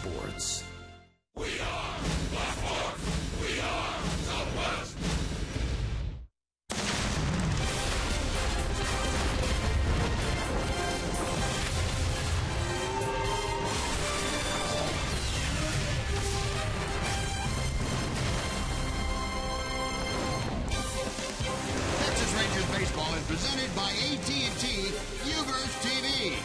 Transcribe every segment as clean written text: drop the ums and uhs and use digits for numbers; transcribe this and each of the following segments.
Sports. We are Blackmore. We are Southwest. Texas Rangers baseball is presented by AT&T UVerse TV.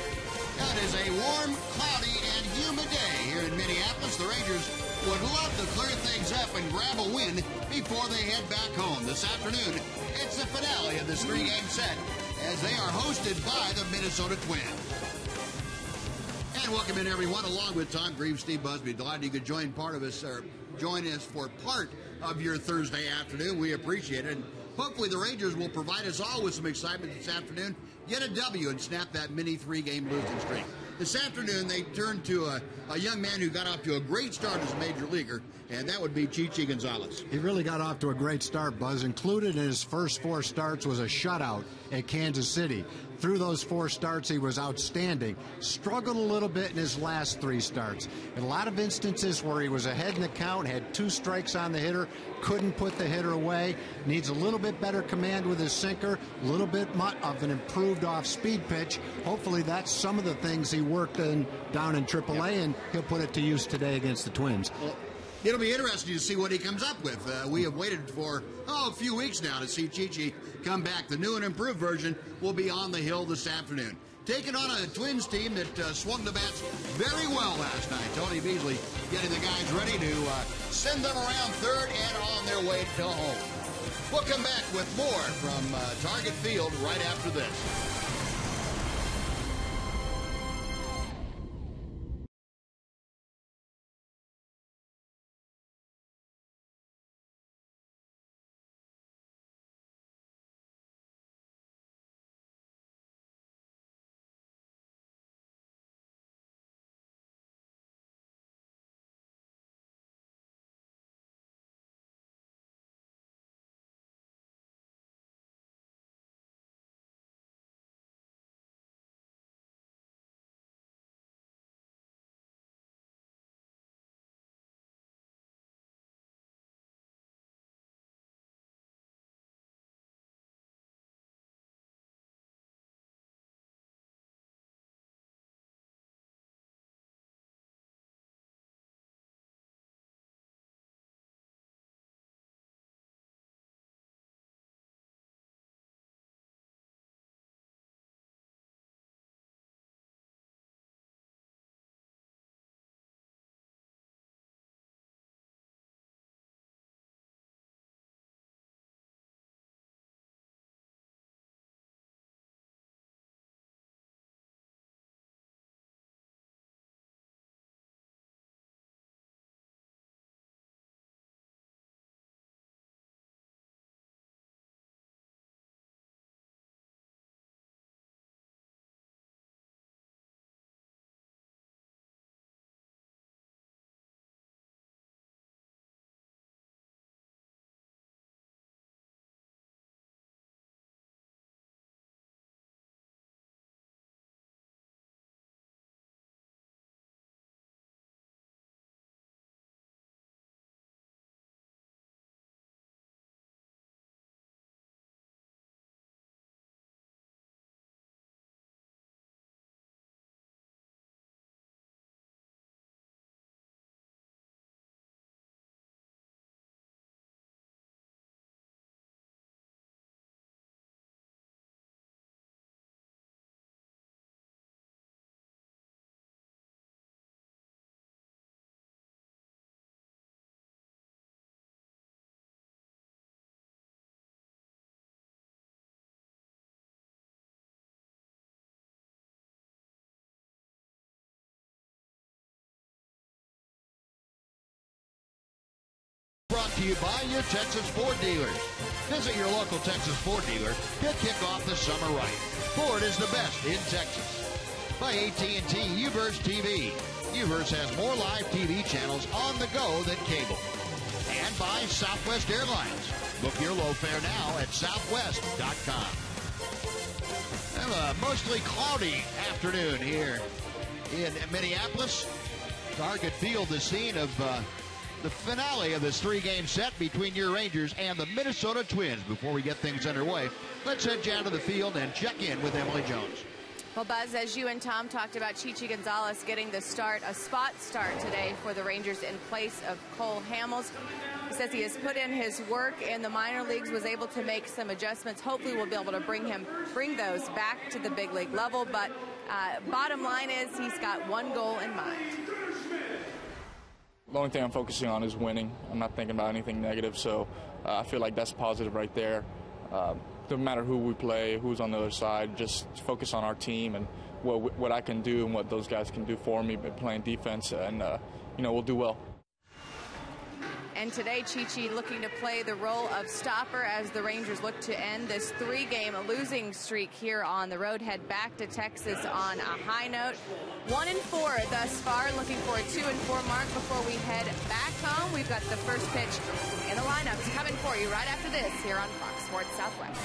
That is a warm, cloudy, and humid day here in Minneapolis. The Rangers would love to clear things up and grab a win before they head back home. This afternoon, it's the finale of this three-game set as they are hosted by the Minnesota Twins. And welcome in, everyone, along with Tom Greaves, Steve Busby. Delighted you could join join us for part of your Thursday afternoon. We appreciate it. And hopefully the Rangers will provide us all with some excitement this afternoon, get a W, and snap that mini three-game losing streak. This afternoon, they turned to a young man who got off to a great start as a major leaguer, and that would be Chichi Gonzalez. He really got off to a great start, Buzz. Included in his first four starts was a shutout at Kansas City. Through those four starts, he was outstanding. Struggled a little bit in his last three starts. In a lot of instances where he was ahead in the count, had two strikes on the hitter, couldn't put the hitter away. Needs a little bit better command with his sinker, a little bit of an improved off-speed pitch. Hopefully that's some of the things he worked in down in AAA, and he'll put it to use today against the Twins. Well, it'll be interesting to see what he comes up with. We have waited for, a few weeks now to see Chichi come back. The new and improved version will be on the hill this afternoon. Taking on a Twins team that swung the bats very well last night. Tony Beasley getting the guys ready to send them around third and on their way to home. We'll come back with more from Target Field right after this. Brought to you by your Texas Ford dealers. Visit your local Texas Ford dealer to kick off the summer right. Ford is the best in Texas. By AT&T UVerse TV. UVerse has more live TV channels on the go than cable. And by Southwest Airlines. Book your low fare now at southwest.com. A mostly cloudy afternoon here in Minneapolis. Target Field, the scene of the finale of this three-game set between your Rangers and the Minnesota Twins. Before we get things underway, let's head down to the field and check in with Emily Jones. Well, Buzz, as you and Tom talked about, Chichi Gonzalez getting the start, a spot start today for the Rangers in place of Cole Hamels. He says he has put in his work in the minor leagues, was able to make some adjustments. Hopefully we'll be able to bring those back to the big league level. But bottom line is he's got one goal in mind. The only thing I'm focusing on is winning. I'm not thinking about anything negative, so I feel like that's positive right there. Doesn't matter who we play, who's on the other side, just focus on our team and what I can do and what those guys can do for me by playing defense, and we'll do well. And today, Chichi looking to play the role of stopper as the Rangers look to end this three-game losing streak here on the road, head back to Texas on a high note. 1-4 thus far, looking for a 2-4 mark before we head back home. We've got the first pitch in the lineups coming for you right after this here on Fox Sports Southwest.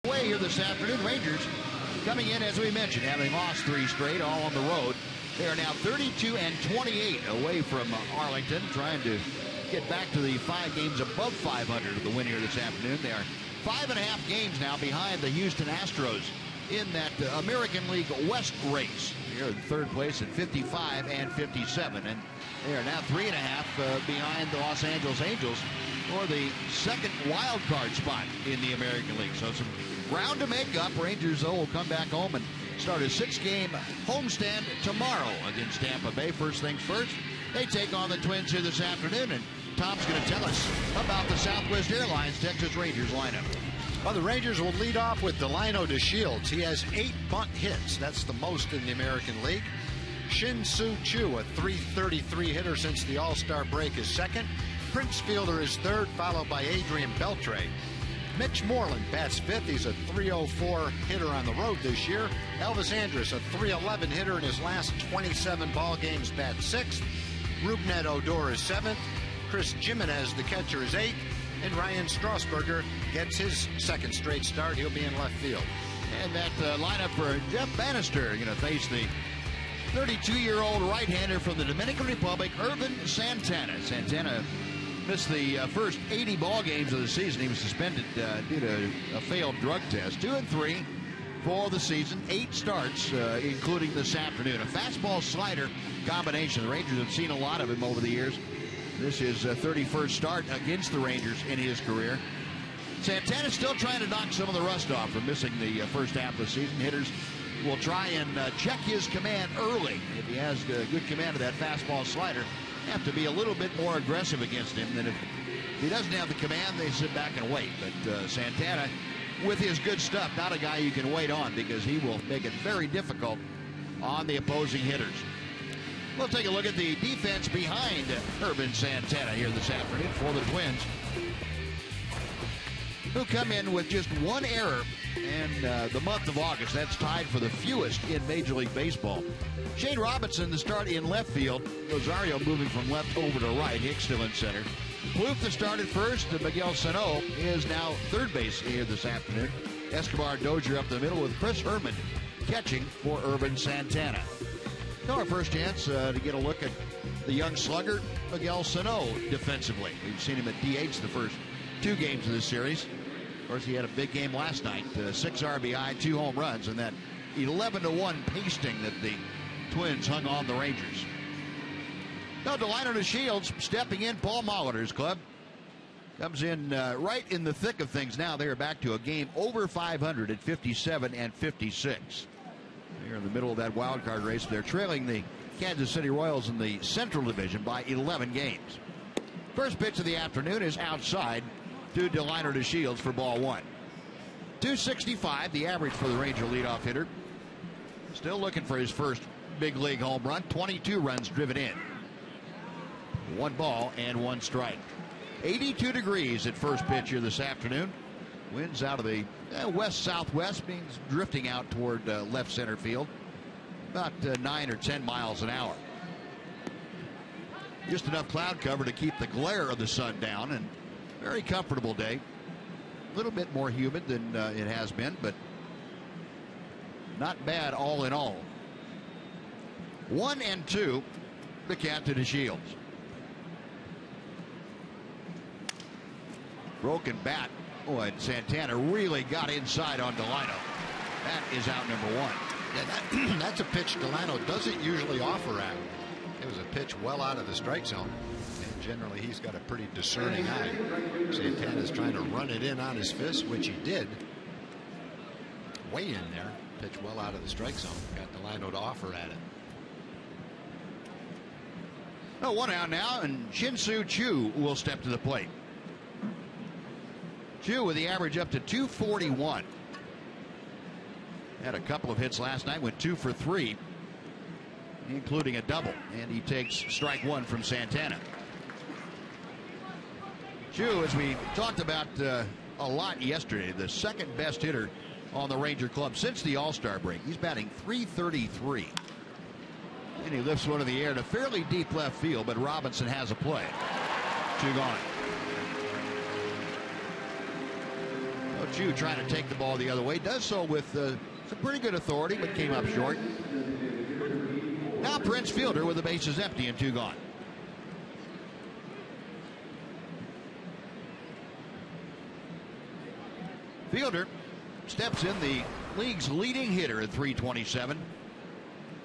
Way here this afternoon, Rangers coming in, as we mentioned, having lost 3 straight, all on the road. They are now 32-28 away from Arlington, trying to get back to the 5 games above 500 of the win here this afternoon. They are 5.5 games now behind the Houston Astros in that American League West race. They're in third place at 55 and 57, and they are now 3.5 behind the Los Angeles Angels for the second wild card spot in the American League. So some ground to make up. Rangers, though, will come back home and start a 6-game homestand tomorrow against Tampa Bay. First things first, they take on the Twins here this afternoon, and Tom's going to tell us about the Southwest Airlines Texas Rangers lineup. Well, the Rangers will lead off with Delino DeShields. He has 8 bunt hits. That's the most in the American League. Shin-Soo Choo, a .333 hitter since the All-Star break, is second. Prince Fielder is third, followed by Adrian Beltre. Mitch Moreland bats fifth. He's a .304 hitter on the road this year. Elvis Andrus, a .311 hitter in his last 27 ball games, bats sixth. Rougned Odor is seventh. Chris Jimenez, the catcher, is eighth. And Ryan Strasburger gets his second straight start. He'll be in left field. And that lineup for Jeff Bannister, going to face the 32-year-old right-hander from the Dominican Republic, Irvin Santana. Santana missed the first 80 ball games of the season. He was suspended due to a failed drug test. 2-3 for the season, 8 starts, including this afternoon. A fastball slider combination. The Rangers have seen a lot of him over the years. This is a 31st start against the Rangers in his career. Santana still trying to knock some of the rust off from missing the first half of the season. Hitters will try and check his command early. If he has good command of that fastball slider, have to be a little bit more aggressive against him than if he doesn't have the command. They sit back and wait. But Santana, with his good stuff, not a guy you can wait on because he will make it very difficult on the opposing hitters. We'll take a look at the defense behind Urban Santana here this afternoon for the Twins, who come in with just one error in the month of August. That's tied for the fewest in Major League Baseball. Shane Robinson to start in left field. Rosario moving from left over to right. Hicks still in center. Plouffe to start at first. Miguel Sano is now third base here this afternoon. Escobar Dozier up the middle with Chris Herman catching for Urban Santana. Now our first chance to get a look at the young slugger, Miguel Sano, defensively. We've seen him at DH the first 2 games of this series. Of course, he had a big game last night. 6 RBI, 2 home runs, and that 11-1 pasting that the Twins hung on the Rangers. Now Delino to Shields stepping in. Paul Molitor's club comes in right in the thick of things now. They are back to a game over 500 at 57-56. They're in the middle of that wild card race. They're trailing the Kansas City Royals in the Central Division by 11 games. First pitch of the afternoon is outside to Delino to Shields for ball 1. 265, the average for the Ranger leadoff hitter. Still looking for his first big league home run. 22 runs driven in. 1 ball and 1 strike. 82 degrees at first pitch here this afternoon. Winds out of the west-southwest, means drifting out toward left center field. About 9 or 10 miles an hour. Just enough cloud cover to keep the glare of the sun down, and very comfortable day. A little bit more humid than it has been, but not bad all in all. 1-2, the count to the Shields. Broken bat. Oh, and Santana really got inside on Delino. That is out number 1. Yeah, that's a pitch Delino doesn't usually offer at. It was a pitch well out of the strike zone. And generally, he's got a pretty discerning eye. Santana's trying to run it in on his fist, which he did. Way in there. Pitch well out of the strike zone. Got Delino to offer at it. Oh, 1 out now, and Shin-Soo Choo will step to the plate. Choo with the average up to 241. Had a couple of hits last night, went 2 for 3, including a double, and he takes strike 1 from Santana. Choo, as we talked about a lot yesterday, the second best hitter on the Ranger club since the All-Star break. He's batting .333. And he lifts one in the air to fairly deep left field, but Robinson has a play. 2 gone. Well, Choo trying to take the ball the other way. Does so with some pretty good authority, but came up short. Now Prince Fielder with the bases empty and 2 gone. Fielder steps in, the league's leading hitter at .327.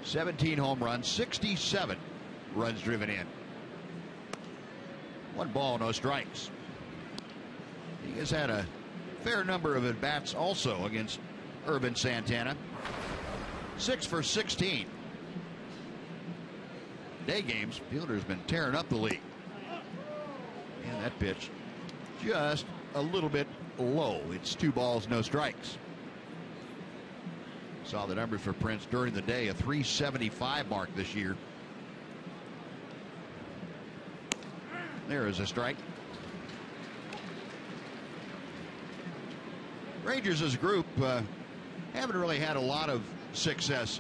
17 home runs, 67 runs driven in. 1 ball, no strikes. He has had a fair number of at-bats also against Urban Santana. 6 for 16. Day games, Fielder's been tearing up the league. And that pitch just a little bit low. It's 2 balls, no strikes. Saw the numbers for Prince during the day, a .375 mark this year. There is a strike. Rangers as a group haven't really had a lot of success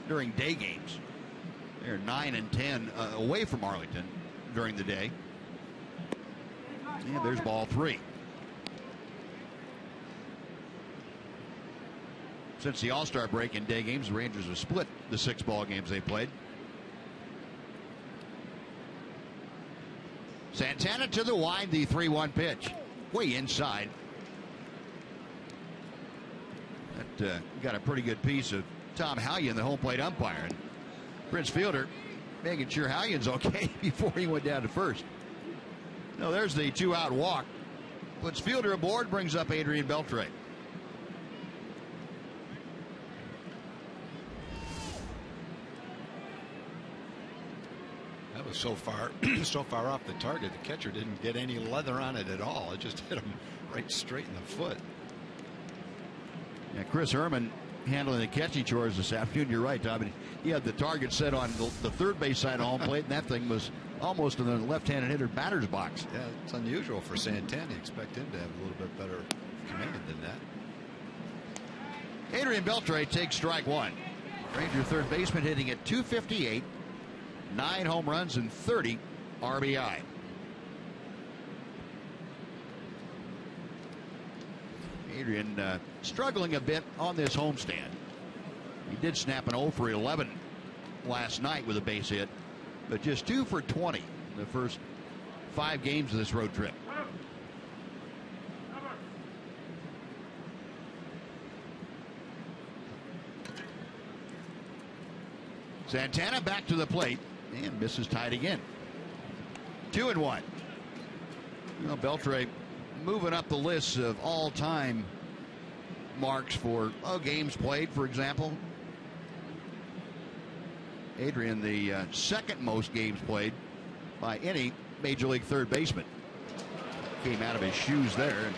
during day games. They're 9 and 10 away from Arlington during the day. And there's ball 3. Since the All-Star break in day games, the Rangers have split the 6 ball games they played. Santana to the wide, the 3-1 pitch. Way inside. That got a pretty good piece of Tom Hallion, the home plate umpire. And Prince Fielder making sure Hallion's okay before he went down to first. No, there's the 2-out walk. Puts fielder aboard, brings up Adrian Beltre. That was so far off the target. The catcher didn't get any leather on it at all. It just hit him right straight in the foot. Yeah, Chris Herman handling the catching chores this afternoon. You're right, Tom. He had the target set on the third base side of home plate, and that thing was almost in the left-handed hitter batter's box. Yeah, it's unusual for Santana. You expect him to have a little bit better command than that. Adrian Beltre takes strike one. Ranger third baseman hitting at .258, 9 home runs and 30 RBI. Adrian struggling a bit on this homestand. He did snap an 0 for 11 last night with a base hit, but just 2 for 20 in the first 5 games of this road trip. Santana back to the plate and misses tied again. 2-1. You know, Beltre moving up the list of all-time marks for games played, for example. Adrian, the second most games played by any major league third baseman. Came out of his shoes there. And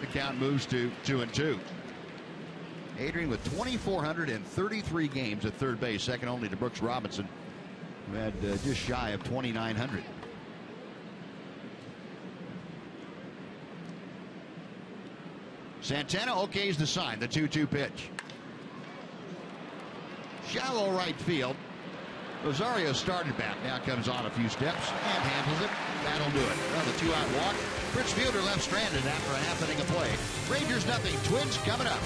the count moves to 2-2. Adrian with 2,433 games at third base, second only to Brooks Robinson, who had just shy of 2,900. Santana okays the sign, the 2-2 pitch. Shallow right field. Rosario started back, now comes on a few steps and handles it. That'll do it. Well, the 2-out walk. Fritz Fielder left stranded after a half inning of play. Rangers nothing. Twins coming up.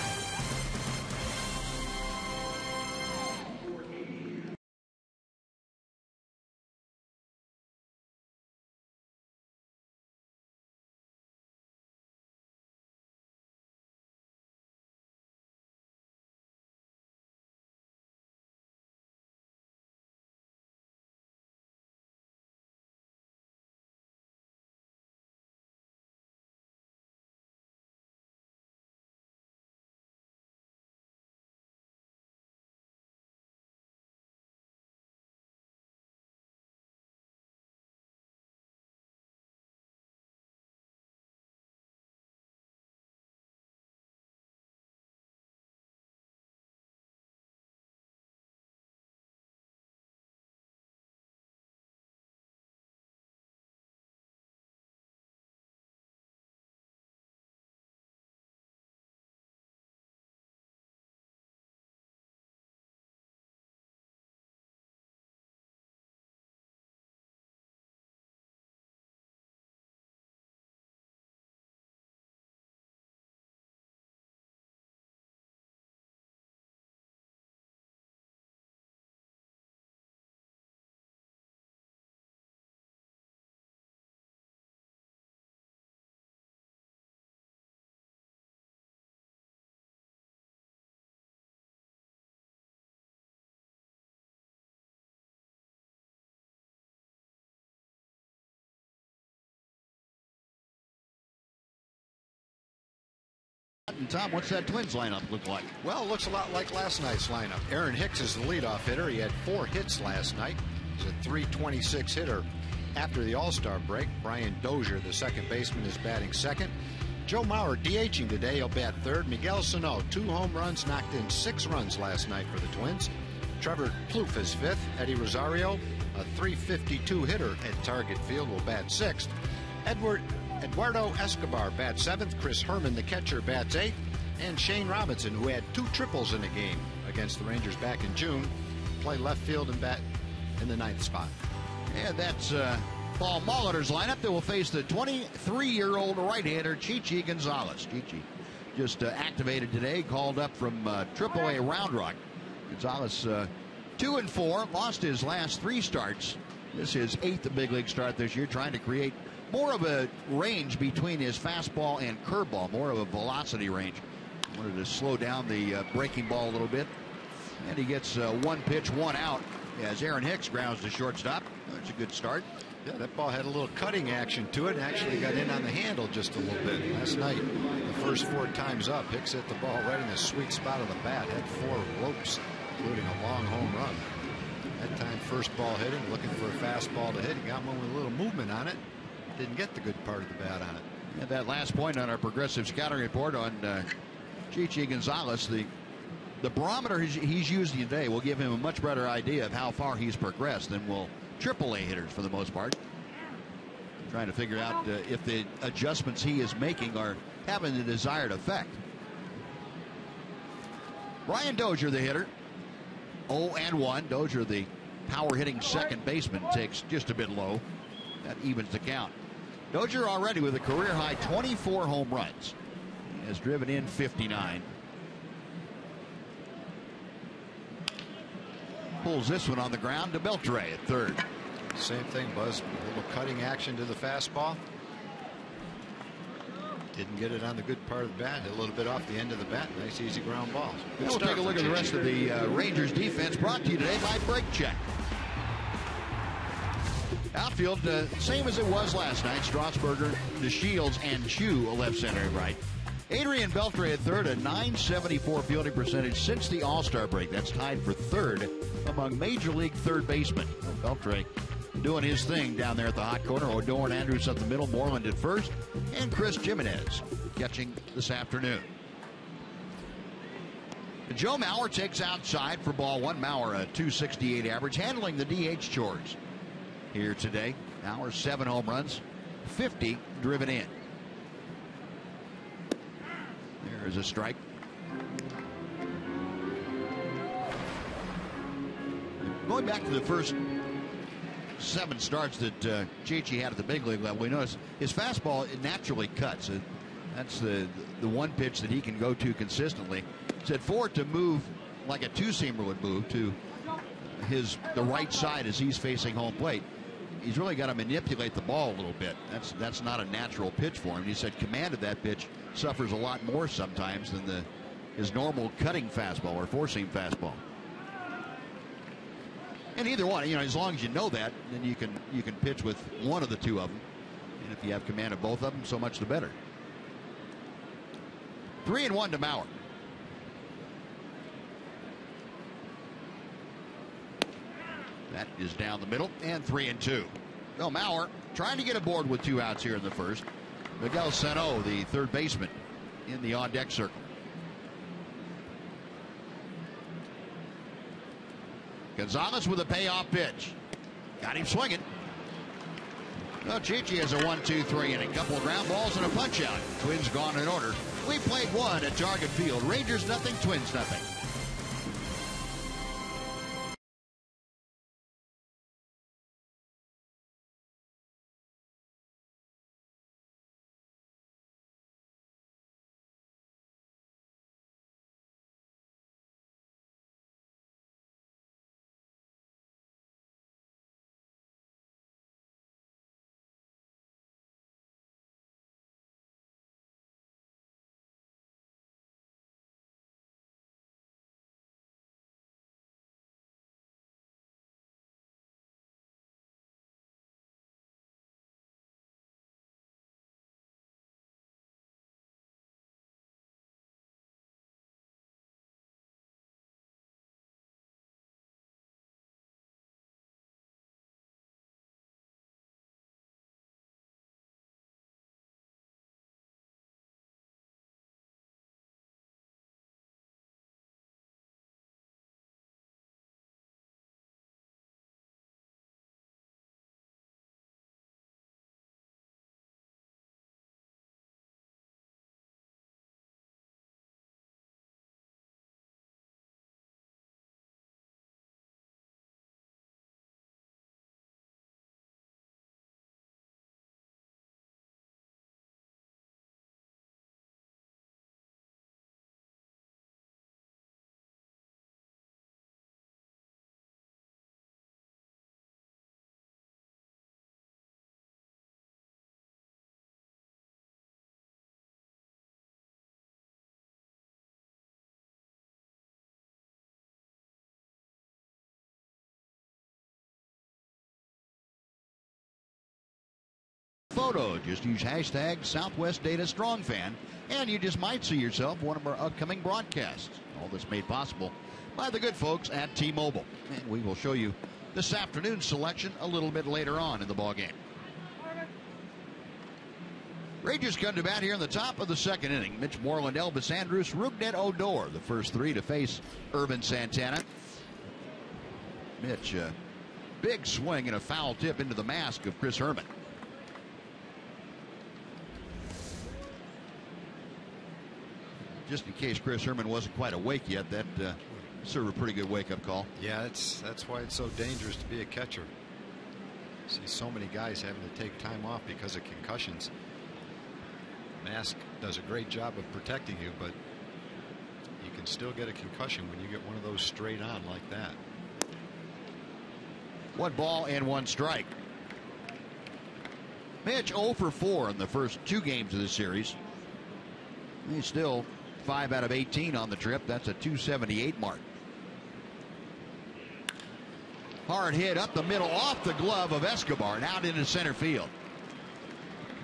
And Tom, what's that Twins lineup look like? Well, it looks a lot like last night's lineup. Aaron Hicks is the leadoff hitter. He had 4 hits last night. He's a .326 hitter after the All-Star break. Brian Dozier, the second baseman, is batting second. Joe Mauer DHing today. He'll bat third. Miguel Sano, 2 home runs, knocked in 6 runs last night for the Twins. Trevor Plouffe is fifth. Eddie Rosario, a .352 hitter at Target Field, will bat sixth. Eduardo Escobar bats seventh. Chris Herman, the catcher, bats eighth. And Shane Robinson, who had 2 triples in the game against the Rangers back in June, play left field and bat in the 9th spot. And that's Paul Molitor's lineup that will face the 23-year-old right-hander Chichi Gonzalez. Chichi just activated today, called up from AAA Round Rock. Gonzalez 2-4, lost his last 3 starts. This is his 8th big league start this year, trying to create more of a range between his fastball and curveball, more of a velocity range. Wanted to slow down the breaking ball a little bit. And he gets 1 pitch, 1 out as Aaron Hicks grounds to shortstop. That's a good start. Yeah, that ball had a little cutting action to it and actually got in on the handle just a little bit. Last night, the first 4 times up, Hicks hit the ball right in the sweet spot of the bat, had 4 ropes, including a long home run. That time, first ball hitting, looking for a fastball to hit. He got one with a little movement on it. Didn't get the good part of the bat on it. And that last point on our progressive scouting report on Chichi Gonzalez, the barometer he's used today will give him a much better idea of how far he's progressed than will AAA hitters for the most part. Trying to figure out if the adjustments he is making are having the desired effect. Brian Dozier, the hitter, 0-1. Dozier, the power hitting second baseman, takes just a bit low. That evens the count. Dozier already with a career high 24 home runs. He has driven in 59. Pulls this one on the ground to Beltre at third. Same thing, Buzz. A little cutting action to the fastball. Didn't get it on the good part of the bat. Hit a little bit off the end of the bat. Nice, easy ground ball. Good we'll take a look at the rest of the Rangers defense, brought to you today by Brake Check. Outfield, same as it was last night. Strasburger, DeShields, and Chu, a left center and right. Adrian Beltre at third, a .974 fielding percentage since the All-Star break. That's tied for third among Major League third basemen. Beltre doing his thing down there at the hot corner. Odor and Andrews up the middle, Moreland at first, and Chris Jimenez catching this afternoon. Joe Mauer takes outside for ball one. Mauer, a .268 average, handling the DH chores here today. Mauer, 7 home runs, 50 driven in. There's a strike. Going back to the first 7 starts that Chichi had at the big league level, we noticed his fastball, it naturally cuts. That's the one pitch that he can go to consistently. Said for it to move like a two-seamer would move to the right side as he's facing home plate, he's really got to manipulate the ball a little bit. That's not a natural pitch for him. And he said command of that pitch suffers a lot more sometimes than his normal cutting fastball or four-seam fastball. And either one, as long as you know that, then you can pitch with one of the two of them. And if you have command of both of them, so much the better. 3-1 to Mauer. That is down the middle, and 3-2. Well, Mauer trying to get aboard with 2 outs here in the first. Miguel Sano, the third baseman, in the on-deck circle. Gonzalez with a payoff pitch. Got him swinging. Well, Chichi has a 1-2-3 and a couple of ground balls and a punch out. Twins gone in order. We played 1 at Target Field. Rangers nothing, Twins nothing. photo. Just use hashtag Southwest Data Strong Fan, and you just might see yourself one of our upcoming broadcasts. All this made possible by the good folks at T-Mobile. And we will show you this afternoon's selection a little bit later on in the ballgame. Rangers come to bat here in the top of the second inning. Mitch Moreland, Elvis Andrus, Rougned Odor, the first three to face Irvin Santana. Mitch, big swing and a foul tip into the mask of Chris Herman. Just in case Chris Herman wasn't quite awake yet, that served a pretty good wake-up call. Yeah, that's why it's so dangerous to be a catcher. See so many guys having to take time off because of concussions. Mask does a great job of protecting you, but you can still get a concussion when you get one of those straight on like that. 1 ball and 1 strike. Mitch 0 for 4 in the first 2 games of the series. He's still 5 out of 18 on the trip. That's a .278 mark. Hard hit up the middle off the glove of Escobar and out into center field.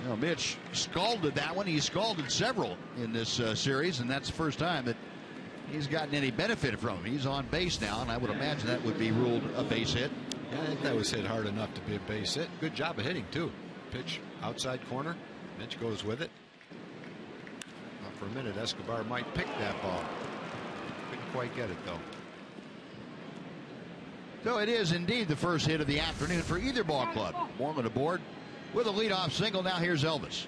You know, Mitch scalded that one. He scalded several in this series, and that's the first time that he's gotten any benefit from him. He's on base now, and I would imagine that would be ruled a base hit. Yeah, I think that was hit hard enough to be a base hit. Good job of hitting, too. Pitch outside corner. Mitch goes with it. For a minute, Escobar might pick that ball. Couldn't quite get it, though. So it is indeed the first hit of the afternoon for either ball club. Moreland aboard with a leadoff single. Now here's Elvis.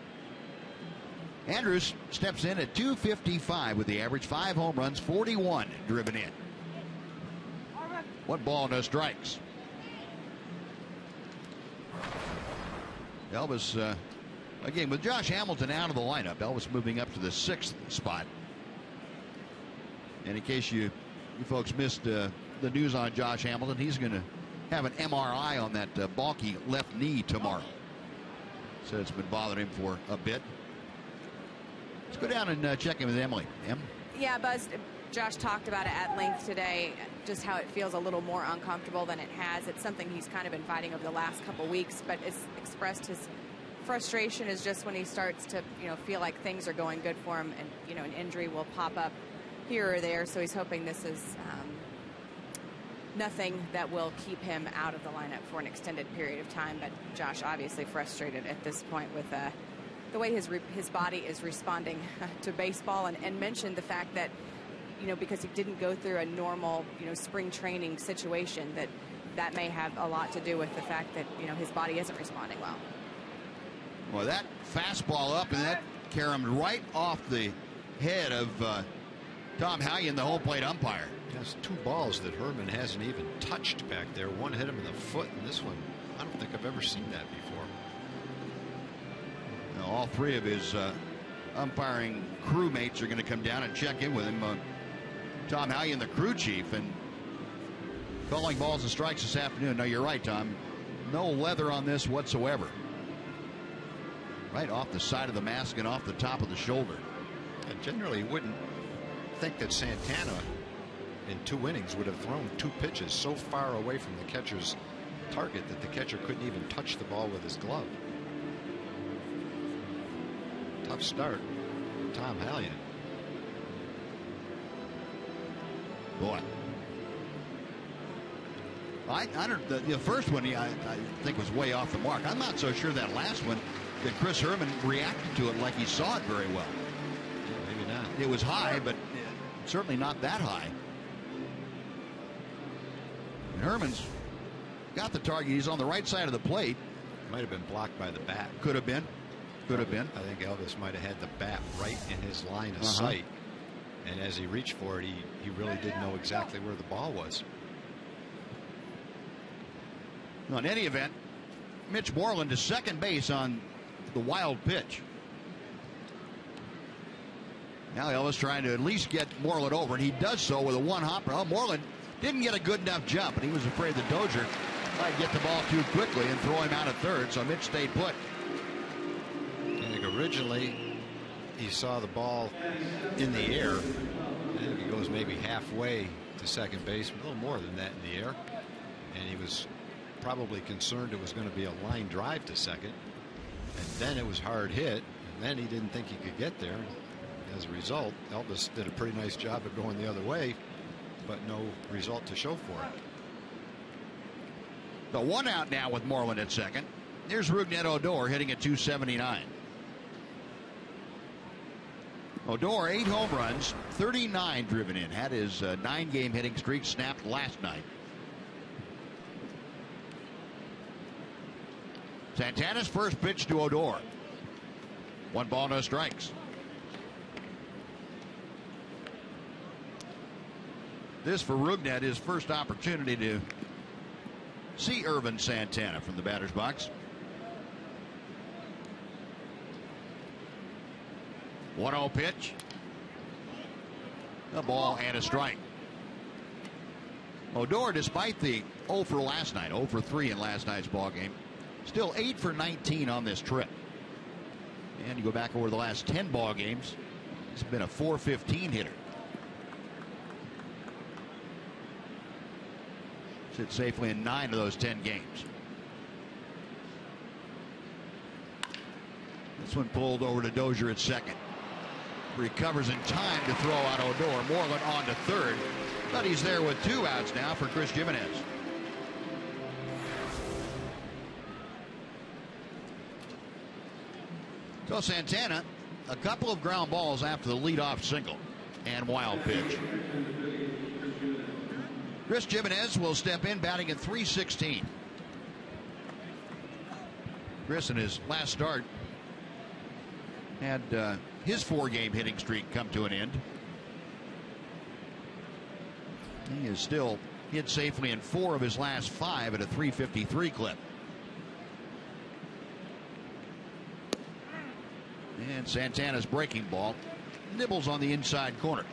Andrus steps in at .255 with the average, 5 home runs, 41 driven in. 1 ball, no strikes. Elvis, again, with Josh Hamilton out of the lineup, Elvis moving up to the 6th spot. And in case you folks missed the news on Josh Hamilton, he's going to have an MRI on that bulky left knee tomorrow. So it's been bothering him for a bit. Let's go down and check in with Emily. Em? Yeah, Buzz, Josh talked about it at length today, just how it feels a little more uncomfortable than it has. It's something he's kind of been fighting over the last couple weeks, but it's expressed his frustration is just when he starts to, feel like things are going good for him, and, an injury will pop up here or there. So he's hoping this is nothing that will keep him out of the lineup for an extended period of time. But Josh obviously frustrated at this point with the way his body is responding to baseball, and mentioned the fact that, because he didn't go through a normal, spring training situation, that may have a lot to do with the fact that, his body isn't responding well. Well, that fastball up, and that caromed right off the head of Tom Hallion, the home plate umpire. That's 2 balls that Herman hasn't even touched back there. One hit him in the foot, and this one, I don't think I've ever seen that before. Now, all 3 of his umpiring crewmates are going to come down and check in with him. Tom Hallion, the crew chief, and calling balls and strikes this afternoon. No, you're right, Tom. No leather on this whatsoever. Right off the side of the mask and off the top of the shoulder. I generally wouldn't think that Santana in 2 innings would have thrown 2 pitches so far away from the catcher's target that the catcher couldn't even touch the ball with his glove. Tough start, Tom Hallion. Boy. I don't. The first one, I think, was way off the mark. I'm not so sure that last one that Chris Herman reacted to it like he saw it very well. Yeah, maybe not. It was high, but certainly not that high. And Herman's got the target. He's on the right side of the plate. Might have been blocked by the bat. Could have been. Could have been. I think Elvis might have had the bat right in his line of sight. And as he reached for it, he really didn't know exactly where the ball was. Well, in any event, Mitch Moreland to second base on the wild pitch. Now Elvis trying to at least get Moreland over, and he does so with a 1-hopper. Oh, Moreland didn't get a good enough jump, and he was afraid the Dozier might get the ball too quickly and throw him out at third, so Mitch stayed put. I think originally he saw the ball in the air. I think he goes maybe halfway to second base, a little more than that in the air, and he was probably concerned it was going to be a line drive to second. And then it was hard hit. And then he didn't think he could get there. As a result, Elvis did a pretty nice job of going the other way, but no result to show for it. The one out now with Moreland at second. Here's Rougned Odor hitting at .279. Odor, 8 home runs, 39 driven in. Had his 9-game hitting streak snapped last night. Santana's first pitch to Odor. 1 ball, no strikes. This for Rougned, his first opportunity to see Irvin Santana from the batter's box. 1-0 pitch. A ball and a strike. Odor, despite the 0 for last night, 0 for 3 in last night's ball game, still 8 for 19 on this trip. And you go back over the last 10 ball games, he's been a .415 hitter. Sits safely in 9 of those 10 games. This one pulled over to Dozier at second. Recovers in time to throw out Odor. Moreland on to third. But he's there with 2 outs now for Chris Jimenez. So Santana, a couple of ground balls after the leadoff single and wild pitch. Chris Jimenez will step in, batting at .316. Chris, in his last start, had his 4-game hitting streak come to an end. He is still hit safely in 4 of his last 5 at a .353 clip. And Santana's breaking ball nibbles on the inside corner.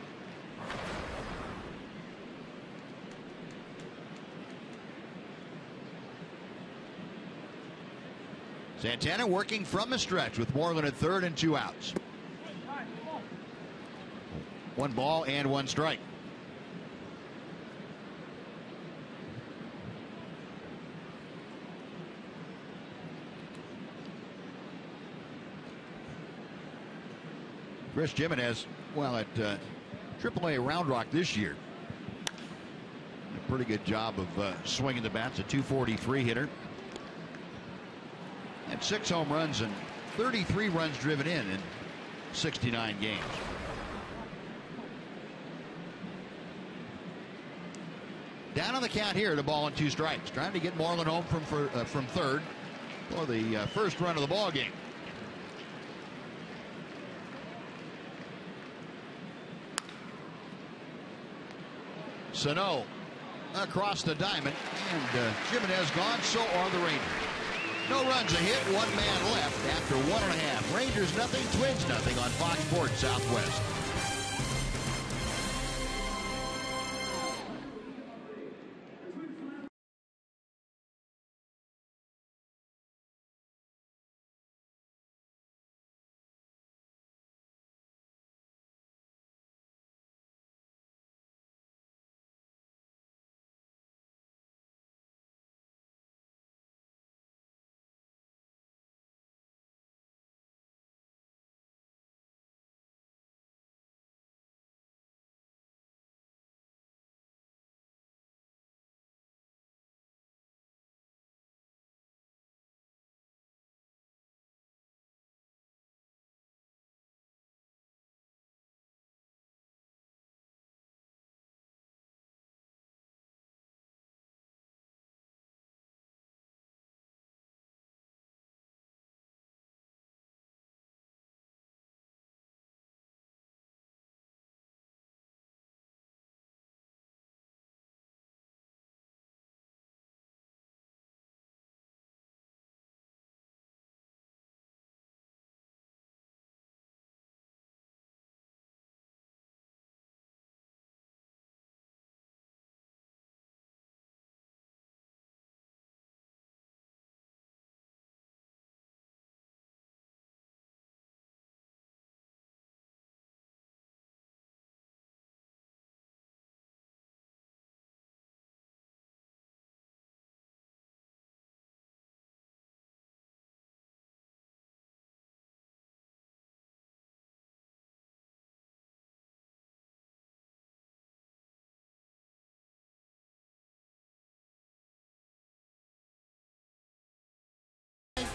Santana working from the stretch with Moreland at third and 2 outs. 1 ball and 1 strike. Chris Jimenez, well, at AAA Round Rock this year, a pretty good job of swinging the bats. A .243 hitter. Had 6 home runs and 33 runs driven in 69 games. Down on the count here, the ball and 2 strikes. Trying to get Moreland home from third for the first run of the ball game. Sano across the diamond, and Jimenez gone. So are the Rangers. No runs a hit, 1 man left after 1.5. Rangers nothing, Twins nothing on Fox Sports Southwest.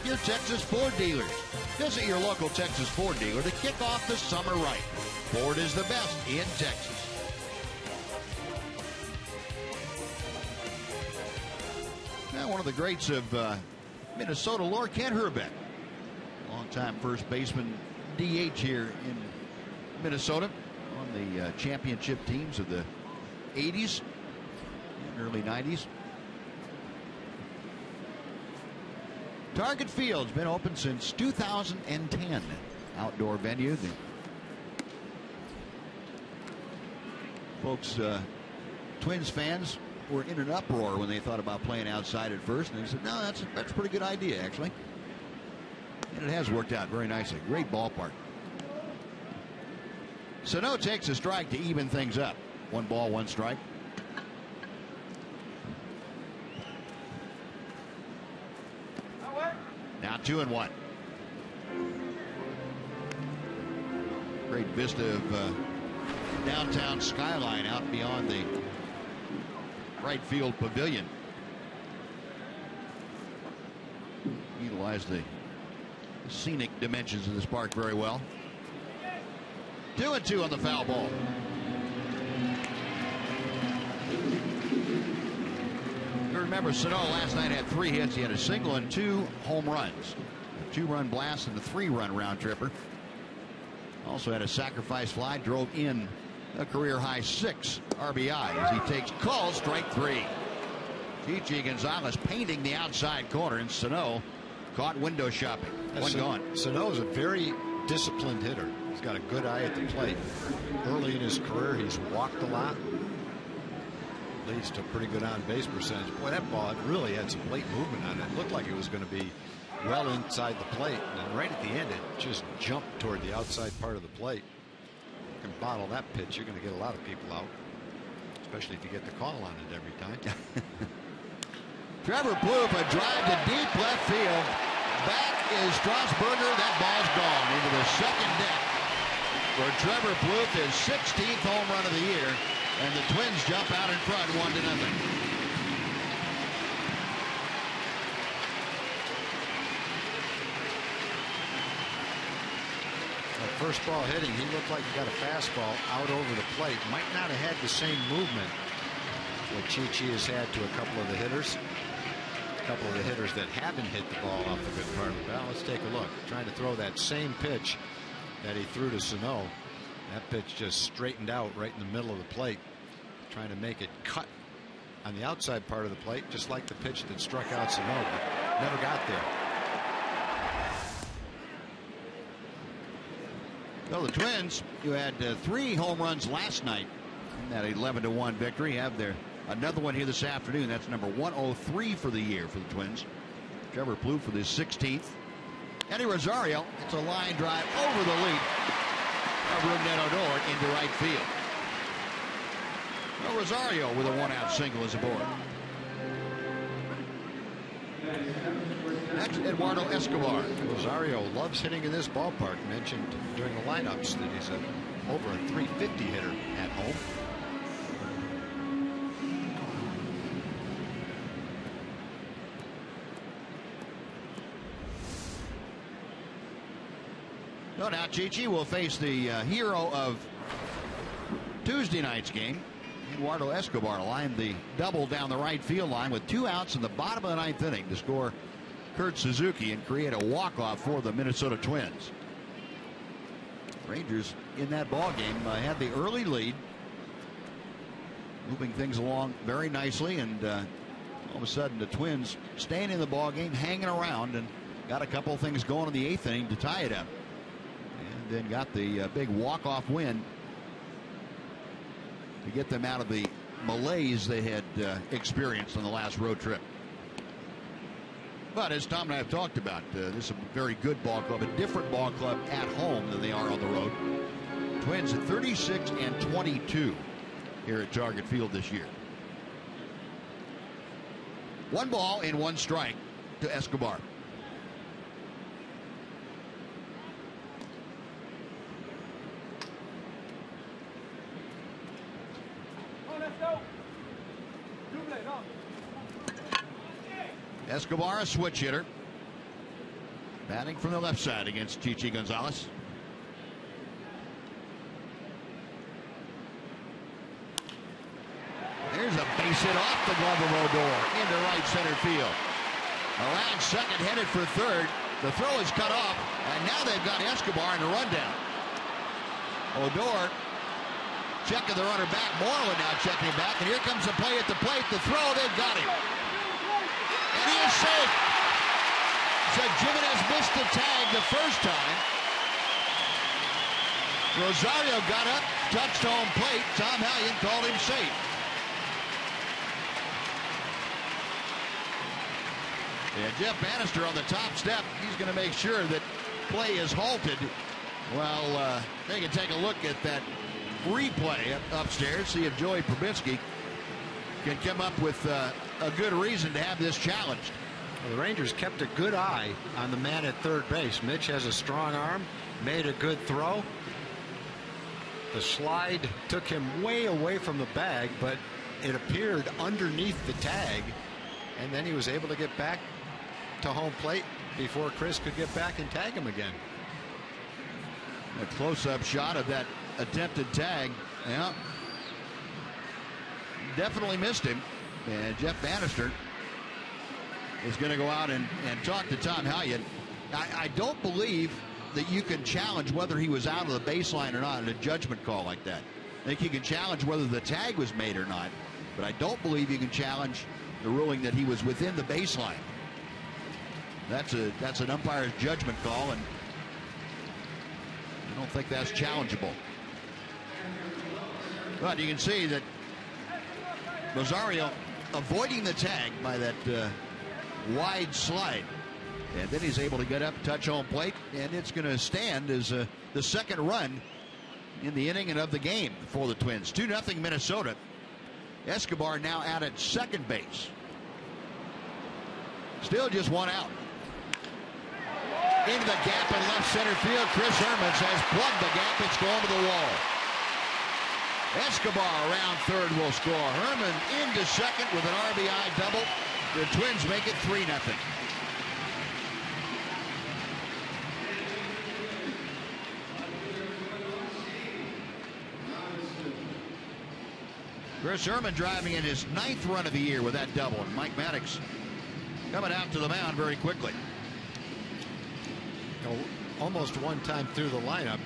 your Texas Ford dealers. Visit your local Texas Ford dealer to kick off the summer right. Ford is the best in Texas. Now, one of the greats of Minnesota, Lord Kent Herbeck, longtime first baseman, DH here in Minnesota, on the championship teams of the 80s and early 90s. Target Field's been open since 2010. Outdoor venue. The folks, Twins fans, were in an uproar when they thought about playing outside at first, and they said, no, that's a pretty good idea, actually. And it has worked out very nicely. Great ballpark. Sano takes a strike to even things up. 1 ball, 1 strike. Now 2-1. Great vista of downtown skyline out beyond the right field pavilion. Utilize the scenic dimensions of this park very well. 2-2 on the foul ball. You remember Sano last night had 3 hits. He had a single and 2 home runs. A 2-run blast and a 3-run round tripper. Also had a sacrifice fly, drove in a career high 6 RBI as he takes calls, strike 3. Chichi Gonzalez painting the outside corner, and Sano caught window shopping. One gone. Sano is a very disciplined hitter. He's got a good eye at the plate. Early in his career, he's walked a lot. Leads to a pretty good on-base percentage. Boy, that ball really had some late movement on it. It looked like it was going to be well inside the plate. And then right at the end, it just jumped toward the outside part of the plate. You can bottle that pitch, you're going to get a lot of people out. Especially if you get the call on it every time. Trevor Plouffe, a drive to deep left field. Back is Strasburger. That ball's gone into the second deck for Trevor Plouffe, his 16th home run of the year. And the Twins jump out in front 1-0. That first ball hitting, he looked like he got a fastball out over the plate. Might not have had the same movement that Chichi has had to a couple of the hitters. A couple of the hitters that haven't hit the ball off the good part of the bat. Let's take a look. Trying to throw that same pitch that he threw to Sano. That pitch just straightened out right in the middle of the plate. Trying to make it cut on the outside part of the plate, just like the pitch that struck out Sano, but never got there. Well, the Twins, who had 3 home runs last night in that 11-1 victory, have their another one here this afternoon. That's number 103 for the year for the Twins. Trevor Plouffe with his 16th. Eddie Rosario, it's a line drive over the lead of Rougned Odor into right field. Well, Rosario with a 1-out single is aboard. Next, Eduardo Escobar. Rosario loves hitting in this ballpark. Mentioned during the lineups that he's over a 350 hitter at home. So now Chichi will face the hero of Tuesday night's game. Eduardo Escobar lined the double down the right field line with 2 outs in the bottom of the 9th inning to score Kurt Suzuki and create a walk-off for the Minnesota Twins. Rangers in that ball game had the early lead, moving things along very nicely, and all of a sudden the Twins staying in the ball game, hanging around, and got a couple of things going in the 8th inning to tie it up, and then got the big walk-off win to get them out of the malaise they had experienced on the last road trip. But as Tom and I have talked about, this is a very good ball club, a different ball club at home than they are on the road. Twins at 36-22 here at Target Field this year. 1 ball and 1 strike to Escobar. Escobar, a switch hitter. Batting from the left side against Chichi Gonzalez. There's a base hit off the glove of Odor into right center field. Around second, headed for third. The throw is cut off, and now they've got Escobar in the rundown. Odor checking the runner back. Moreland now checking him back, and here comes the play at the plate. The throw, they've got him. And he is safe. So Jimenez missed the tag the first time. Rosario got up, touched home plate. Tom Hallion called him safe. And Jeff Bannister on the top step. He's going to make sure that play is halted. Well, they can take a look at that replay upstairs, see if Joey Probinski can come up with a good reason to have this challenged. Well, the Rangers kept a good eye on the man at third base. Mitch has a strong arm, made a good throw. The slide took him way away from the bag, but it appeared underneath the tag, and then he was able to get back to home plate before Chris could get back and tag him again. A close-up shot of that attempted tag. Yeah, definitely missed him. And Jeff Bannister is going to go out and talk to Tom Hallion. I don't believe that you can challenge whether he was out of the baseline or not in a judgment call like that. I think you can challenge whether the tag was made or not, but I don't believe you can challenge the ruling that he was within the baseline. That's an umpire's judgment call, and I don't think that's challengeable. But you can see that Rosario avoiding the tag by that wide slide, and then he's able to get up, touch home plate, and it's going to stand as the second run in the inning and of the game for the Twins. 2-0 Minnesota. Escobar now out at second base. Still just one out. Into the gap in left center field. Chris Hermans has plugged the gap. It's going to the wall. Escobar around third will score. Herman into second with an RBI double. The Twins make it 3-0. Chris Herman driving in his 9th run of the year with that double. And Mike Maddox coming out to the mound very quickly. Almost one time through the lineup,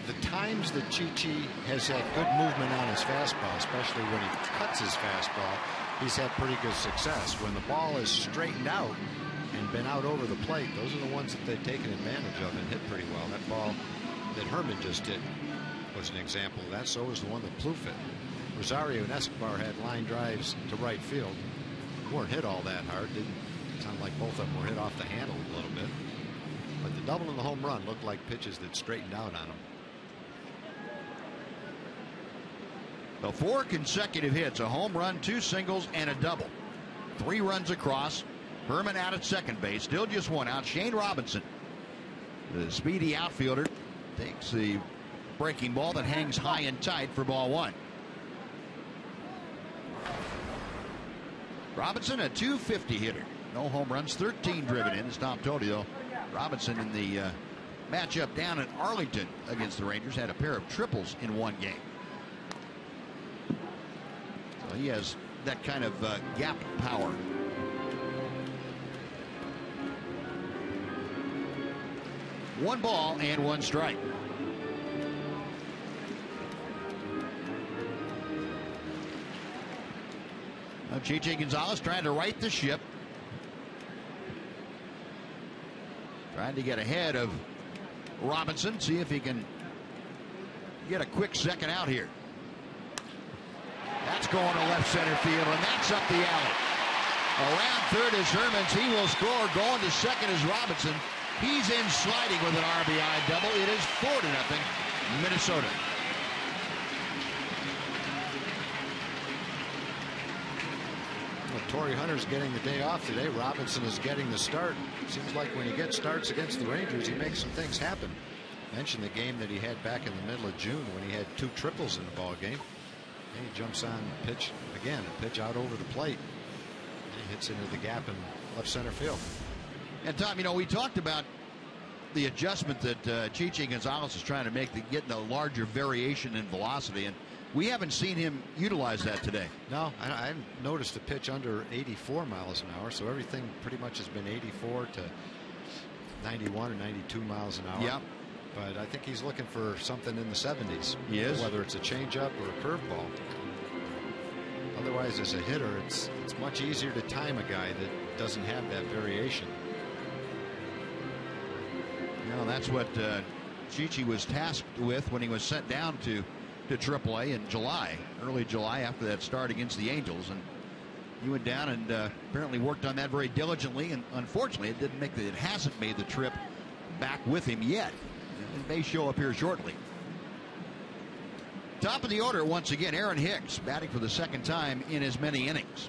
the times that Chichi has had good movement on his fastball, especially when he cuts his fastball, he's had pretty good success. When the ball is straightened out and been out over the plate, those are the ones that they've taken advantage of and hit pretty well. That ball that Herman just hit was an example of that. So was the one that Plouffe hit. Rosario and Escobar had line drives to right field. They weren't hit all that hard. Didn't sound like both of them were hit off the handle a little bit. But the double and the home run looked like pitches that straightened out on him. The 4 consecutive hits, a home run, 2 singles, and a double. 3 runs across. Herman out at second base, still just one out. Shane Robinson, the speedy outfielder, takes the breaking ball that hangs high and tight for ball 1. Robinson, a .250 hitter. No home runs, 13 driven in. As Tom told you, though, Robinson in the matchup down in Arlington against the Rangers had a pair of triples in one game. So he has that kind of gap power. One ball and 1 strike. Chichi Gonzalez trying to right the ship. Trying to get ahead of Robinson, see if he can get a quick second out here. That's going to left center field, and that's up the alley. Around third is Hermans. He will score. Going to second is Robinson. He's in sliding with an RBI double. It is 4-0 Minnesota. Well, Torrey Hunter's getting the day off today. Robinson is getting the start. Seems like when he gets starts against the Rangers, he makes some things happen. Mentioned the game that he had back in the middle of June when he had 2 triples in the ball game. And he jumps on pitch again, a pitch out over the plate. He hits into the gap in left center field. And Tom, you know, we talked about the adjustment that Chichi Gonzalez is trying to make, to getting a larger variation in velocity, and we haven't seen him utilize that today. No, I haven't noticed a pitch under 84 miles an hour, so everything pretty much has been 84 to 91 or 92 miles an hour. Yeah. But I think he's looking for something in the 70s. He is. Whether it's a changeup or a curveball. Otherwise, as a hitter, it's much easier to time a guy that doesn't have that variation. No, that's what Chichi was tasked with when he was sent down to AAA in July, early July, after that start against the Angels, and he went down and apparently worked on that very diligently. And unfortunately, it hasn't made the trip back with him yet. It may show up here shortly. Top of the order once again, Aaron Hicks batting for the second time in as many innings.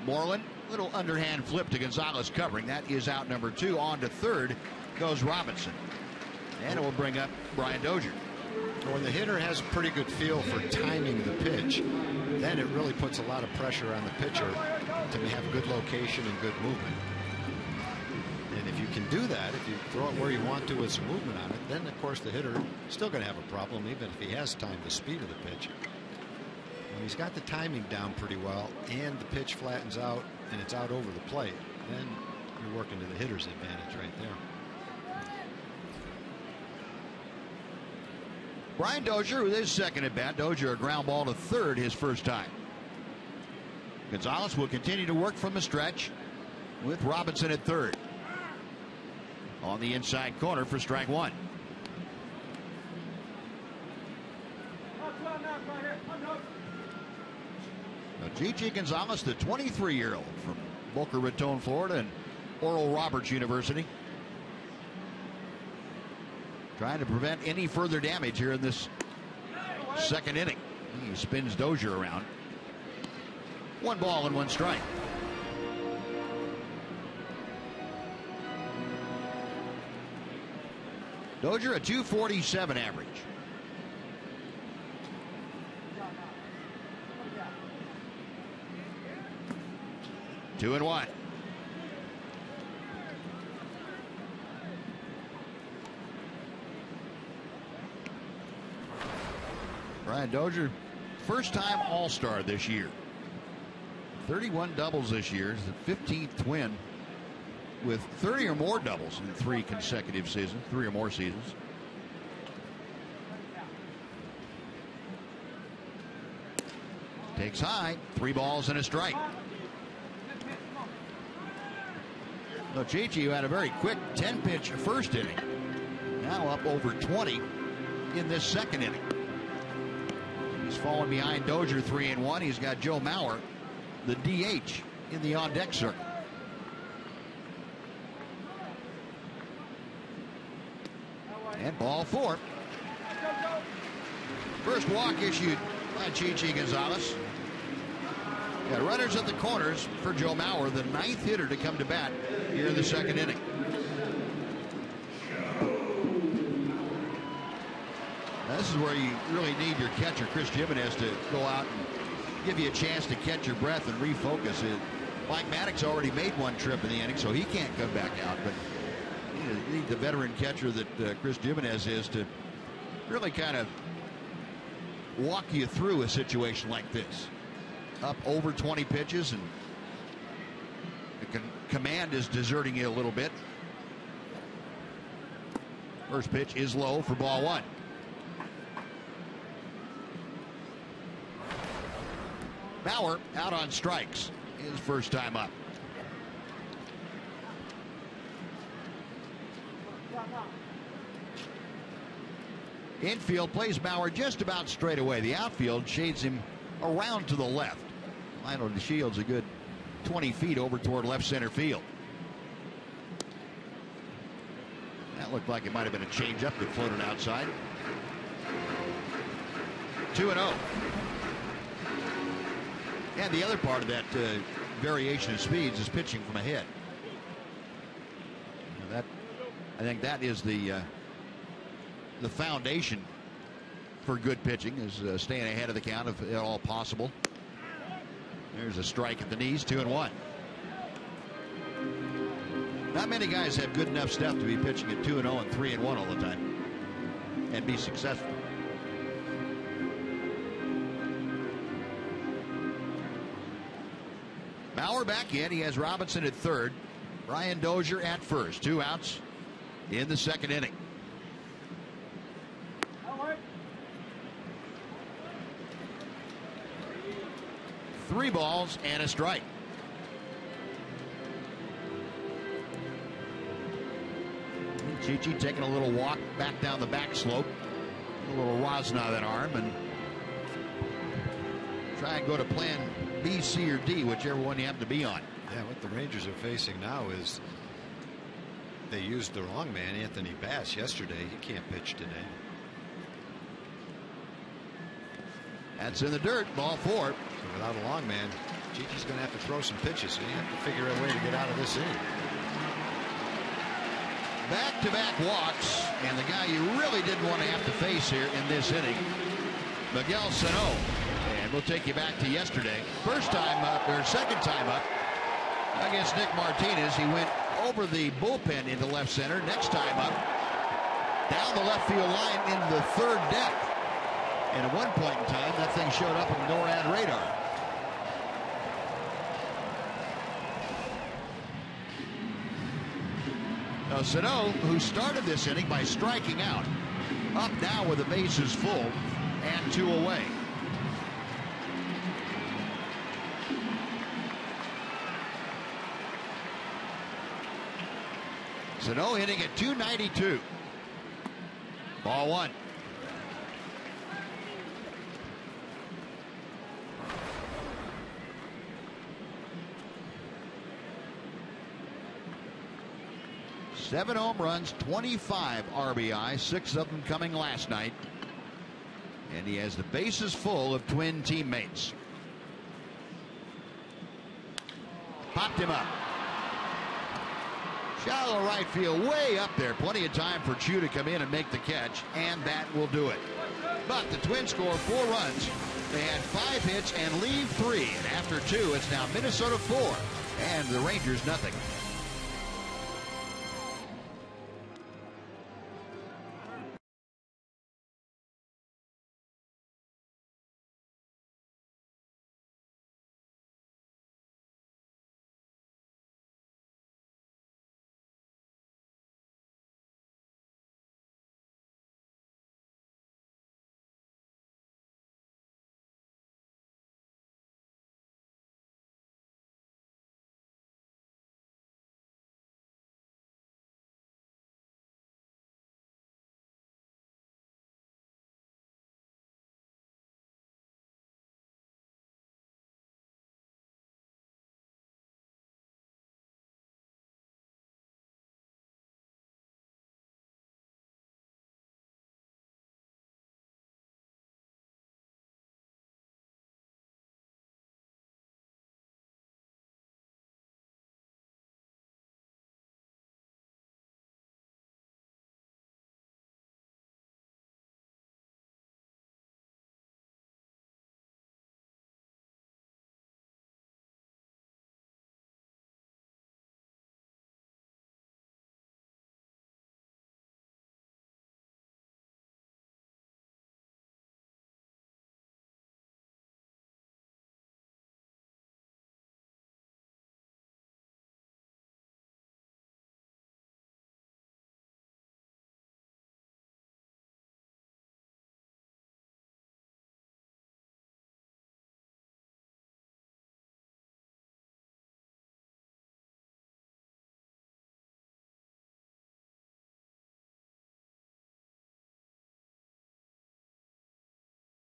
Moreland, little underhand flip to Gonzalez covering. That is out number 2. On to third goes Robinson. And it will bring up Brian Dozier. When the hitter has a pretty good feel for timing the pitch, then it really puts a lot of pressure on the pitcher to have good location and good movement. And if you can do that, if you throw it where you want to with some movement on it, then of course the hitter is still going to have a problem, even if he has timed the speed of the pitch. When he's got the timing down pretty well and the pitch flattens out and it's out over the plate, then you're working to the hitter's advantage right there. Brian Dozier with his second at bat. Dozier a ground ball to third his first time. Gonzalez will continue to work from the stretch with Robinson at third. On the inside corner for strike 1. Now, Gigi Gonzalez, the 23-year-old from Boca Raton, Florida, and Oral Roberts University, trying to prevent any further damage here in this second inning. He spins Dozier around. 1 ball and 1 strike. Dozier a .247 average. Two and 1. Brian Dozier, first time All-Star this year. 31 doubles this year. His 15th win with 30 or more doubles in 3 consecutive seasons, 3 or more seasons. Takes high, 3 balls and a strike. No, Chichi, who had a very quick 10-pitch first inning, now up over 20 in this second inning. He's fallen behind Dozier 3-1. He's got Joe Mauer, the DH, in the on-deck circle. And ball 4. First walk issued by Chichi Gonzalez. Got runners at the corners for Joe Mauer, the 9th hitter to come to bat here in the second inning. Now, this is where you really need your catcher, Chris Jimenez, to go out and give you a chance to catch your breath and refocus. Mike Maddox already made 1 trip in the inning, so he can't come back out. But you need the veteran catcher that Chris Jimenez is to really kind of walk you through a situation like this. Up over 20 pitches, and the command is deserting you a little bit. First pitch is low for ball 1. Mauer out on strikes, his first time up. Infield plays Mauer just about straight away. The outfield shades him around to the left. Lionel DeShields a good 20 feet over toward left center field. That looked like it might have been a changeup that floated outside. 2-0. And the other part of that variation of speeds is pitching from ahead. Now I think that is the foundation for good pitching, is staying ahead of the count if at all possible. There's a strike at the knees, 2-1. Not many guys have good enough stuff to be pitching at 2-0 and 3-1 all the time and be successful. Bauer back in. He has Robinson at third. Brian Dozier at first. 2 outs in the second inning. Three balls and a strike. Chichi taking a little walk back down the back slope. A little Rosna that arm, and try and go to plan B, C, or D, whichever one you happen to be on. Yeah, what the Rangers are facing now is they used the wrong man, Anthony Bass, yesterday. He can't pitch today. That's in the dirt. Ball 4. So without a long man, Chichi's going to have to throw some pitches. So you have to figure out a way to get out of this inning. Back-to-back walks, and the guy you really didn't want to have to face here in this inning, Miguel Sano. And we'll take you back to yesterday. First time up, or second time up against Nick Martinez. He went over the bullpen into left center. Next time up, down the left field line into the third deck. And at one point in time, that thing showed up on the NORAD radar. Now Sano, who started this inning by striking out, up now with the bases full and 2 away. Sano hitting at .292. Ball 1. Seven home runs, 25 RBI, 6 of them coming last night. And he has the bases full of Twin teammates. Popped him up. Shallow right field, way up there. Plenty of time for Chu to come in and make the catch, and that will do it. But the Twins score 4 runs. They had 5 hits and leave 3. And after 2, it's now Minnesota 4 and the Rangers nothing.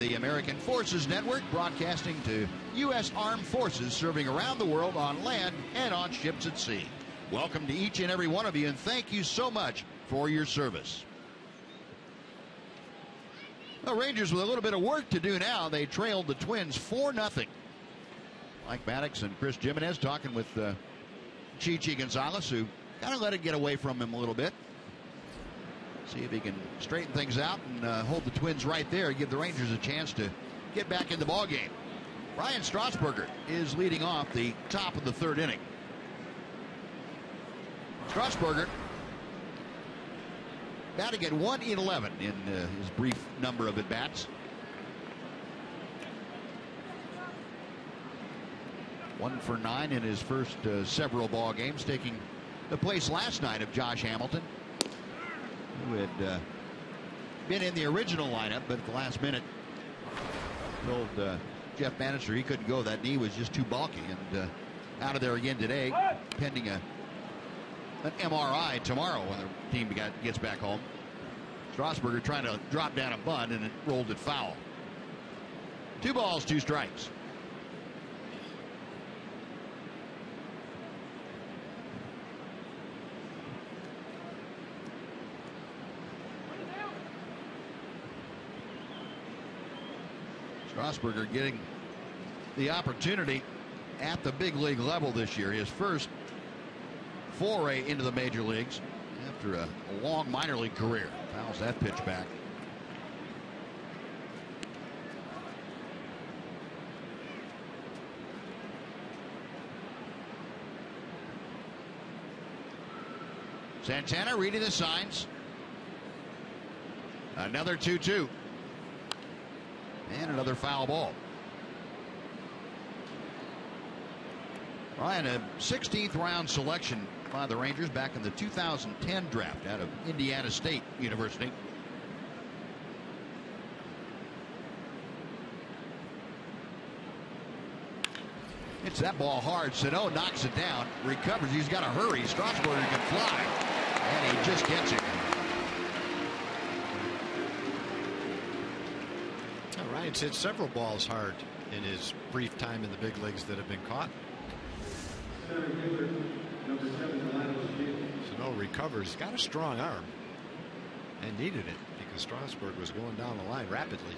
The American Forces Network, broadcasting to U.S. Armed Forces serving around the world on land and on ships at sea. Welcome to each and every one of you, and thank you so much for your service. The Rangers with a little bit of work to do now. They trailed the Twins 4-0. Mike Maddox and Chris Jimenez talking with Chichi Gonzalez, who kind of let it get away from him a little bit. See if he can straighten things out and hold the Twins right there, give the Rangers a chance to get back in the ballgame. Ryan Strasburger is leading off the top of the third inning. Strasburger batting at 1-11 in his brief number of at-bats. 1 for 9 in his first several ball games, taking the place last night of Josh Hamilton, who had been in the original lineup, but at the last minute told Jeff Bannister he couldn't go. That knee was just too bulky, and out of there again today, pending an MRI tomorrow when the team gets back home. Strasburger trying to drop down a bunt, and it rolled it foul. 2 balls, 2 strikes. Strasburger getting the opportunity at the big league level this year. His first foray into the major leagues after a long minor league career. Fouls that pitch back. Santana reading the signs. Another 2-2. And another foul ball. Ryan, a 16th round selection by the Rangers back in the 2010 draft out of Indiana State University. Hits that ball hard. Sano knocks it down, recovers. He's got to hurry. Strasburger can fly, and he just gets it. Ryan's hit several balls hard in his brief time in the big leagues that have been caught. Sano recovers. He's got a strong arm and needed it because Strasburg was going down the line rapidly.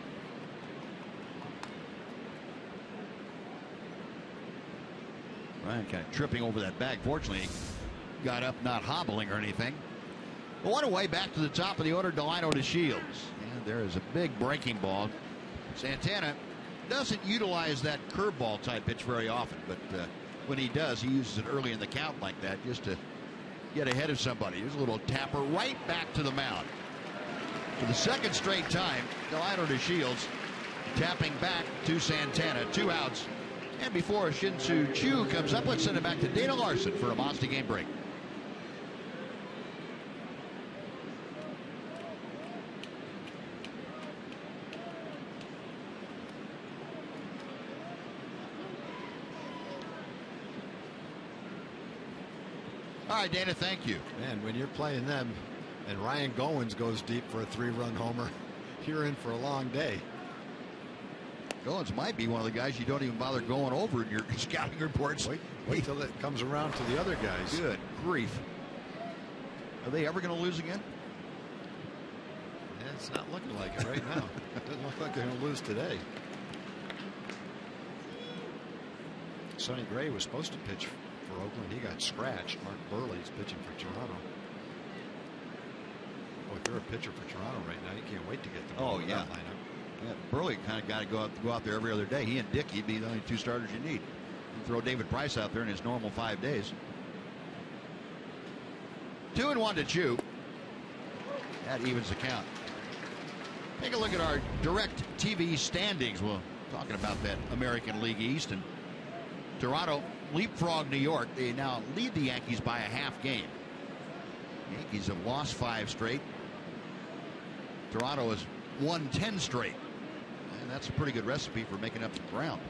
Ryan kind of tripping over that bag. Fortunately, he got up not hobbling or anything. But what a way back to the top of the order. Delino to Shields. And there is a big breaking ball. Santana doesn't utilize that curveball type pitch very often, but when he does, he uses it early in the count like that just to get ahead of somebody. Here's a little tapper right back to the mound. For the second straight time, Delino to Shields tapping back to Santana. 2 outs. And before Shin-Soo Choo comes up, let's send it back to Dana Larson for a Mazda game break. All right, Dana, thank you. Man, when you're playing them and Ryan Goins goes deep for a 3-run homer, you're in for a long day. Goins might be one of the guys you don't even bother going over in your scouting reports. Wait till it comes around to the other guys. Good grief. Are they ever going to lose again? Yeah, it's not looking like it right now. It doesn't look like they're going to lose today. Sonny Gray was supposed to pitch for Oakland. He got scratched. Mark Burley's pitching for Toronto. Oh, if you're a pitcher for Toronto right now, you can't wait to get the ball in that lineup. Yeah, Burley kind of got to go out there every other day. He and Dickey be the only 2 starters you need. You throw David Price out there in his normal 5 days. 2-1 to Choo. That evens the count. Take a look at our direct TV standings. We're talking about that American League East, and Toronto leapfrog New York. They now lead the Yankees by a half game. Yankees have lost 5 straight. Toronto has won 10 straight. And that's a pretty good recipe for making up some ground.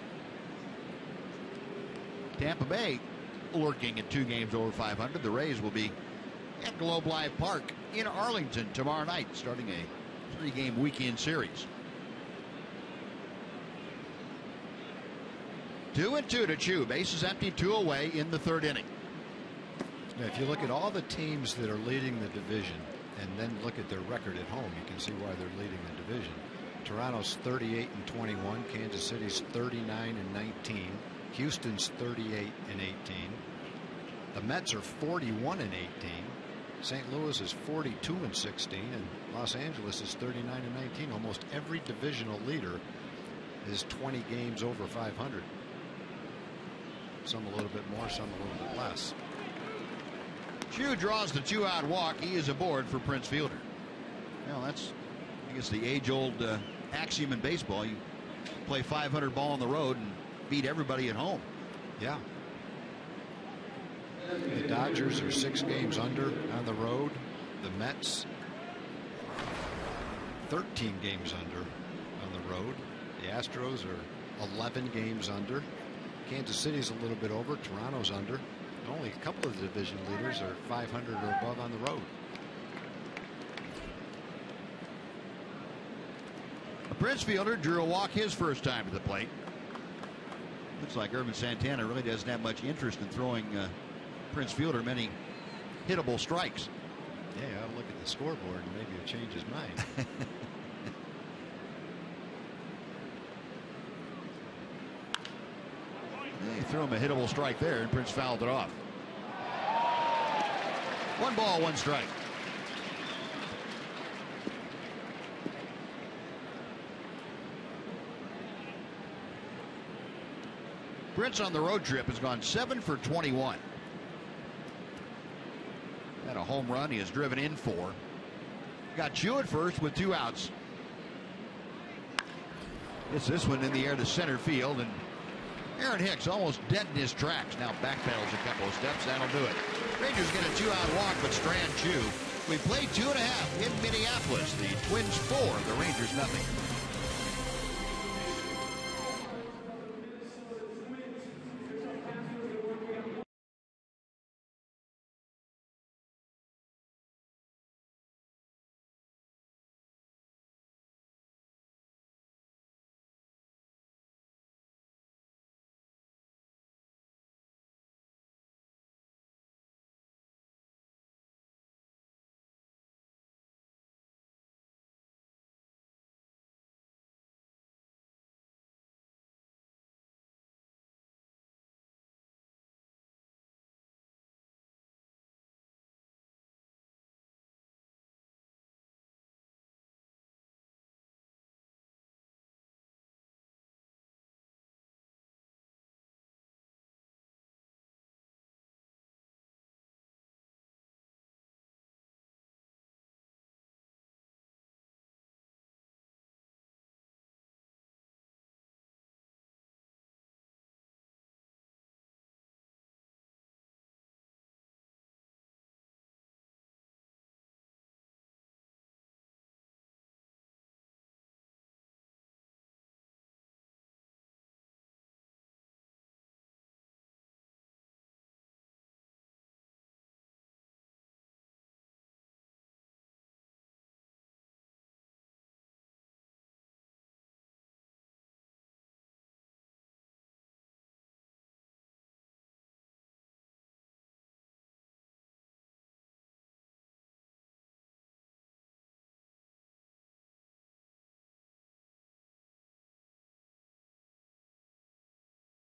Tampa Bay lurking at 2 games over 500. The Rays will be at Globe Life Park in Arlington tomorrow night, starting a 3-game weekend series. 2-2 to Choo. Bases empty, 2 away in the 3rd inning. Now, if you look at all the teams that are leading the division and then look at their record at home, you can see why they're leading the division. Toronto's 38-21. Kansas City's 39-19. Houston's 38-18. The Mets are 41-18. St. Louis is 42-16, and Los Angeles is 39-19. Almost every divisional leader is 20 games over 500. Some a little bit more, some a little bit less. Chu draws the 2-out walk. He is aboard for Prince Fielder. Well, that's, I guess, the age-old axiom in baseball. You play 500 ball on the road and beat everybody at home. Yeah. The Dodgers are 6 games under on the road. The Mets 13 games under on the road. The Astros are 11 games under. Kansas City's a little bit over. Toronto's under. Only a couple of the division leaders are 500 or above on the road. Prince Fielder drew a walk his first time to the plate. Looks like Ervin Santana really doesn't have much interest in throwing Prince Fielder many hittable strikes. Yeah, I'll look at the scoreboard and maybe he'll change his mind. He threw him a hittable strike there, and Prince fouled it off. 1 ball, 1 strike. Prince on the road trip has gone 7 for 21. Had a home run. He has driven in 4. Got Chu at first with 2 outs. It's this one in the air to center field, and Aaron Hicks almost dead in his tracks. Now backpedals a couple of steps. That'll do it. Rangers get a 2-out walk, but strand Chu. We played 2.5 in Minneapolis. The Twins 4, the Rangers nothing.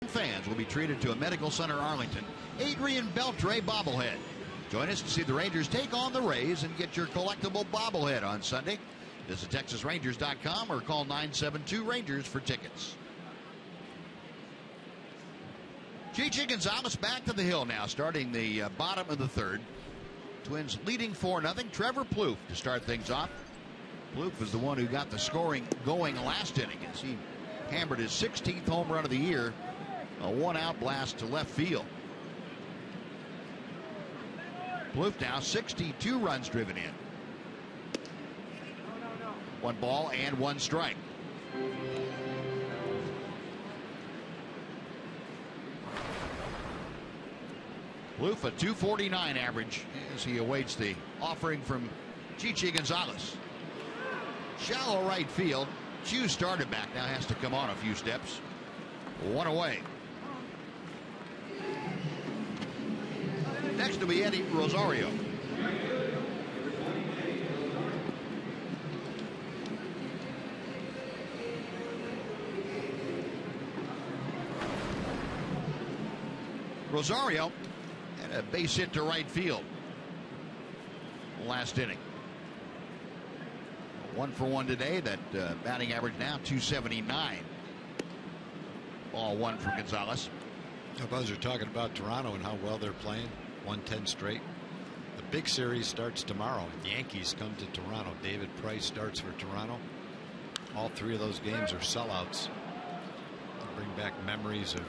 Fans will be treated to a Medical Center Arlington Adrian Beltre bobblehead. Join us to see the Rangers take on the Rays and get your collectible bobblehead on Sunday. Visit TexasRangers.com or call 972-RANGERS for tickets. Chichi Gonzalez back to the hill now, starting the bottom of the 3rd. Twins leading 4-0. Trevor Plouffe to start things off. Plouffe was the one who got the scoring going last inning as he hammered his 16th home run of the year. A 1-out blast to left field. Plouffe now 62 runs driven in. 1 ball and 1 strike. Plouffe a 249 average as he awaits the offering from Chichi Gonzalez. Shallow right field. Chu started back, now has to come on a few steps. 1 away. Next will be Eddie Rosario. Rosario had a base hit to right field last inning. 1 for 1 today. That batting average now 279. Ball 1 for Gonzalez. Buzz are talking about Toronto and how well they're playing. 110 straight. big series starts tomorrow. Yankees come to Toronto. David Price starts for Toronto. All three of those games are sellouts. Bring back memories of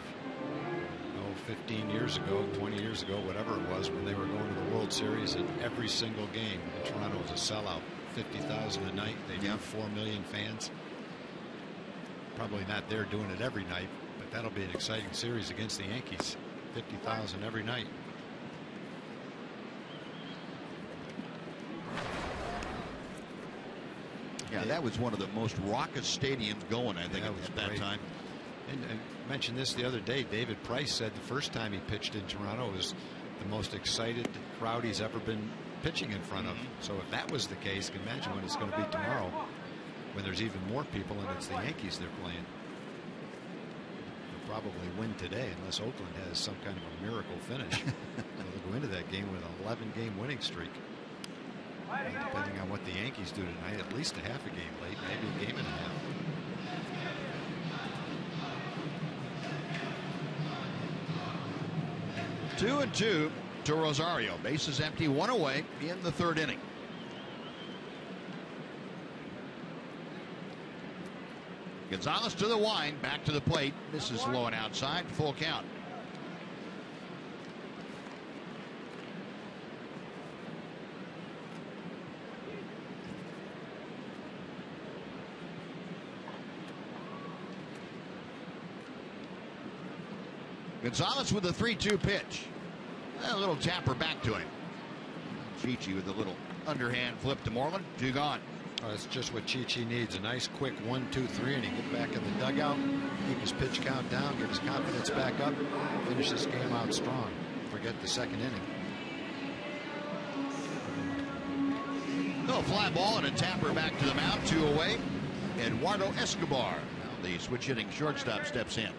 15 years ago, 20 years ago, whatever it was, when they were going to the World Series, and every single game in Toronto was a sellout. 50,000 a night. They have 4 million fans. Probably not there doing it every night, but that'll be an exciting series against the Yankees. 50,000 every night. Yeah, that was one of the most raucous stadiums going, I think, at that time. And I mentioned this the other day. David Price said the first time he pitched in Toronto was the most excited crowd he's ever been pitching in front of. So if that was the case, you can imagine what it's going to be tomorrow, when there's even more people and it's the Yankees they're playing. They'll probably win today unless Oakland has some kind of a miracle finish. So they'll go into that game with an 11-game winning streak. And depending on what the Yankees do tonight, at least a half a game late, maybe a game and a half. Two and two to Rosario. Bases empty, one away in the third inning. Gonzalez to the wind, back to the plate. Misses low and outside, full count. Gonzalez with a 3-2 pitch. A little tapper back to him. Chichi with a little underhand flip to Moreland. 2 gone. That's just what Chichi needs. A nice quick 1, 2, 3 and he get back in the dugout, keep his pitch count down, get his confidence back up, finish this game out strong. Forget the second inning. No, fly ball and a tapper back to the mound. 2 away. Eduardo Escobar. Now the switch hitting shortstop steps in.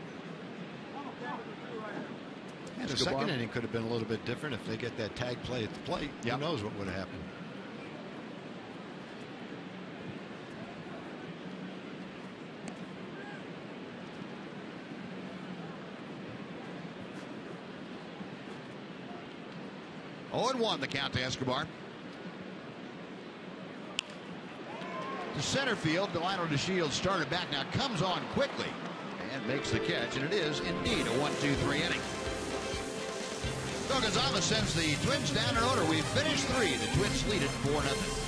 The second inning could have been a little bit different if they get that tag play at the plate. Who knows what would have happened. Oh, 0-1 the count to Escobar. To center field, Delano DeShields started back, now comes on quickly and makes the catch, and it is indeed a 1-2-3 inning. So Gonzalez sends the Twins down in order. We've finished 3. The Twins lead it 4-0.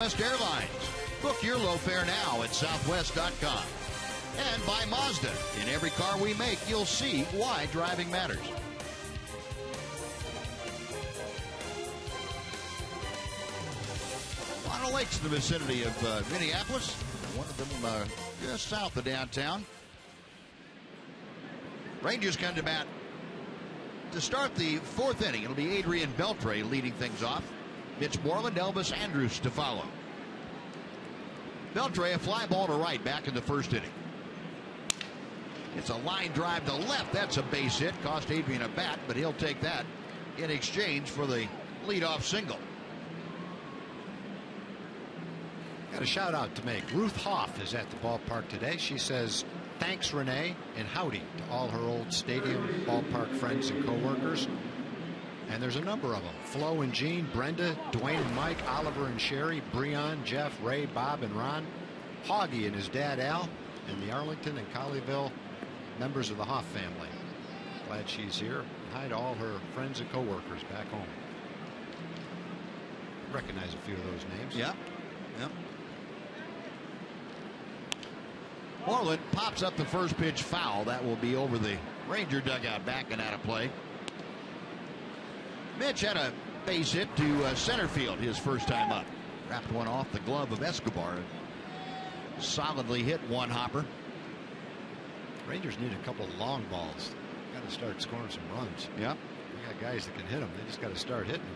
Southwest Airlines. Book your low fare now at southwest.com. And by Mazda. In every car we make, you'll see why driving matters. A lot of lakes in the vicinity of Minneapolis. One of them just south of downtown. Rangers come to bat to start the fourth inning. It'll be Adrian Beltre leading things off. Mitch Moreland, Elvis Andrus to follow. Beltre, a fly ball to right back in the first inning. It's a line drive to left. That's a base hit. Cost Adrian a bat, but he'll take that in exchange for the leadoff single. Got a shout out to make. Ruth Hoff is at the ballpark today. She says thanks Renee and howdy to all her old stadium ballpark friends and co-workers. And there's a number of them. Flo and Jean, Brenda, Dwayne and Mike, Oliver and Sherry, Breon, Jeff, Ray, Bob and Ron, Hoggy and his dad Al, and the Arlington and Colleyville members of the Hoff family. Glad she's here. Hi to all her friends and co-workers back home. Recognize a few of those names. Yeah. Yep. Moreland pops up the first pitch foul. That will be over the Ranger dugout, back and out of play. Mitch had a base hit to center field his first time up. Wrapped one off the glove of Escobar. Solidly hit one hopper. Rangers need a couple of long balls. Got to start scoring some runs. Yep. We got guys that can hit them. They just got to start hitting them.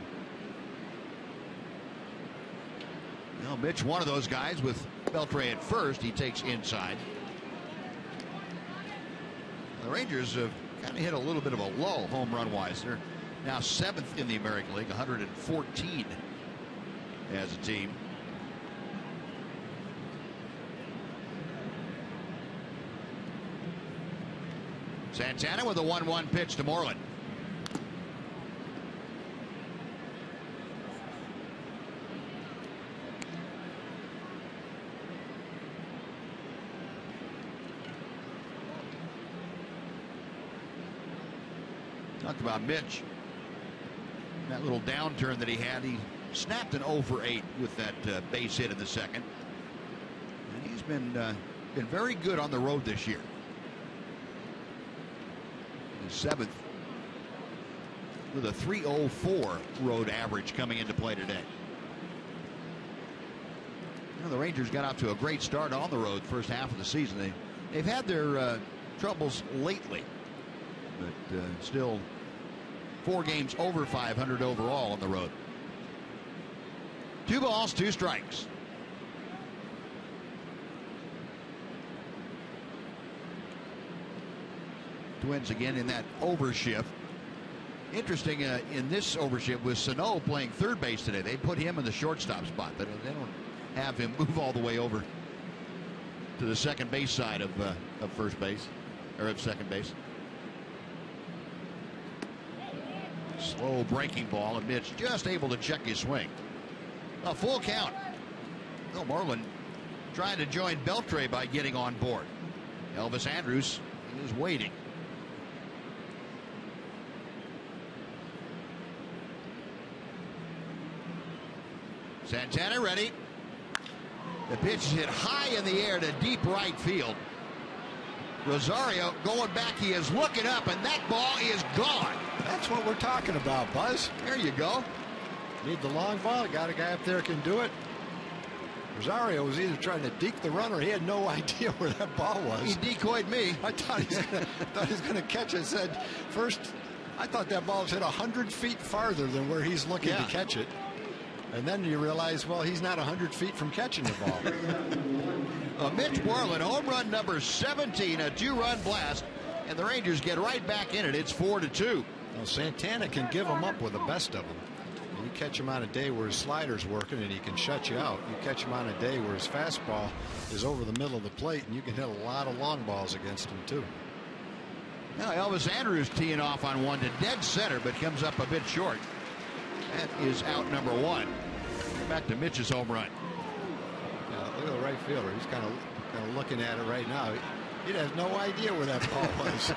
Well, Mitch, one of those guys with Beltre at first. He takes inside. The Rangers have kind of hit a little bit of a lull home run wise. They're now 7th in the American League, 114 as a team. Santana with a 1-1 pitch to Moreland. Talked about Mitch. That little downturn that he had. He snapped an 0 for 8 with that base hit in the second. And he's been very good on the road this year. He's 7th with a 3.04 road average coming into play today. You know, the Rangers got out to a great start on the road first half of the season. They've had their troubles lately, but still 4 games over 500 overall on the road. 2 balls, 2 strikes. Twins again in that overshift. Interesting in this overshift with Sano playing third base today. They put him in the shortstop spot. They don't have him move all the way over to the second base side of first base, or of second base. Slow breaking ball, and Mitch just able to check his swing. A full count. Well, Moreland trying to join Beltre by getting on board. Elvis Andrus is waiting. Santana ready. The pitch is hit high in the air to deep right field. Rosario going back. He is looking up, and that ball is gone. That's what we're talking about, Buzz. There you go. Need the long ball. Got a guy up there can do it. Rosario was either trying to deke the runner. He had no idea where that ball was. He decoyed me. I thought he was going to catch it. Said first, I thought that ball was hit 100 feet farther than where he's looking to catch it. And then you realize, well, he's not 100 feet from catching the ball. Mitch Moreland, home run number 17, a 2-run blast, and the Rangers get right back in it. It's 4-2. Well, Santana can give them up with the best of them. You catch him on a day where his slider's working and he can shut you out. You catch him on a day where his fastball is over the middle of the plate, and you can hit a lot of long balls against him too. Now Elvis Andrus teeing off on one to dead center, but comes up a bit short. That is out number 1. Back to Mitch's home run. Yeah, look at the right fielder. He's kind of looking at it right now. He has no idea where that ball was.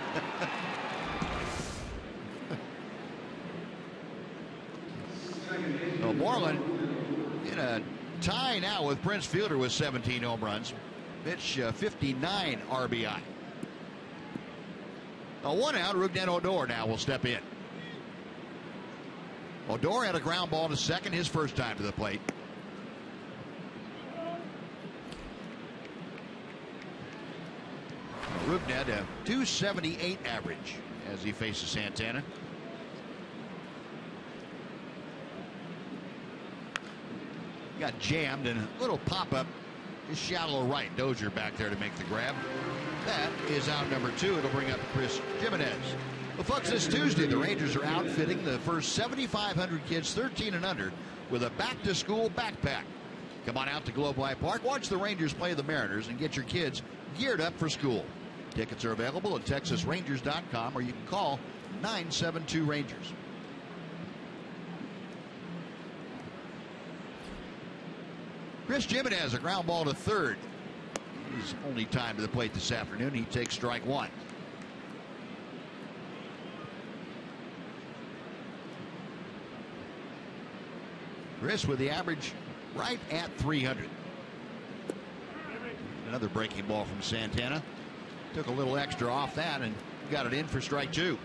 Well, Moreland in a tie now with Prince Fielder with 17 home runs. Mitch 59 RBI. A 1 out. Rougned Odor now will step in. Odor had a ground ball to second his first time to the plate. Rubnett a .278 average as he faces Santana. Got jammed and a little pop-up. Just shallow right. Dozier back there to make the grab. That is out number 2. It'll bring up Chris Jimenez. Well, folks, this Tuesday, the Rangers are outfitting the first 7,500 kids 13 and under with a back-to-school backpack. Come on out to Globe Life Park, watch the Rangers play the Mariners, and get your kids geared up for school. Tickets are available at TexasRangers.com, or you can call 972-RANGERS. Chris Jimenez, a ground ball to third. His only time to the plate this afternoon. He takes strike 1. Chris with the average right at 300. Another breaking ball from Santana. Took a little extra off that and got it in for strike 2.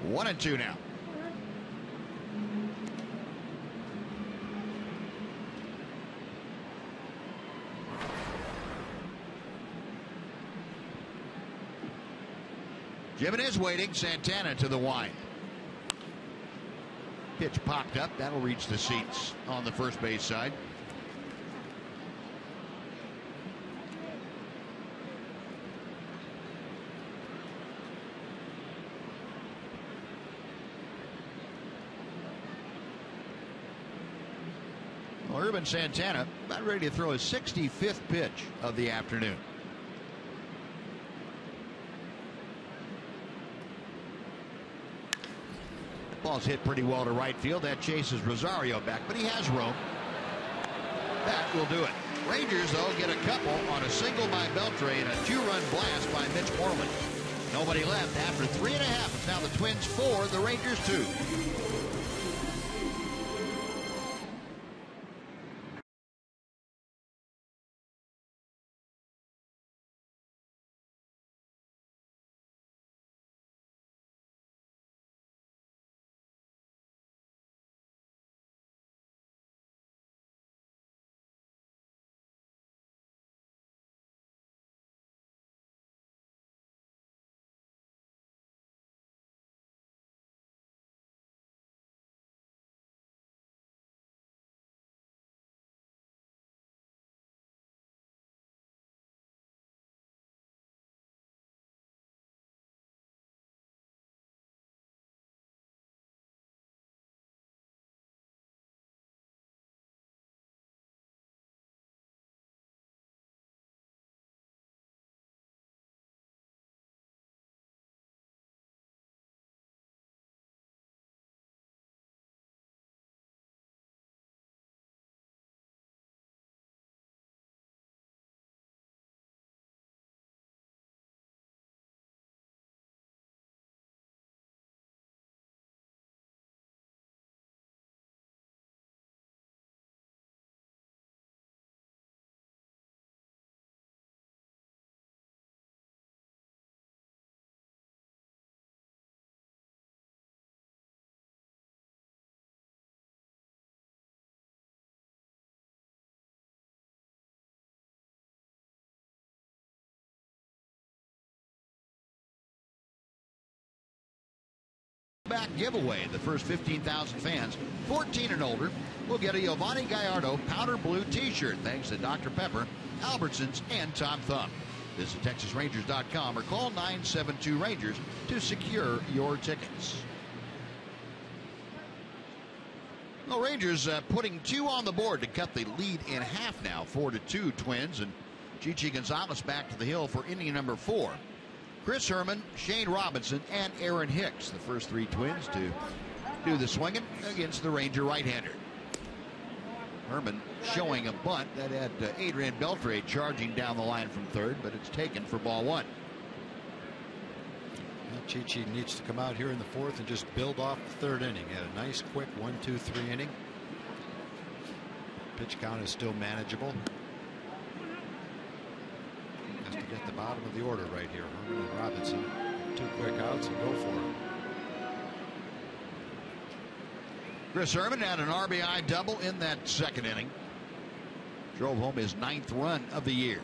One and 2 now. Jimenez waiting. Santana to the wind. Pitch popped up. That'll reach the seats on the first base side. Well, Urban Santana about ready to throw his 65th pitch of the afternoon. Ball's hit pretty well to right field. That chases Rosario back, but he has room. That will do it. Rangers, though, get a couple on a single by Beltre and a 2-run blast by Mitch Moreland. Nobody left after 3.5. It's now the Twins 4, the Rangers 2. Back giveaway. The first 15,000 fans 14 and older will get a Giovanni Gallardo powder blue t-shirt thanks to Dr. Pepper, Albertsons, and Tom Thumb. Visit TexasRangers.com or call 972-RANGERS to secure your tickets. The Rangers putting 2 on the board to cut the lead in half now. 4-2 Twins, and Chichi Gonzalez back to the hill for inning number 4. Chris Herman, Shane Robinson, and Aaron Hicks, the first 3 Twins to do the swinging against the Ranger right-hander. Herman showing a bunt that had Adrian Beltre charging down the line from third, but it's taken for ball 1. Well, Chichi needs to come out here in the 4th and just build off the 3rd inning. Had a nice quick 1-2-3 inning. Pitch count is still manageable. Has to get the bottom of the order right here. Herman and Robinson, 2 quick outs and go for it. Chris Herman had an RBI double in that second inning. Drove home his 9th run of the year.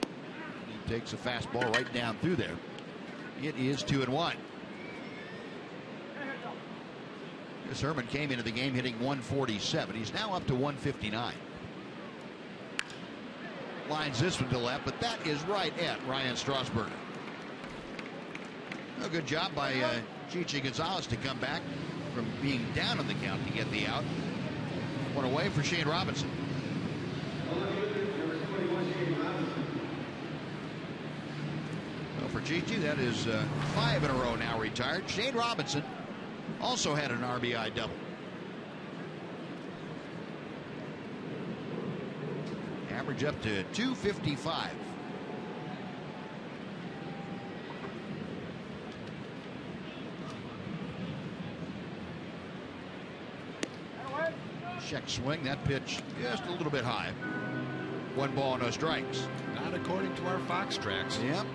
He takes a fastball right down through there. It is 2-1. Chris Herman came into the game hitting 147. He's now up to 159. Lines this one to left, but that is right at Ryan Strasburger. A good job by Chichi Gonzalez to come back from being down on the count to get the out. One away for Shane Robinson. Well, for Chichi, that is 5 in a row now retired. Shane Robinson also had an RBI double. Average up to 255. Check swing. That pitch just a little bit high. 1 ball, no strikes. Not according to our Fox tracks. Yep.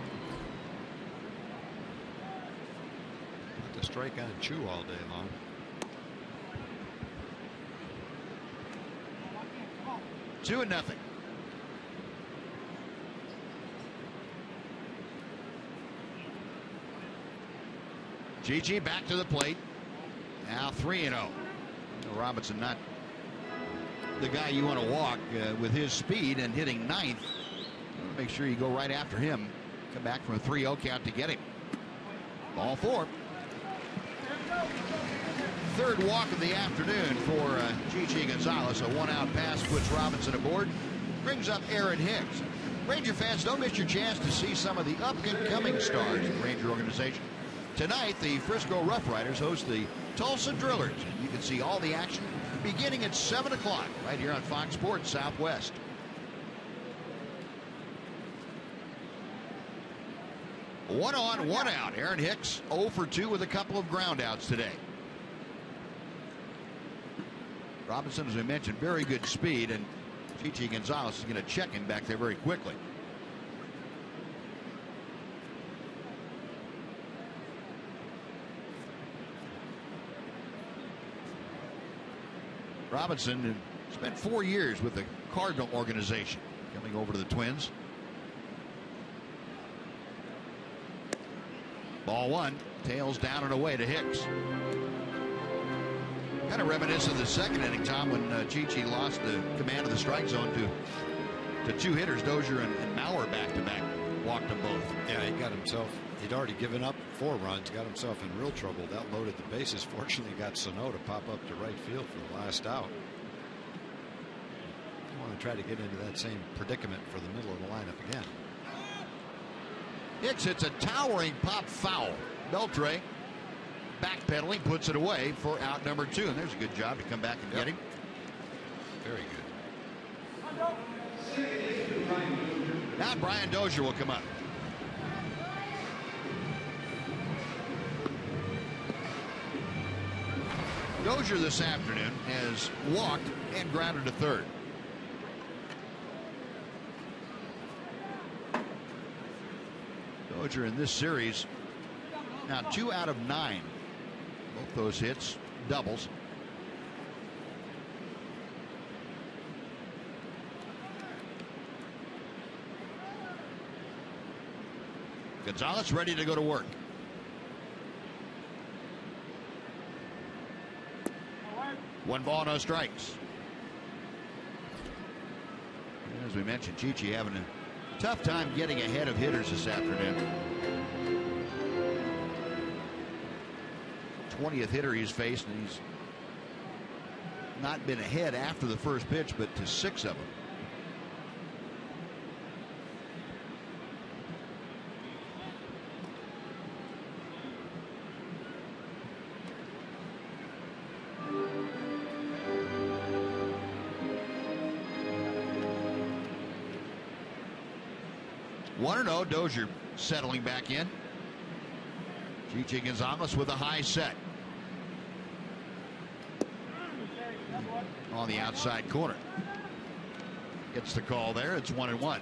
To strike on Chew all day long. Two and nothing. Chichi back to the plate. Now 3-0. Robinson not the guy you want to walk with his speed and hitting 9th. Make sure you go right after him. Come back from a 3-0 count to get him. Ball 4. Third walk of the afternoon for Chichi Gonzalez. A 1-out pass puts Robinson aboard. Brings up Aaron Hicks. Ranger fans, don't miss your chance to see some of the up-and-coming stars in the Ranger organization. Tonight, the Frisco Rough Riders host the Tulsa Drillers. You can see all the action beginning at 7 o'clock right here on Fox Sports Southwest. One on, one out. Aaron Hicks 0 for 2 with a couple of ground outs today. Robinson, as we mentioned, very good speed, and Chichi Gonzalez is going to check him back there very quickly. Robinson spent 4 years with the Cardinal organization, coming over to the Twins. Ball 1, tails down and away to Hicks. Kind of reminiscent of the second inning, Tom, when Chichi lost the command of the strike zone to 2 hitters, Dozier and Mauer back-to-back. Walked them both. Yeah, he got himself, he'd already given up 4 runs, got himself in real trouble. That loaded the bases. Fortunately, got Sano to pop up to right field for the last out. You want to try to get into that same predicament for the middle of the lineup again. Hicks hits a towering pop foul. Beltre backpedaling, puts it away for out number 2. And there's a good job to come back and get him. Very good. Now Brian Dozier will come up. Dozier this afternoon has walked and grounded to third. Dozier in this series now 2 out of 9. Both those hits doubles. Gonzalez ready to go to work. One ball, no strikes. As we mentioned, Chichi having a tough time getting ahead of hitters this afternoon. 20th hitter he's faced, and he's not been ahead after the first pitch, but to 6 of them. One 1-0, Dozier settling back in. Chichi Gonzalez with a high set. On the outside corner. Gets the call there. It's 1-1.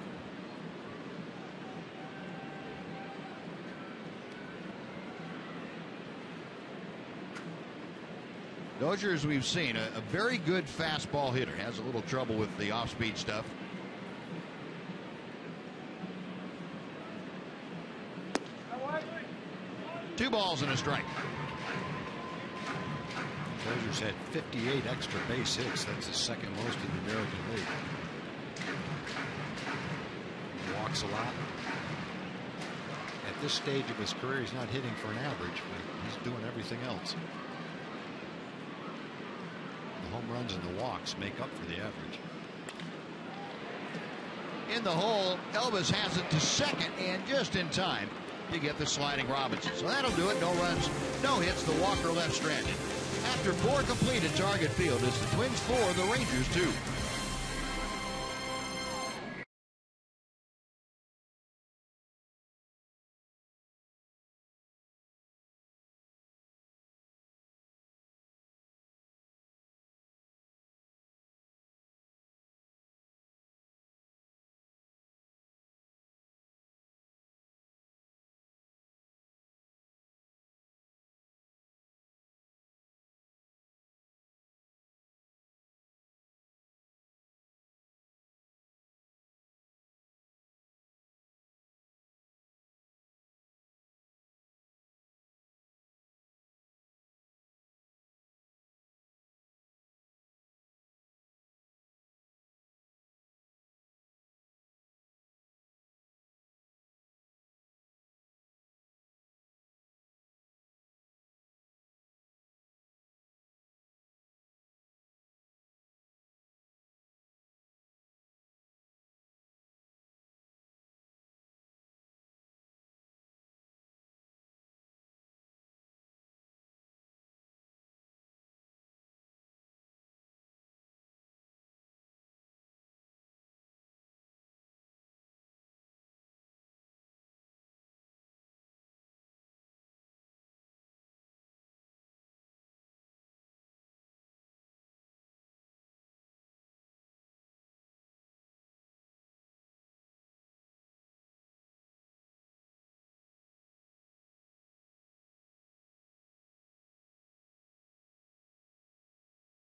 Dozier, as we've seen, a very good fastball hitter. Has a little trouble with the off-speed stuff. Two balls and a strike. Dozier's had 58 extra base hits. That's the second most in the American League. He walks a lot. At this stage of his career, he's not hitting for an average, but he's doing everything else. The home runs and the walks make up for the average. In the hole, Elvis has it to second, and just in time to get the sliding Robinson. So that'll do it. No runs, no hits. The Walker left stranded. After 4 completed, Target Field is the Twins 4, the Rangers 2.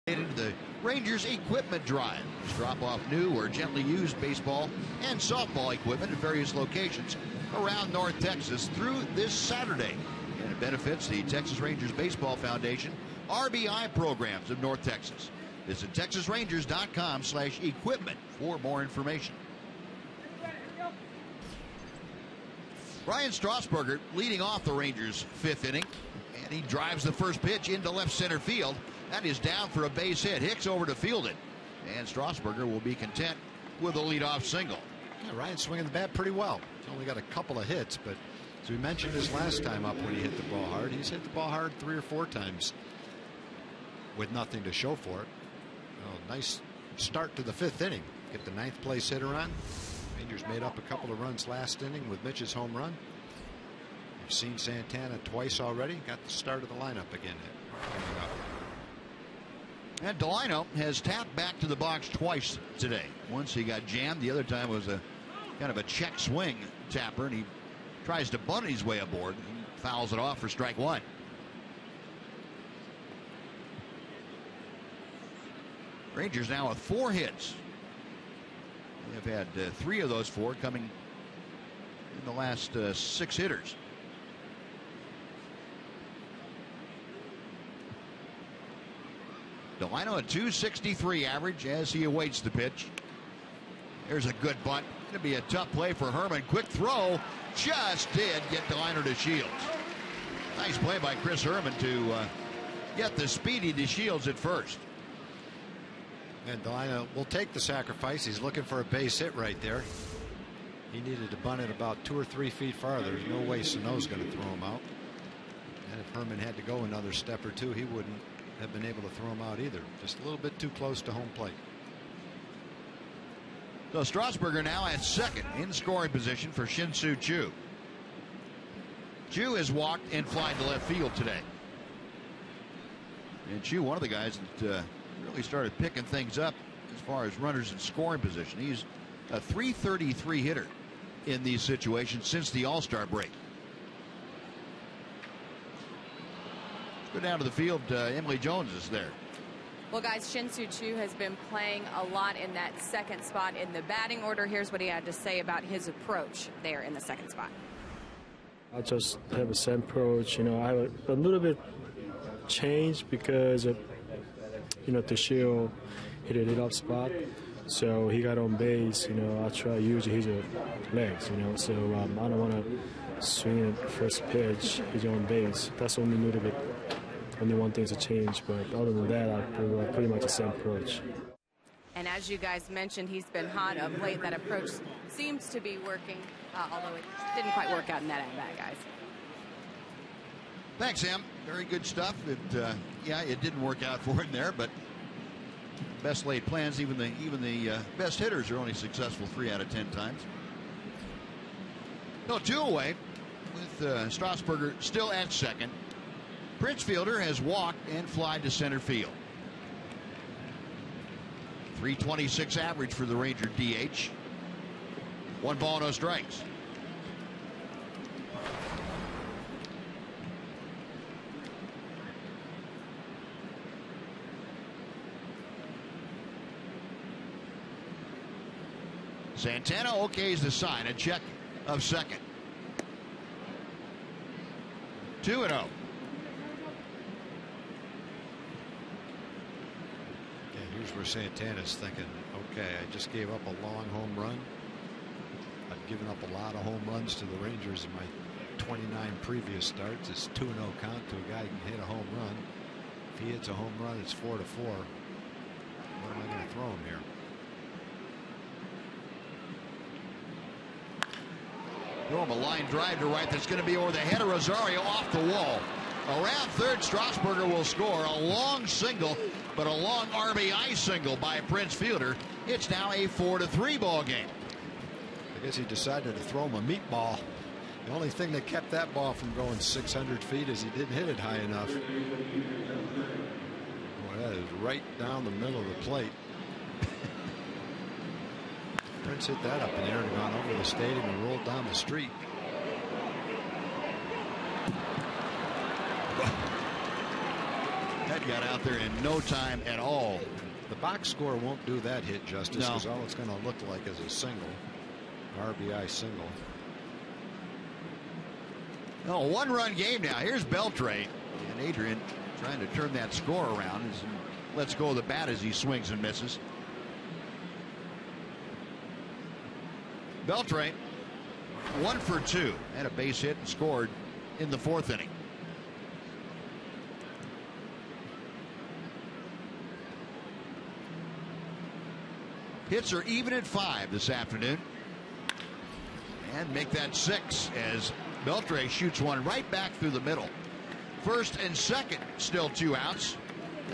Into the Rangers equipment drive. Drop off new or gently used baseball and softball equipment at various locations around North Texas through this Saturday. And it benefits the Texas Rangers Baseball Foundation RBI programs of North Texas. Visit TexasRangers.com/equipment for more information. Brian Strasburger leading off the Rangers' 5th inning, and he drives the first pitch into left center field. That is down for a base hit. Hicks over to field it, and Strasburger will be content with a leadoff single. Yeah, Ryan's swinging the bat pretty well. He's only got a couple of hits, but as we mentioned his last time up when he hit the ball hard, he's hit the ball hard 3 or 4 times with nothing to show for it. Well, nice start to the 5th inning. Get the 9th place hitter on. Rangers made up a couple of runs last inning with Mitch's home run. We've seen Santana twice already. Got the start of the lineup again coming up. And Delino has tapped back to the box twice today. Once he got jammed, the other time was a kind of a check swing tapper, and he tries to bunt his way aboard and fouls it off for strike 1. Rangers now with 4 hits. They've had 3 of those 4 coming in the last 6 hitters. Delino a .263 average as he awaits the pitch. There's a good bunt. Going to be a tough play for Herman. Quick throw. Just did get Delino to Shields. Nice play by Chris Herman to get the speedy to Shields at first. And Delino will take the sacrifice. He's looking for a base hit right there. He needed to bunt it about 2 or 3 feet farther. There's no way Sano's going to throw him out. And if Herman had to go another step or 2, he wouldn't have been able to throw him out either. Just a little bit too close to home plate. So Strasburger now at second in scoring position for Shin-Soo Choo. Choo has walked and flied to left field today. And Choo, one of the guys that really started picking things up as far as runners in scoring position. He's a .333 hitter in these situations since the All-Star break. Go down to the field. Emily Jones is there. Well, guys, Shin-Soo Choo has been playing a lot in that second spot in the batting order. Here's what he had to say about his approach there in the second spot. I just have the same approach. I have a little bit changed because of, Toshio hit a lead-off spot. So he got on base. I try to use his legs, so I don't want to swing at first pitch. He's on base. That's only a little bit. Only one thing's a change, but other than that, I pretty much the same approach. And as you guys mentioned, he's been hot of late. That approach seems to be working, although it didn't quite work out in that at-bat, guys. Thanks, Em. Very good stuff. It didn't work out for him there, but best laid plans. Even the best hitters are only successful 3 out of 10 times. No, 2 away with Strasburger still at second. Prince Fielder has walked and flied to center field. 326 average for the Ranger DH. 1 ball, no strikes. Santana okays the sign. A check of second. 2-0. Here's where Santana's thinking, okay, I just gave up a long home run. I've given up a lot of home runs to the Rangers in my 29 previous starts. It's 2-0 count to a guy who can hit a home run. If he hits a home run, it's 4-4. What am I going to throw him here? Throw him a line drive to right that's going to be over the head of Rosario, off the wall. Around third, Strasburger will score a long single, but a long RBI single by Prince Fielder. It's now a 4-3 ball game. I guess he decided to throw him a meatball. The only thing that kept that ball from going 600 feet is he didn't hit it high enough. Boy, that is right down the middle of the plate. Prince hit that up in the air and gone over the stadium and rolled down the street. That got out there in no time at all. The box score won't do that hit justice, because all it's going to look like is a single, RBI single. No, 1-run game now. Here's Beltre, and Adrian trying to turn that score around. Lets go of the bat as he swings and misses. Beltre 1 for 2, had a base hit and scored in the 4th inning. Hits are even at 5 this afternoon, and make that 6 as Beltre shoots one right back through the middle. First and second, still 2 outs,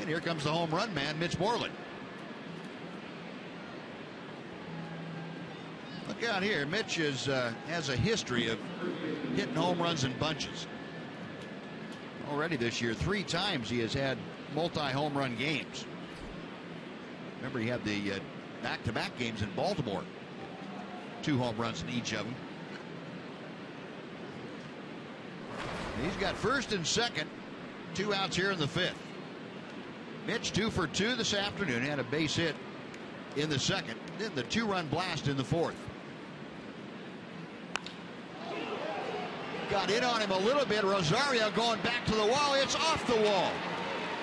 and here comes the home run man, Mitch Moreland. Look out here. Mitch has a history of hitting home runs in bunches. Already this year, 3 times he has had multi-home run games. Remember, he had the back-to-back games in Baltimore. 2 home runs in each of them. And he's got first and second, 2 outs here in the 5th. Mitch 2 for 2 this afternoon. Had a base hit in the 2nd. Then the 2-run blast in the 4th. Got in on him a little bit. Rosario going back to the wall. It's off the wall.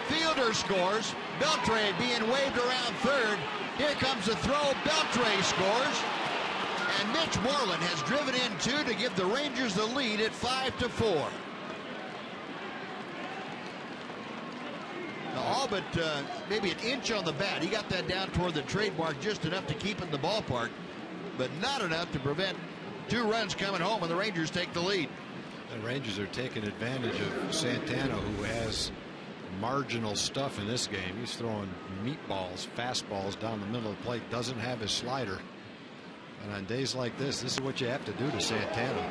Fielder scores. Beltre being waved around third. Here comes the throw. Beltre scores. And Mitch Moreland has driven in 2 to give the Rangers the lead at 5-4. All but maybe an inch on the bat. He got that down toward the trademark, just enough to keep in the ballpark, but not enough to prevent 2 runs coming home, and the Rangers take the lead. The Rangers are taking advantage of Santana, who has marginal stuff in this game. He's throwing meatballs, fastballs down the middle of the plate, doesn't have his slider. And on days like this is what you have to do to Santana.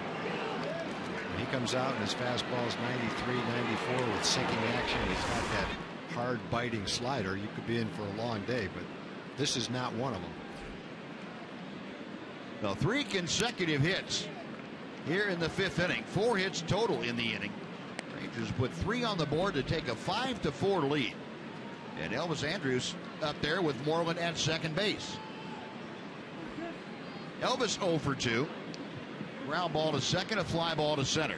When he comes out and his fastball is 93, 94 with sinking action, he's got that hard biting slider. You could be in for a long day, but this is not one of them. Now 3 consecutive hits here in the 5th inning. 4 hits total in the inning. Rangers put 3 on the board to take a 5-4 lead. And Elvis Andrus up there with Moreland at second base. Elvis 0 for 2. Ground ball to second, a fly ball to center.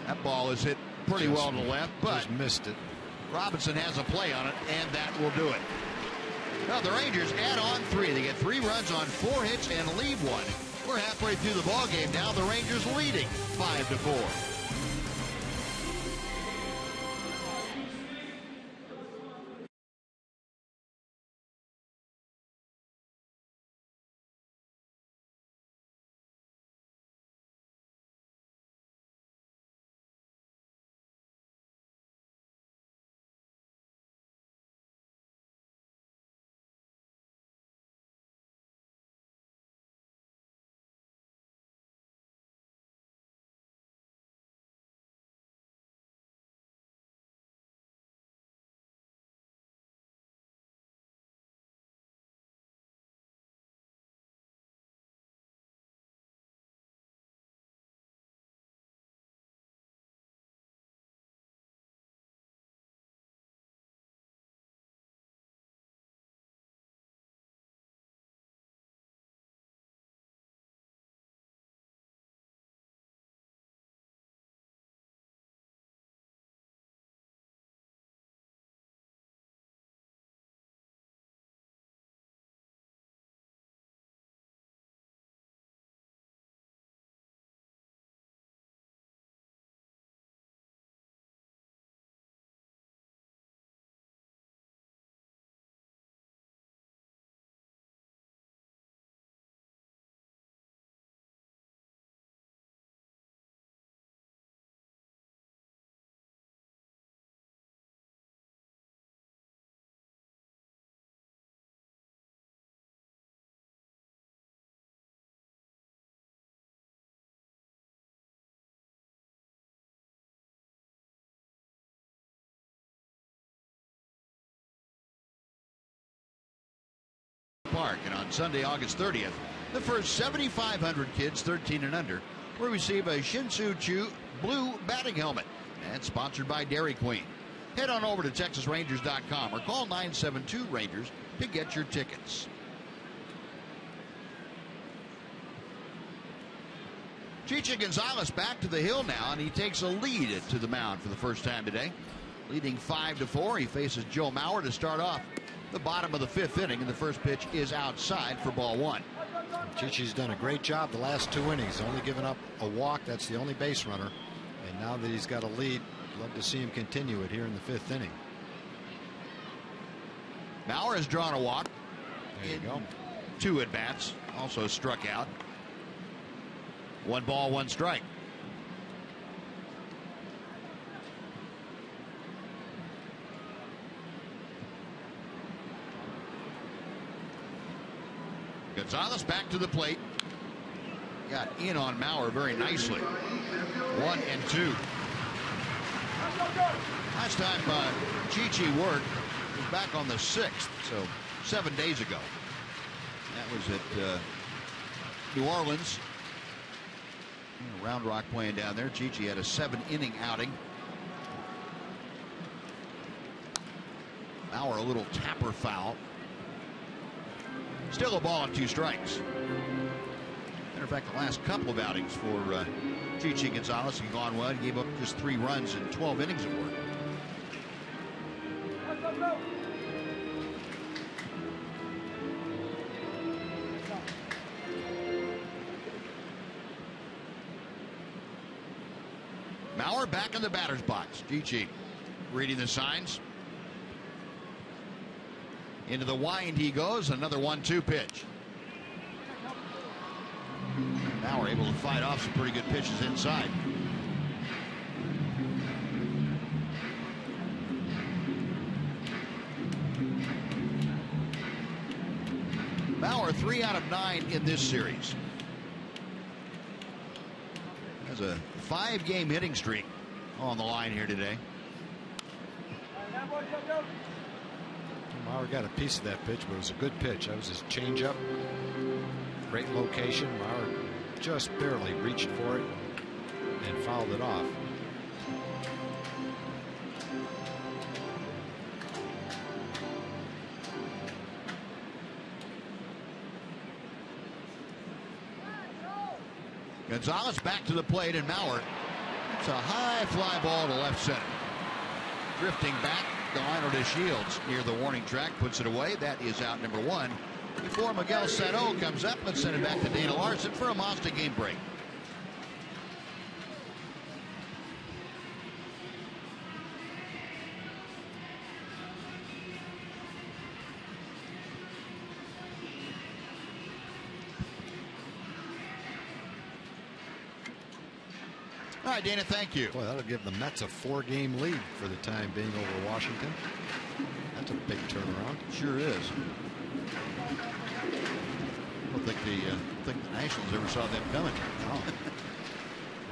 That ball is hit pretty well to the left, but just missed it. Robinson has a play on it, and that will do it. Well, the Rangers add on 3. They get 3 runs on 4 hits and leave 1. We're halfway through the ball game now. The Rangers leading 5-4. Park, and on Sunday, August 30th, the first 7,500 kids 13 and under will receive a Shin-Soo Choo blue batting helmet, and sponsored by Dairy Queen. Head on over to TexasRangers.com or call 972-RANGERS to get your tickets. Chichi Gonzalez back to the hill now, and he takes a lead to the mound for the first time today. Leading 5-4, he faces Joe Mauer to start off the bottom of the 5th inning, and the first pitch is outside for ball 1. Chichi's done a great job the last 2 innings, only given up a walk. That's the only base runner, and now that he's got a lead, love to see him continue it here in the 5th inning. Mauer has drawn a walk. There you go. 2 at bats, also struck out. 1 ball, 1 strike. Gonzalez back to the plate. Got in on Mauer very nicely. 1-2. Last time Chichi worked was back on the 6th, so 7 days ago. That was at New Orleans. Round Rock playing down there. Chichi had a 7-inning outing. Mauer a little tapper foul. Still a ball and 2 strikes. Matter of fact, the last couple of outings for Chichi Gonzalez have gone well. He gave up just 3 runs in 12 innings of work. Mauer back in the batter's box. Chichi reading the signs. Into the wind he goes. Another 1-2 pitch. Now we're able to fight off some pretty good pitches inside. Mauer 3 out of 9 in this series. Has a 5-game hitting streak on the line here today. Mauer got a piece of that pitch, but it was a good pitch. That was his changeup. Great location. Mauer just barely reached for it and fouled it off. Gonzalez back to the plate, and Mauer. It's a high fly ball to left center. Drifting back, the liner to Shields near the warning track, puts it away. That is out number 1. Before Miguel Sano comes up, let's send it back to Dana Larson for a Mazda game break. All right, Dana, thank you. Boy, that'll give the Mets a 4-game lead for the time being over Washington. That's a big turnaround. Sure is. I don't think the Nationals ever saw them coming. No.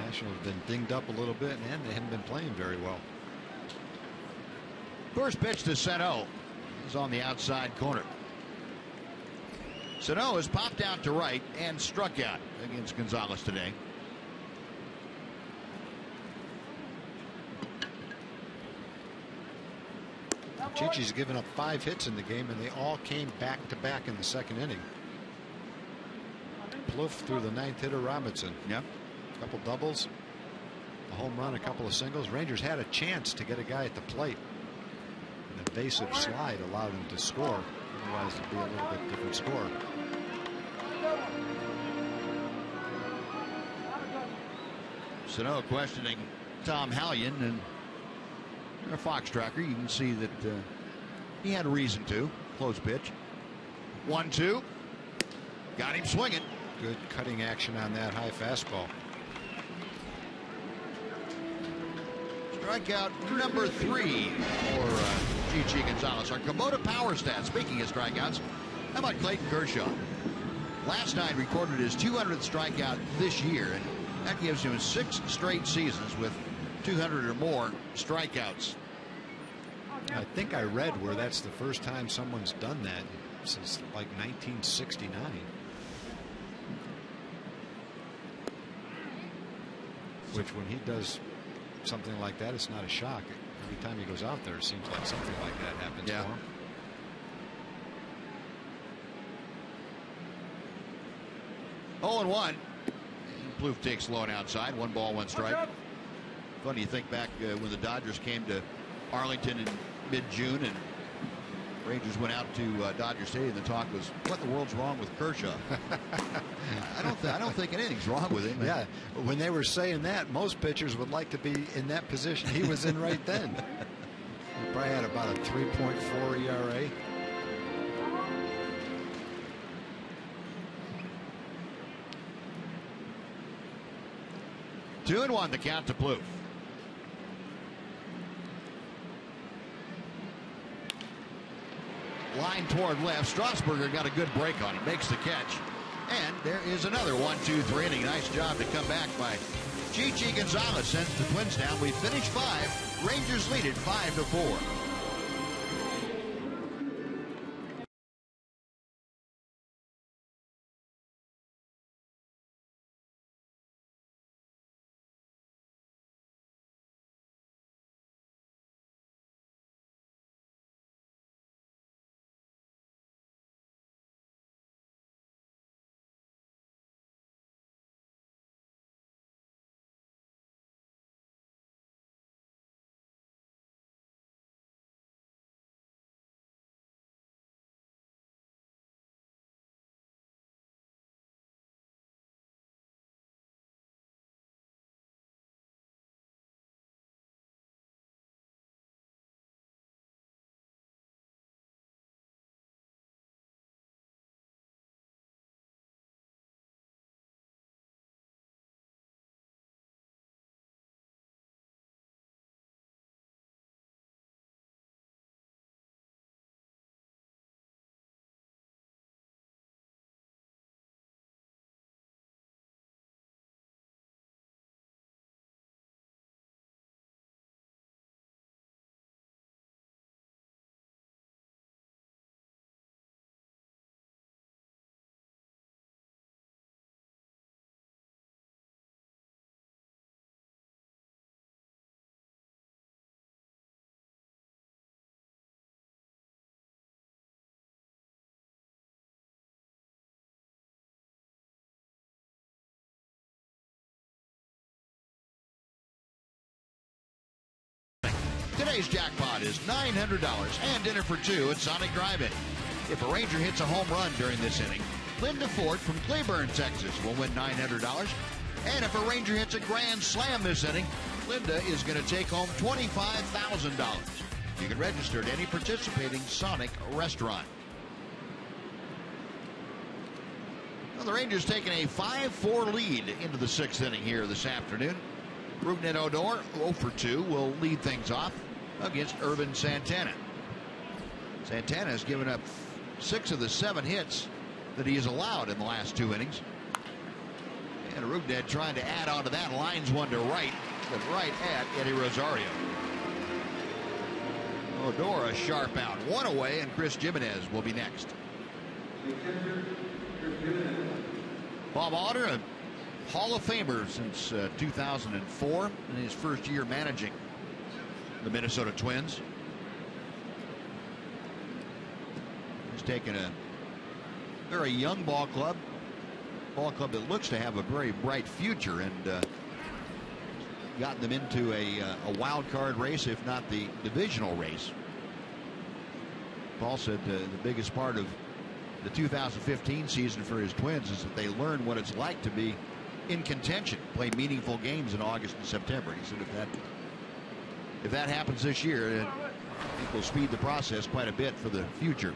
Nationals have been dinged up a little bit, and they haven't been playing very well. First pitch to Sano is on the outside corner. Sano has popped out to right and struck out against Gonzalez today. Chichi's given up 5 hits in the game, and they all came back to back in the second inning. Plouffe through the 9th hitter, Robinson. Yep. A couple doubles, a home run, a couple of singles. Rangers had a chance to get a guy at the plate. An evasive slide allowed them to score. Otherwise, it'd be a little bit different score. Sano questioning Tom Hallion, and a Fox tracker, you can see that he had a reason to. Close pitch. 1-2. Got him swinging. Good cutting action on that high fastball. Strikeout number 3 for Chichi Gonzalez. Our Kubota power stat. Speaking of strikeouts, how about Clayton Kershaw? Last night recorded his 200th strikeout this year, and that gives him 6 straight seasons with 200 or more strikeouts. I think I read where that's the first time someone's done that since like 1969. Which, when he does something like that, it's not a shock. Every time he goes out there, it seems like something like that happens for him. 0-1. Plouffe takes low and outside. 1 ball, 1 strike. Funny, you think back when the Dodgers came to Arlington in mid-June, and Rangers went out to Dodger Stadium. The talk was, what in the world's wrong with Kershaw? I don't think anything's wrong with him. Yeah, when they were saying that, most pitchers would like to be in that position he was in right then. He probably had about a 3.4 ERA. Two and 1, the count to Plouffe. Line toward left. Strasburger got a good break on him. Makes the catch. And there is another 1-2-3 inning. Nice job to come back by Chichi Gonzalez. Sends the Twins down. We finished 5. Rangers lead it 5-4. Today's jackpot is $900 and dinner for two at Sonic Drive-In. If a Ranger hits a home run during this inning, Linda Ford from Cleburne, Texas will win $900. And if a Ranger hits a grand slam this inning, Linda is going to take home $25,000. You can register at any participating Sonic restaurant. Well, the Rangers taking a 5-4 lead into the sixth inning here this afternoon. Rougned Odor, 0 for 2, will lead things off against Irvin Santana. Santana has given up 6 of the 7 hits that he has allowed in the last 2 innings. And Rougned trying to add on to that, lines one to right, but right at Eddie Rosario. Odor a sharp out, 1 away, and Chris Jimenez will be next. Bob Otter, a Hall of Famer since 2004, in his first year managing the Minnesota Twins. He's taken a very young ball club that looks to have a very bright future, and gotten them into a wild card race, if not the divisional race. Paul said the biggest part of the 2015 season for his Twins is that they learn what it's like to be in contention, play meaningful games in August and September. He said if that happens this year, it will speed the process quite a bit for the future.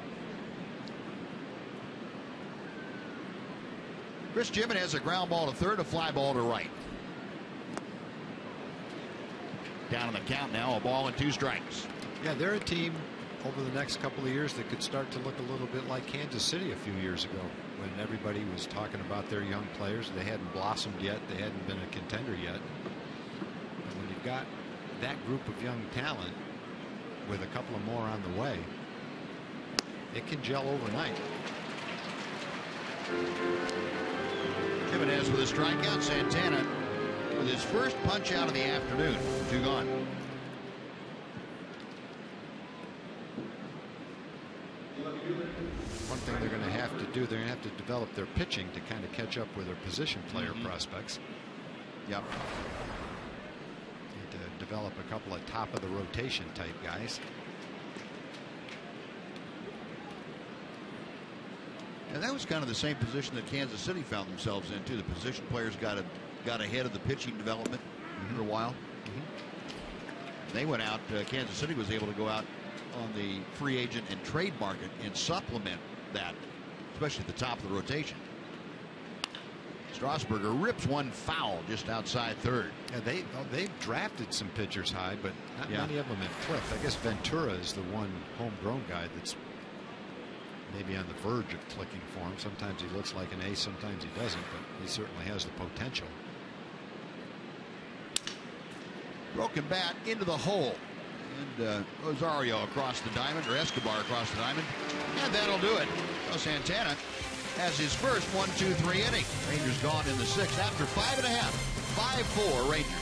Chris Jimenez has a ground ball to third, a fly ball to right. Down on the count now, a ball and 2 strikes. Yeah, they're a team over the next couple of years that could start to look a little bit like Kansas City a few years ago, when everybody was talking about their young players. They hadn't blossomed yet. They hadn't been a contender yet. And when you've got that group of young talent with a couple of more on the way, it can gel overnight. Jimenez with a strikeout. Santana with his first punch out of the afternoon. 2 gone. One thing they're going to have to do, they're going to have to develop their pitching to kind of catch up with their position player prospects. Yep. Need to develop a couple of top of the rotation type guys. And that was kind of the same position that Kansas City found themselves in too. The position players got ahead of the pitching development for a while. They went out. Kansas City was able to go out on the free agent and trade market and supplement that, especially at the top of the rotation. Strasburger rips one foul just outside third. Yeah, they've drafted some pitchers high, but not many of them have clicked. I guess Ventura is the one homegrown guy that's maybe on the verge of clicking for him. Sometimes he looks like an ace, sometimes he doesn't, but he certainly has the potential. Broken bat into the hole. And Rosario across the diamond, or Escobar across the diamond. And that'll do it. So Santana has his first 1-2-3 inning. Rangers gone in the 6th after 5.5. 5-4 Rangers.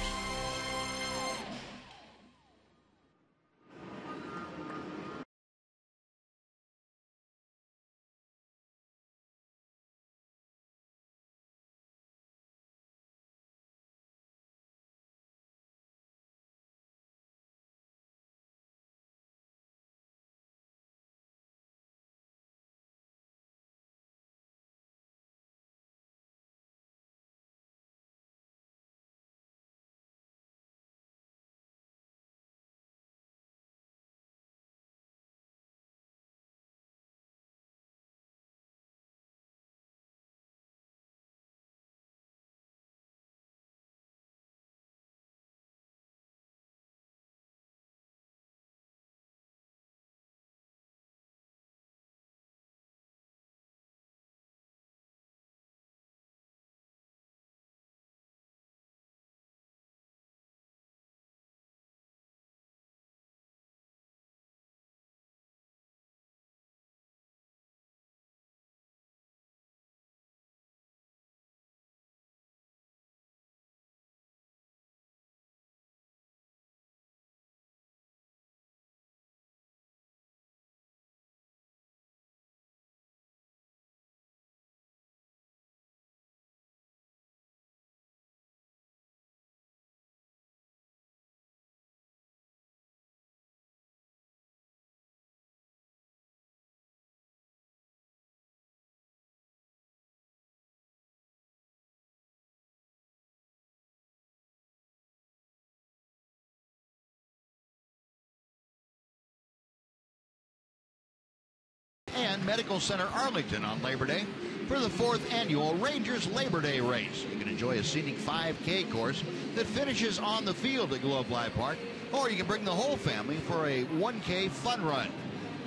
Medical Center, Arlington on Labor Day for the 4th annual Rangers Labor Day race. You can enjoy a scenic 5K course that finishes on the field at Globe Life Park, or you can bring the whole family for a 1K fun run.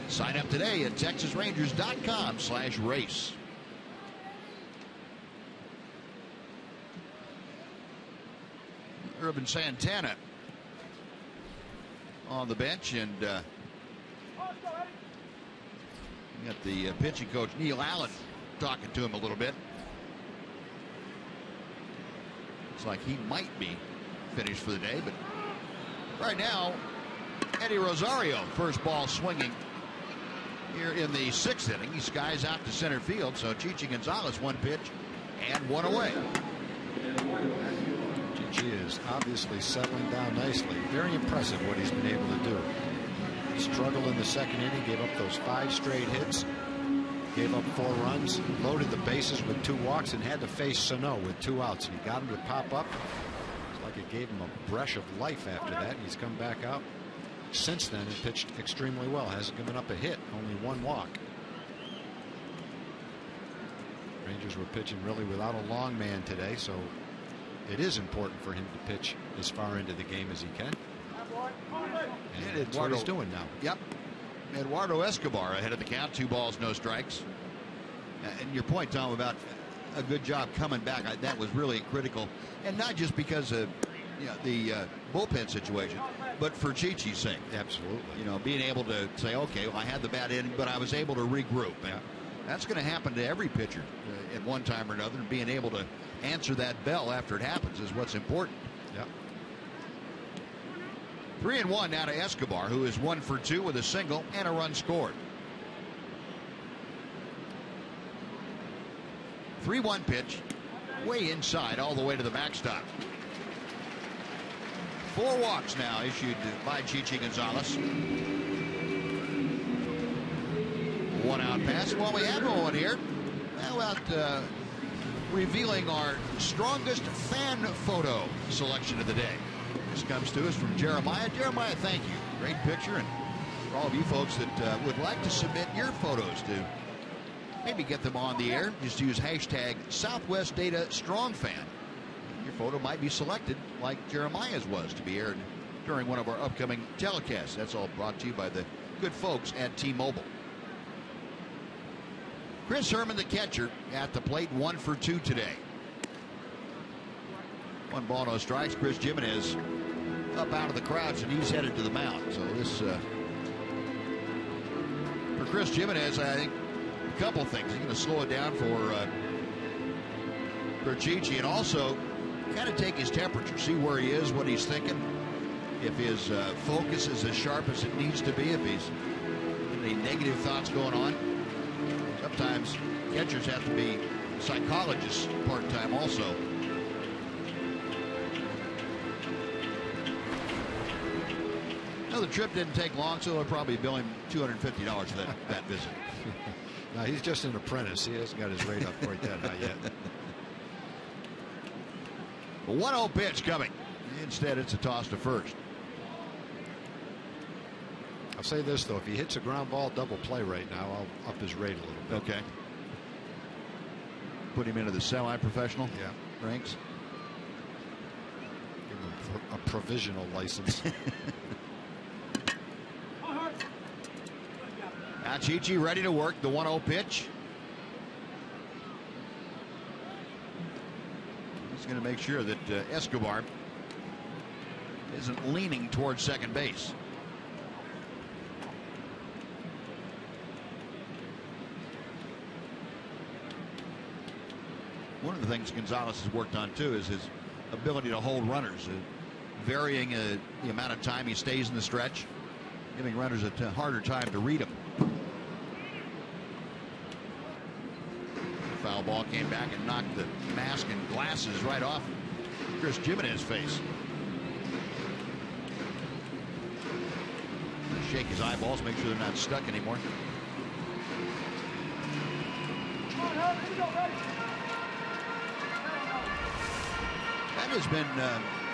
Sign up today at texasrangers.com/race. Urban Santana on the bench, and got the pitching coach Neil Allen talking to him a little bit. Looks like he might be finished for the day, but right now Eddie Rosario, first ball swinging here in the 6th inning. He skies out to center field, so Chichi Gonzalez, 1 pitch and 1 away. Chichi is obviously settling down nicely. Very impressive what he's been able to do. He struggled in the 2nd inning, gave up those 5 straight hits, gave up 4 runs, loaded the bases with 2 walks, and had to face Sano with 2 outs. And he got him to pop up. It's like it gave him a breath of life after that, and he's come back out since then and pitched extremely well. Hasn't given up a hit, only 1 walk. Rangers were pitching really without a long man today, so it is important for him to pitch as far into the game as he can. And that's what he's doing now. Yep. Eduardo Escobar ahead of the count, 2 balls, no strikes. And your point, Tom, about a good job coming back, that was really critical. And not just because of the bullpen situation, but for Chichi's sake. Absolutely. Being able to say, okay, well, I had the bad inning, but I was able to regroup. And that's going to happen to every pitcher at one time or another, and being able to answer that bell after it happens is what's important. Yep. 3-1 now to Escobar, who is 1 for 2 with a single and a run scored. 3-1 pitch, way inside, all the way to the backstop. 4 walks now issued by Chichi Gonzalez. 1 out pass. Well, we have one here. How about revealing our strongest fan photo selection of the day? This comes to us from Jeremiah. Jeremiah, thank you. Great picture. And for all of you folks that would like to submit your photos to maybe get them on the air, just use hashtag Southwest Data Strong Fan. Your photo might be selected like Jeremiah's was to be aired during one of our upcoming telecasts. That's all brought to you by the good folks at T-Mobile. Chris Herman, the catcher, at the plate, 1 for 2 today. 1 ball, no strikes. Chris Jimenez up out of the crouch, and he's headed to the mound. So this, for Chris Jimenez, I think a couple things. He's going to slow it down for Chichi, and also kind of take his temperature, see where he is, what he's thinking, if his focus is as sharp as it needs to be, if he's any negative thoughts going on. Sometimes catchers have to be psychologists part-time also. No, the trip didn't take long, so they'll probably bill him $250 for that visit. No, he's just an apprentice. He hasn't got his rate up quite that high yet. A 1-0 pitch coming. Instead, it's a toss to first. I'll say this, though. If he hits a ground ball double play right now, I'll up his rate a little bit. Okay. Put him into the semi-professional ranks. Give him a provisional license. Now Chichi ready to work the 1-0 pitch. He's going to make sure that Escobar isn't leaning towards second base. One of the things Gonzalez has worked on too is his ability to hold runners, varying the amount of time he stays in the stretch, giving runners a harder time to read him. Foul ball came back and knocked the mask and glasses right off Chris Jimenez's face. Shake his eyeballs, make sure they're not stuck anymore. That has been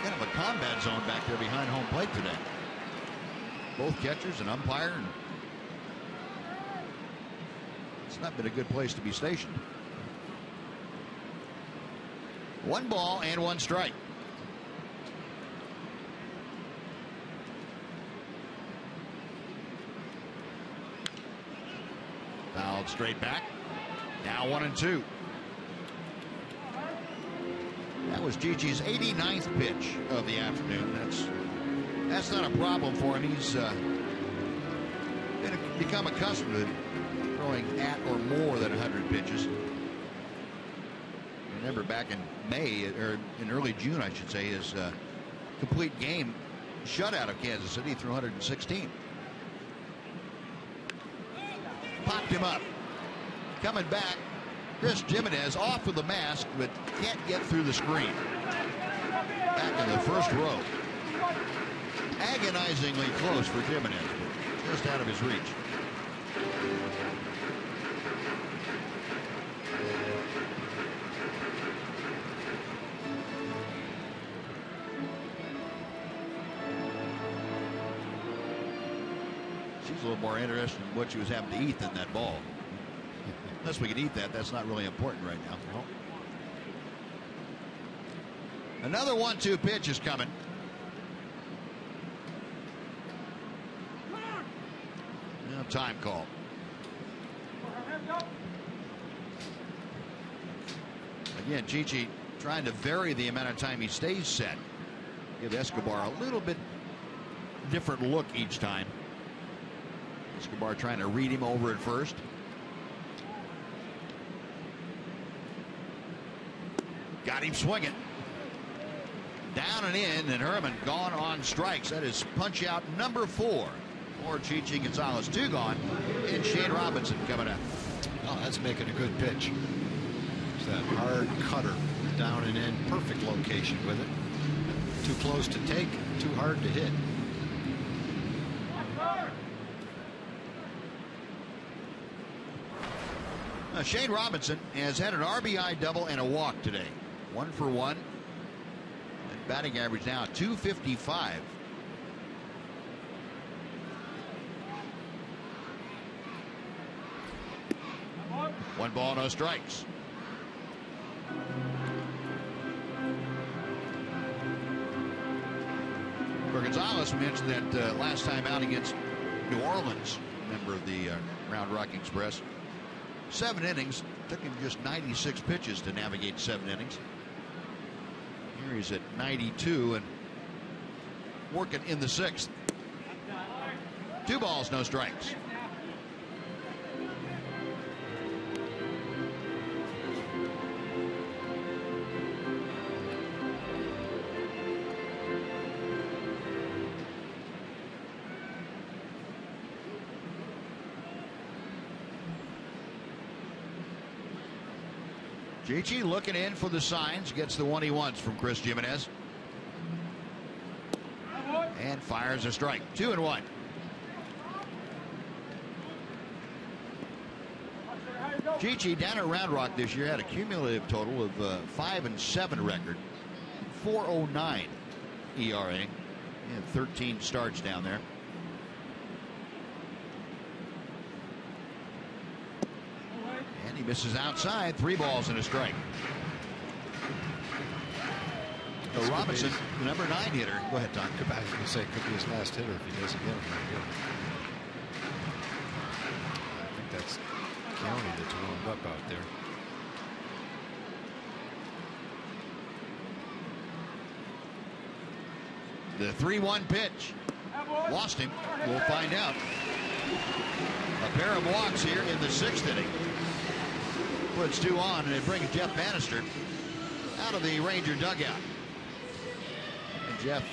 kind of a combat zone back there behind home plate today. Both catchers and umpire. And It's not been a good place to be stationed. 1 ball and 1 strike. Fouled straight back. Now 1-2. That was Chichi's 89th pitch of the afternoon. That's not a problem for him. He's become accustomed to throwing at or more than 100 pitches. Remember back in May, or in early June, I should say, his complete game shutout of Kansas City threw 116. Popped him up. Coming back, Chris Jimenez off with the mask, but can't get through the screen. Back in the first row. Agonizingly close for Jimenez, but just out of his reach. She's a little more interested in what she was having to eat than that ball. Unless we can eat that, that's not really important right now. Nope. Another 1-2 pitch is coming. Now time call. Again, Chichi trying to vary the amount of time he stays set. Give Escobar a little bit different look each time. Escobar trying to read him over at first. Got him swinging. Down and in, and Herman gone on strikes. That is punch out number 4 for Chichi Gonzalez. 2 gone, and Shane Robinson coming up. Oh, that's making a good pitch. It's that hard cutter, down and in, perfect location with it. Too close to take, too hard to hit. Shane Robinson has had an RBI double and a walk today. 1 for 1. And batting average now .255. One ball, no strikes. For Gonzalez, we mentioned that last time out against New Orleans, member of the Round Rock Express. 7 innings. Took him just 96 pitches to navigate 7 innings. Here he's at 92 and working in the 6th. 2 balls, no strikes. Chichi looking in for the signs, gets the one he wants from Chris Jimenez. And fires a strike. 2-1. Chichi down at Round Rock this year had a cumulative total of 5-7 record, 4.09 ERA, and 13 starts down there. He misses outside. 3 balls and a strike. Robinson, the number 9 hitter. Go ahead, Tom. I was going to say, could be his last hitter if he doesn't get him. I think that's County that's warmed up out there. The 3-1 pitch. Lost him. We'll find out. A pair of walks here in the 6th inning. Puts 2 on, and it brings Jeff Bannister out of the Ranger dugout. And Jeff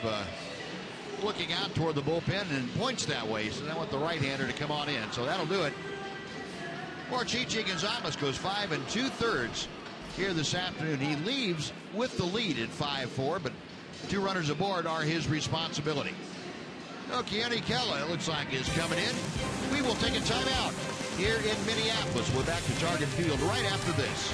looking out toward the bullpen and points that way. He says, I want the right-hander to come on in. So that'll do it. Or Chichi Gonzalez goes 5 2/3 here this afternoon. He leaves with the lead at 5-4, but 2 runners aboard are his responsibility. Keone Kela, it looks like, is coming in. We will take a timeout here in Minneapolis. We're back to Target Field right after this.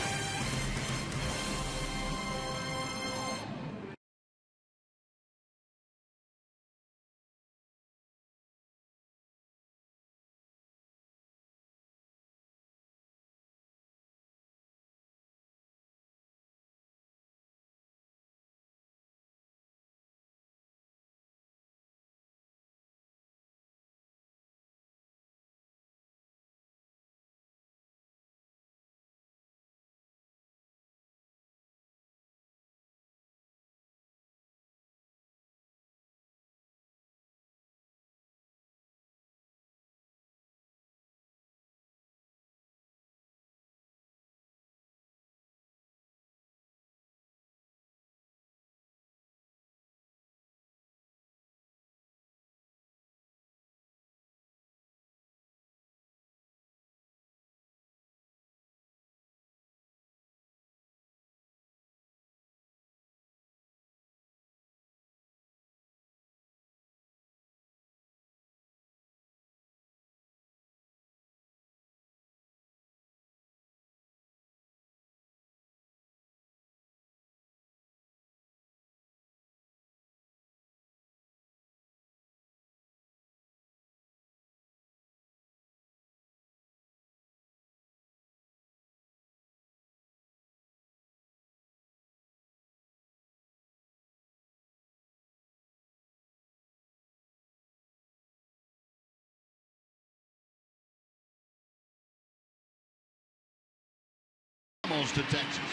Cardinals to Texas.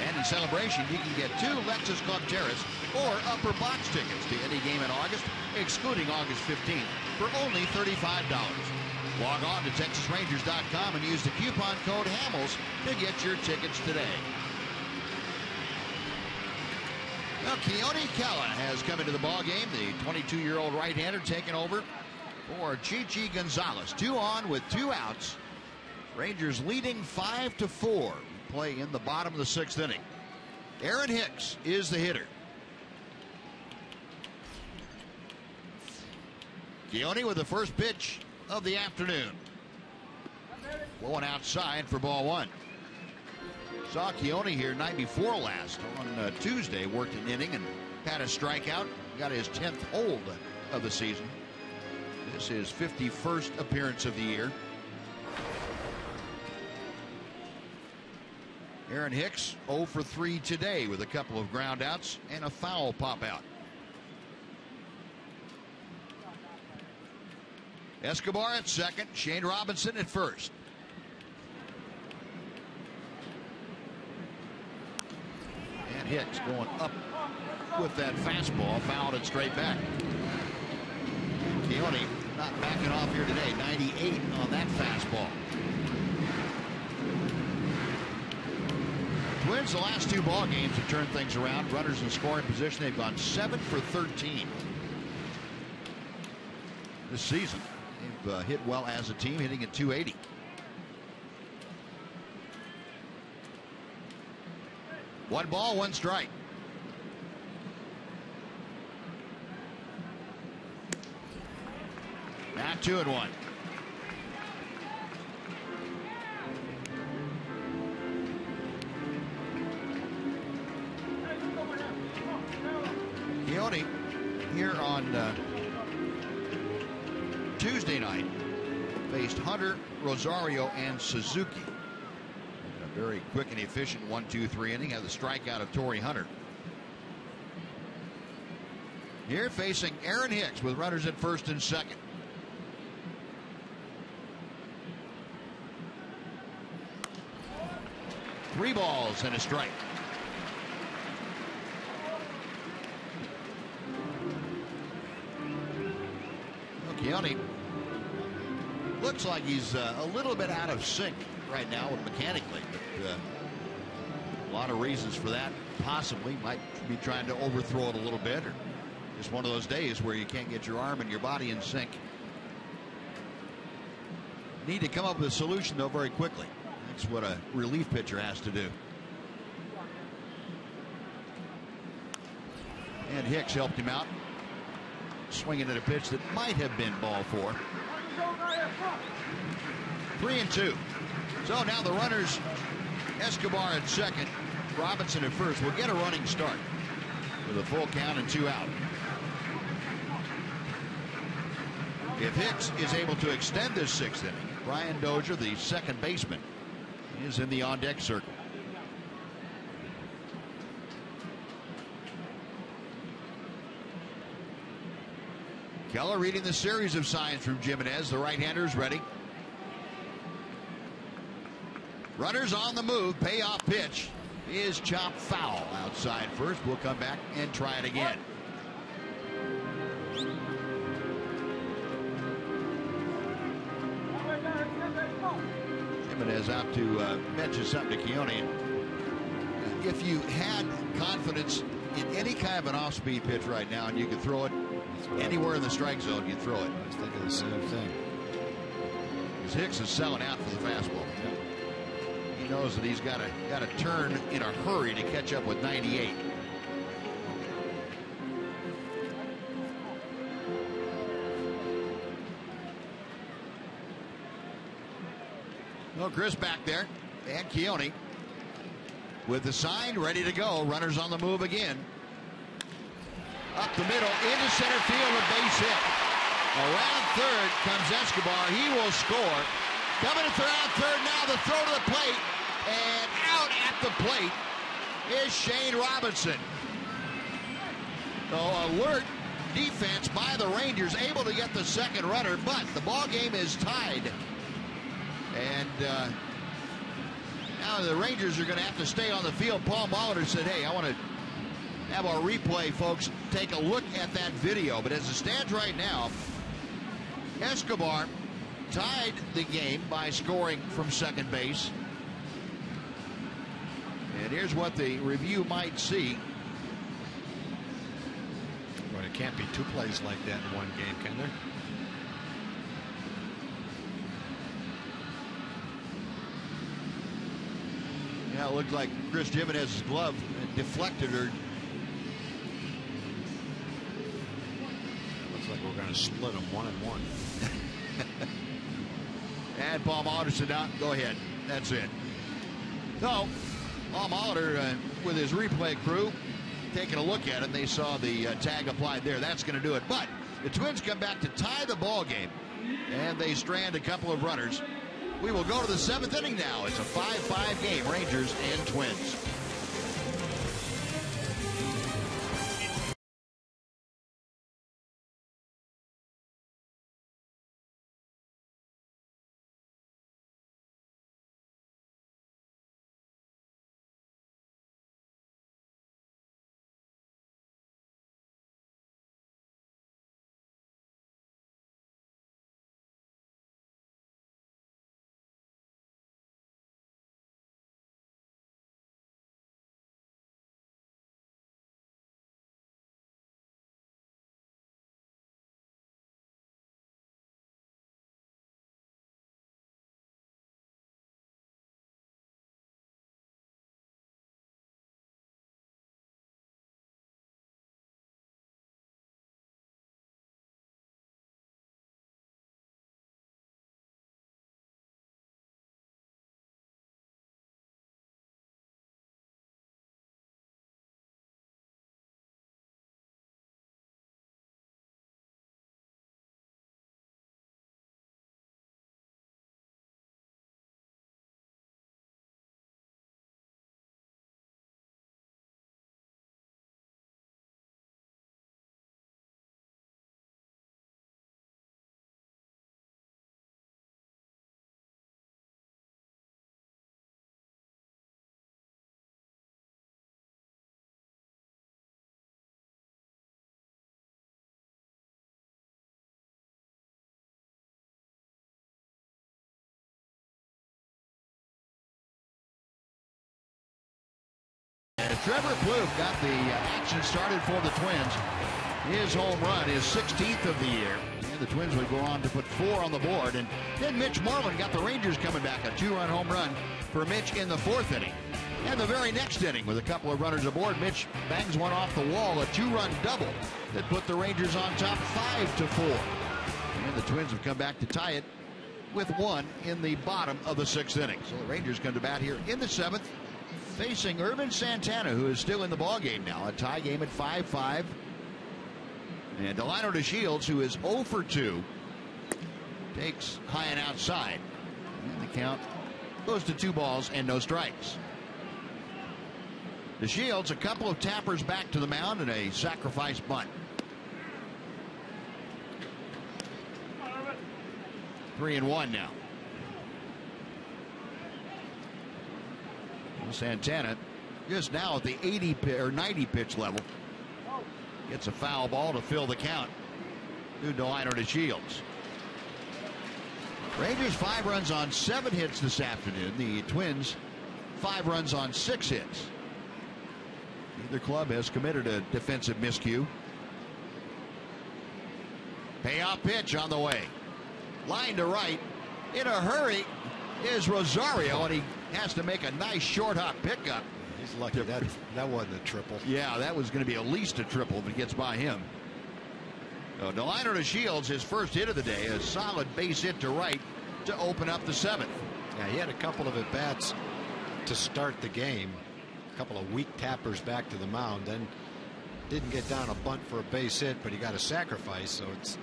And in celebration, you can get 2 Lexus Club Terrace or upper box tickets to any game in August, excluding August 15th, for only $35. Log on to TexasRangers.com and use the coupon code HAMILS to get your tickets today. Well, Keone Kela has come into the ball game. The 22-year-old right-hander taking over for Chichi Gonzalez. 2 on with 2 outs. Rangers leading 5-4. Play in the bottom of the 6th inning. Aaron Hicks is the hitter. Keone with the first pitch of the afternoon. Blowing outside for ball 1. Saw Keone here night before last on Tuesday. Worked an inning and had a strikeout. Got his 10th hold of the season. This is his 51st appearance of the year. Aaron Hicks 0 for 3 today with a couple of ground outs and a foul pop out. Escobar at second, Shane Robinson at first. And Hicks going up with that fastball, fouled it straight back. Keone not backing off here today, 98 on that fastball. Twins, the last 2 ball games have turned things around. Runners in scoring position, they've gone 7 for 13 this season. They've hit well as a team, hitting at .280. One ball, one strike. Now 2-1. Keone here on Tuesday night faced Hunter, Rosario, and Suzuki. A very quick and efficient 1-2-3 inning. Had the strikeout of Torrey Hunter. Here facing Aaron Hicks with runners at first and second. Three balls and a strike. Keone looks like he's a little bit out of sync right now mechanically, but a lot of reasons for that. Possibly might be trying to overthrow it a little bit, or just one of those days where you can't get your arm and your body in sync. Need to come up with a solution though very quickly. That's what a relief pitcher has to do. And Hicks helped him out, swinging at a pitch that might have been ball 4. 3-2. So now the runners, Escobar at second, Robinson at first, will get a running start with a full count and 2 out. If Hicks is able to extend this 6th inning, Brian Dozier, the second baseman, is in the on-deck circle. Keller reading the series of signs from Jimenez. The right-hander is ready. Runners on the move. Payoff pitch is chopped foul outside first. We'll come back and try it again. Jimenez out to mention something to Keone. If you had confidence in any kind of an off-speed pitch right now and you could throw it anywhere in the strike zone, you'd throw it. I was thinking the same thing. Because Hicks is selling out for the fastball. Yeah. He knows that he's got to turn in a hurry to catch up with 98. Well, Chris back there, and Keone with the sign ready to go. Runners on the move again. Up the middle, into center field, a base hit. Around third comes Escobar. He will score. Coming around third now, the throw to the plate. And out at the plate is Shane Robinson. So alert defense by the Rangers, able to get the second runner, but the ball game is tied. And now now the Rangers are going to have to stay on the field. Paul Molitor said, hey, I want to have our replay folks take a look at that video. But as it stands right now, Escobar tied the game by scoring from second base. And here's what the review might see. Well, it can't be two plays like that in one game, can there? Yeah, it looked like Chris Jimenez's glove deflected her. Looks like we're going to split them 1-1. And Paul Molitor said, no, go ahead. That's it. So, Paul Molitor with his replay crew taking a look at it. They saw the tag applied there. That's going to do it. But the Twins come back to tie the ball game, and they strand a couple of runners. We will go to the 7th inning now. It's a 5-5 game, Rangers and Twins. Trevor Plouffe got the action started for the Twins. His home run is 16th of the year. And the Twins would go on to put 4 on the board. And then Mitch Moreland got the Rangers coming back. A 2-run home run for Mitch in the 4th inning. And the very next inning, with a couple of runners aboard, Mitch bangs one off the wall, a 2-run double that put the Rangers on top 5-4. And the Twins have come back to tie it with 1 in the bottom of the 6th inning. So the Rangers come to bat here in the 7th, facing Ervin Santana, who is still in the ball game now. A tie game at 5-5. And Delino DeShields, who is 0 for 2, takes high and outside. And the count goes to 2 balls and no strikes. DeShields, a couple of tappers back to the mound and a sacrifice bunt. 3-1 now. Santana just now at the 90 pitch level. Gets a foul ball to fill the count to Delino DeShields. Rangers 5 runs on 7 hits this afternoon. The Twins 5 runs on 6 hits. Neither club has committed a defensive miscue. Payoff pitch on the way. Line to right. In a hurry is Rosario, and he has to make a nice short hop pickup. He's lucky that wasn't a triple. Yeah, that was going to be at least a triple if it gets by him. So Delino DeShields, his first hit of the day, a solid base hit to right to open up the 7th. Yeah, he had a couple of at-bats to start the game. A couple of weak tappers back to the mound. Then didn't get down a bunt for a base hit, but he got a sacrifice. So it's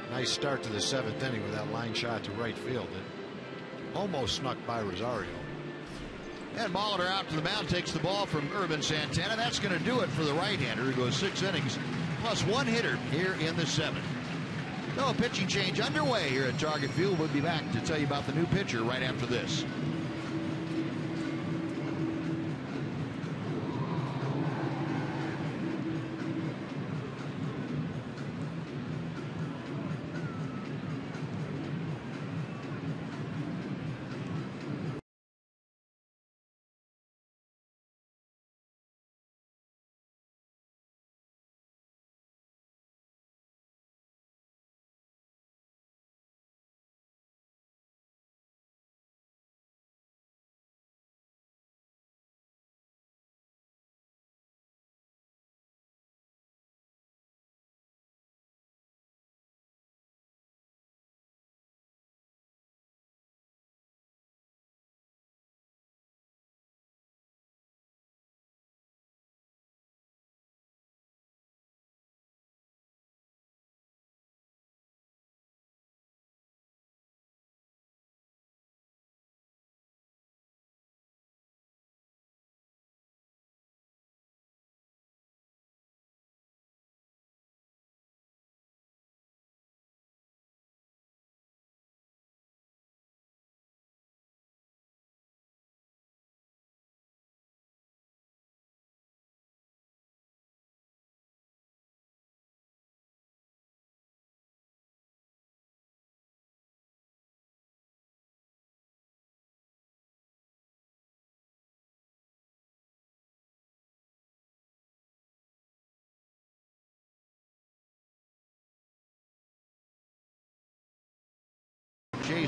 a nice start to the 7th inning with that line shot to right field. It almost snuck by Rosario. And Molitor out to the mound, takes the ball from Ervin Santana. That's going to do it for the right-hander, who goes 6 innings plus 1 hitter here in the 7th. No pitching change underway here at Target Field. We'll be back to tell you about the new pitcher right after this.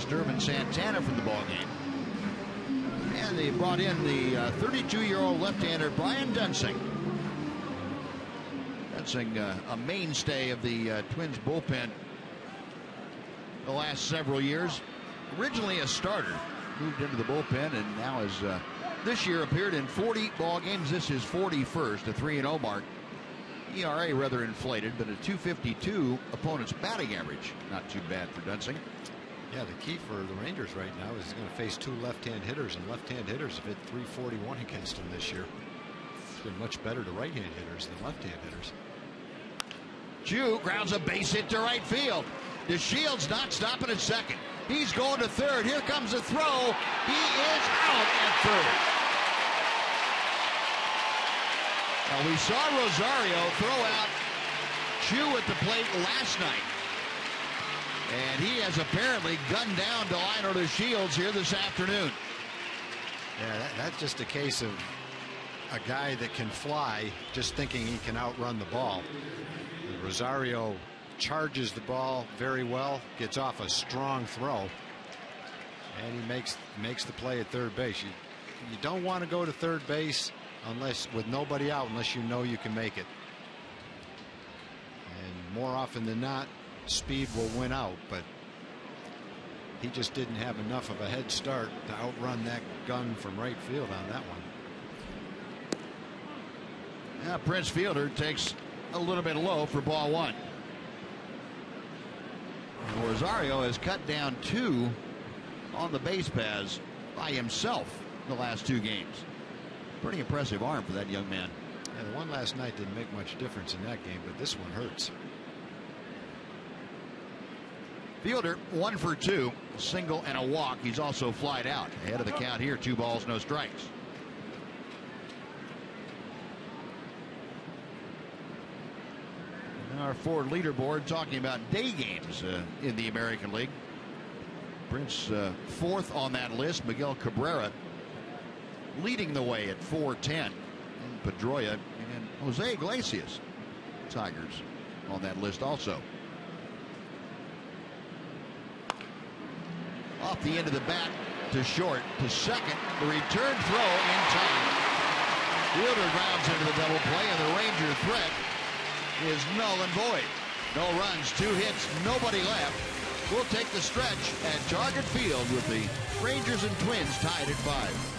replaced Irvin Santana for the ball game. And they brought in the 32-year-old left-hander Brian Dunsing. Dunsing, a mainstay of the Twins bullpen the last several years. Originally a starter, moved into the bullpen, and now has this year appeared in 40 ball games. This is 41st, a 3-0 mark. ERA rather inflated, but a .252 opponent's batting average. Not too bad for Dunsing. Yeah, the key for the Rangers right now is he's going to face 2 left-hand hitters, and left-hand hitters have hit .341 against him this year. It's been much better to right-hand hitters than left-hand hitters. Jew grounds a base hit to right field. DeShields not stopping at second. He's going to third. Here comes the throw. He is out at third. Now, we saw Rosario throw out Jew at the plate last night. And he has apparently gunned down Delino DeShields here this afternoon. Yeah, that's just a case of a guy that can fly just thinking he can outrun the ball. And Rosario charges the ball very well, gets off a strong throw, and he makes the play at third base. You don't want to go to third base unless with nobody out, unless you know you can make it. And more often than not, speed will win out, but he just didn't have enough of a head start to outrun that gun from right field on that one. Now Prince Fielder takes a little bit low for ball 1. Rosario has cut down 2 on the base paths by himself the last 2 games. Pretty impressive arm for that young man. Yeah, the one last night didn't make much difference in that game, but this one hurts. Fielder 1 for 2, a single and a walk. He's also flied out. Ahead of the count here, 2 balls, no strikes. Our Ford leaderboard talking about day games in the American League. Prince 4th on that list. Miguel Cabrera leading the way at 410. And Pedroia and Jose Iglesias, Tigers, on that list also. Off the end of the bat to short to second. The return throw in time. Fielder grounds into the double play, and the Ranger threat is null and void. No runs, 2 hits, nobody left. We'll take the stretch at Target Field with the Rangers and Twins tied at 5.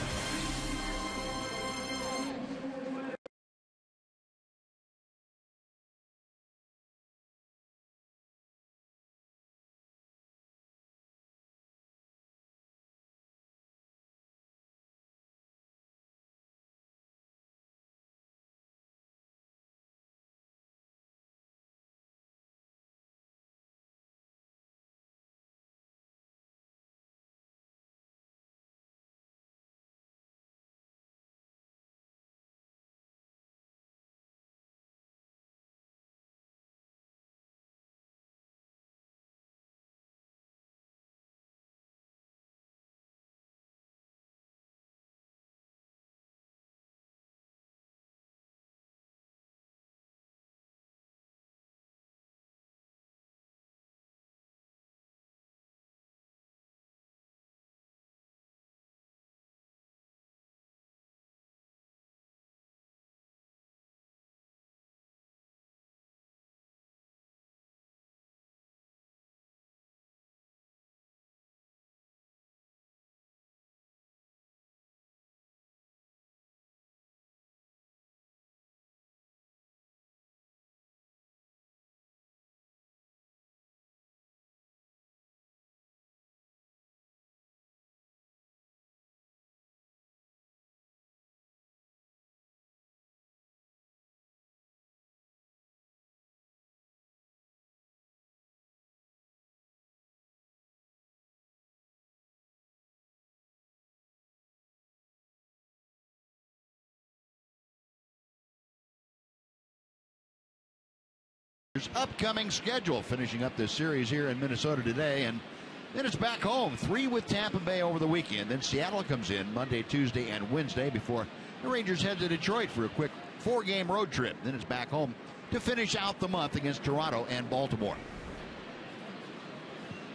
Upcoming schedule, finishing up this series here in Minnesota today, and then it's back home. 3 with Tampa Bay over the weekend. Then Seattle comes in Monday, Tuesday, and Wednesday before the Rangers head to Detroit for a quick 4-game road trip. Then it's back home to finish out the month against Toronto and Baltimore.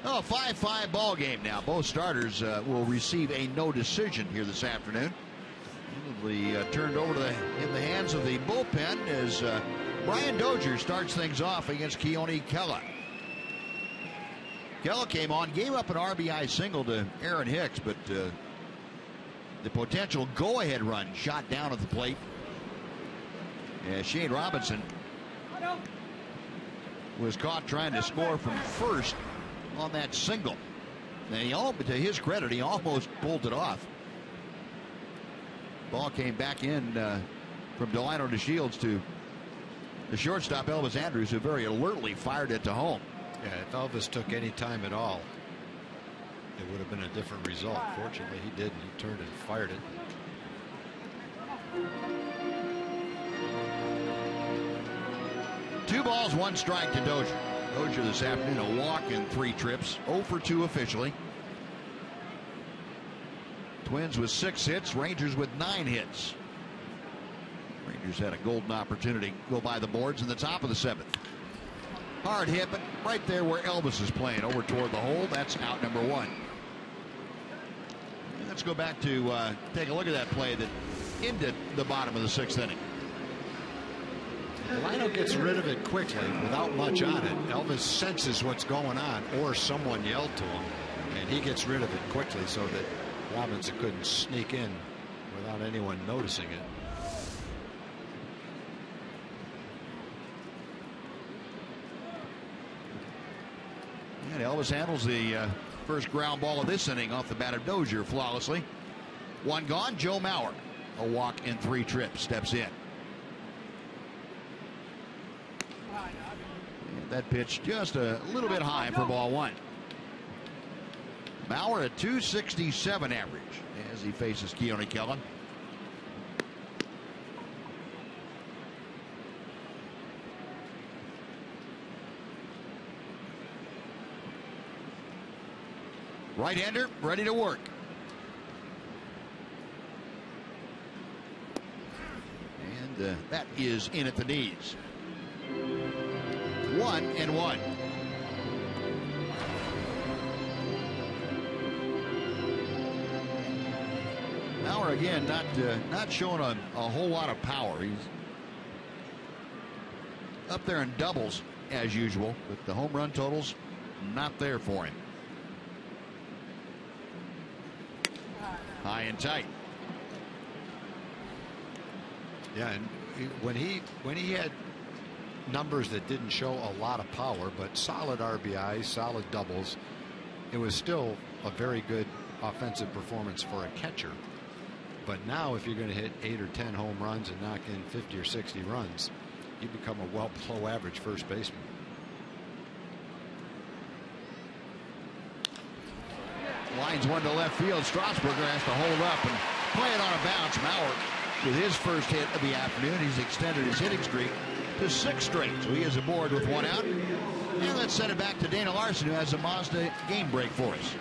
Oh, 5-5 ball game now. Both starters will receive a no decision here this afternoon. It'll be turned over in the hands of the bullpen as Brian Dozier starts things off against Keone Kela. Kela came on, gave up an RBI single to Aaron Hicks, but the potential go-ahead run shot down at the plate. Shane Robinson was caught trying to score from first on that single. And to his credit, he almost pulled it off. Ball came back in from Delino to Shields to the shortstop Elvis Andrus, who very alertly fired it to home. Yeah, if Elvis took any time at all, it would have been a different result. Fortunately, he didn't. He turned and fired it. Two balls, one strike to Dozier. Dozier this afternoon, a walk and 3 trips. 0 for 2 officially. Twins with 6 hits, Rangers with 9 hits. Rangers had a golden opportunity to go by the boards in the top of the 7th. Hard hit, but right there where Elvis is playing, over toward the hole. That's out number 1. And let's go back to take a look at that play that ended the bottom of the 6th inning. Delino gets rid of it quickly without much on it. Elvis senses what's going on, or someone yelled to him, and he gets rid of it quickly so that Robinson couldn't sneak in without anyone noticing it. And Elvis handles the first ground ball of this inning off the bat of Dozier flawlessly. 1 gone. Joe Mauer, a walk and 3 trips, steps in. And that pitch just a little bit high for ball 1. Mauer at 267 average as he faces Keone Kela. Right-hander ready to work. And that is in at the knees. 1-1. Mauer again not showing a whole lot of power. He's up there in doubles as usual, but the home run totals not there for him. High and tight. Yeah, and when he had numbers that didn't show a lot of power, but solid RBIs, solid doubles, it was still a very good offensive performance for a catcher. But now if you're going to hit 8 or 10 home runs and knock in 50 or 60 runs, you become a well below average first baseman. Lines one to left field. Strasburger has to hold up and play it on a bounce. Mauer with his first hit of the afternoon. He's extended his hitting streak to 6 straight. So he is aboard with 1 out. And let's send it back to Dana Larson, who has a Mazda game break for us.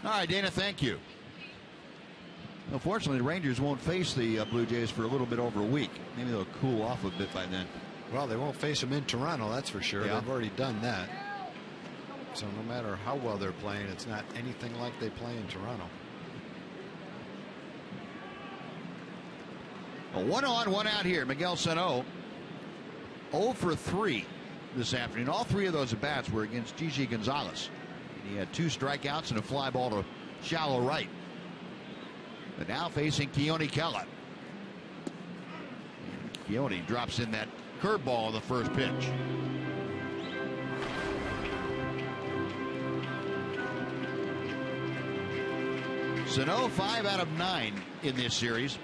All right, Dana, thank you. Unfortunately, the Rangers won't face the Blue Jays for a little bit over a week. Maybe they'll cool off a bit by then. Well, they won't face them in Toronto, that's for sure. Yeah. They've already done that. So no matter how well they're playing, it's not anything like they play in Toronto. A 1 on, 1 out here. Miguel Sano 0 for 3 this afternoon. All 3 of those at bats were against Gigi Gonzalez. He had 2 strikeouts and a fly ball to shallow right. But now facing Keone Kela. Keone drops in that curveball on the first pitch. Sano 5 out of 9 in this series.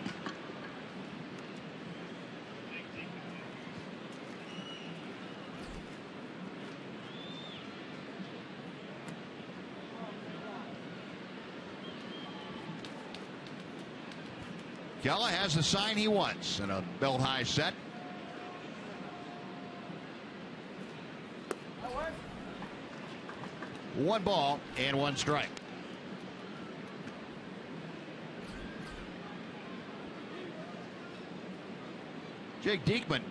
Kela has the sign he wants and a belt high set. 1 ball and 1 strike. Jake Diekman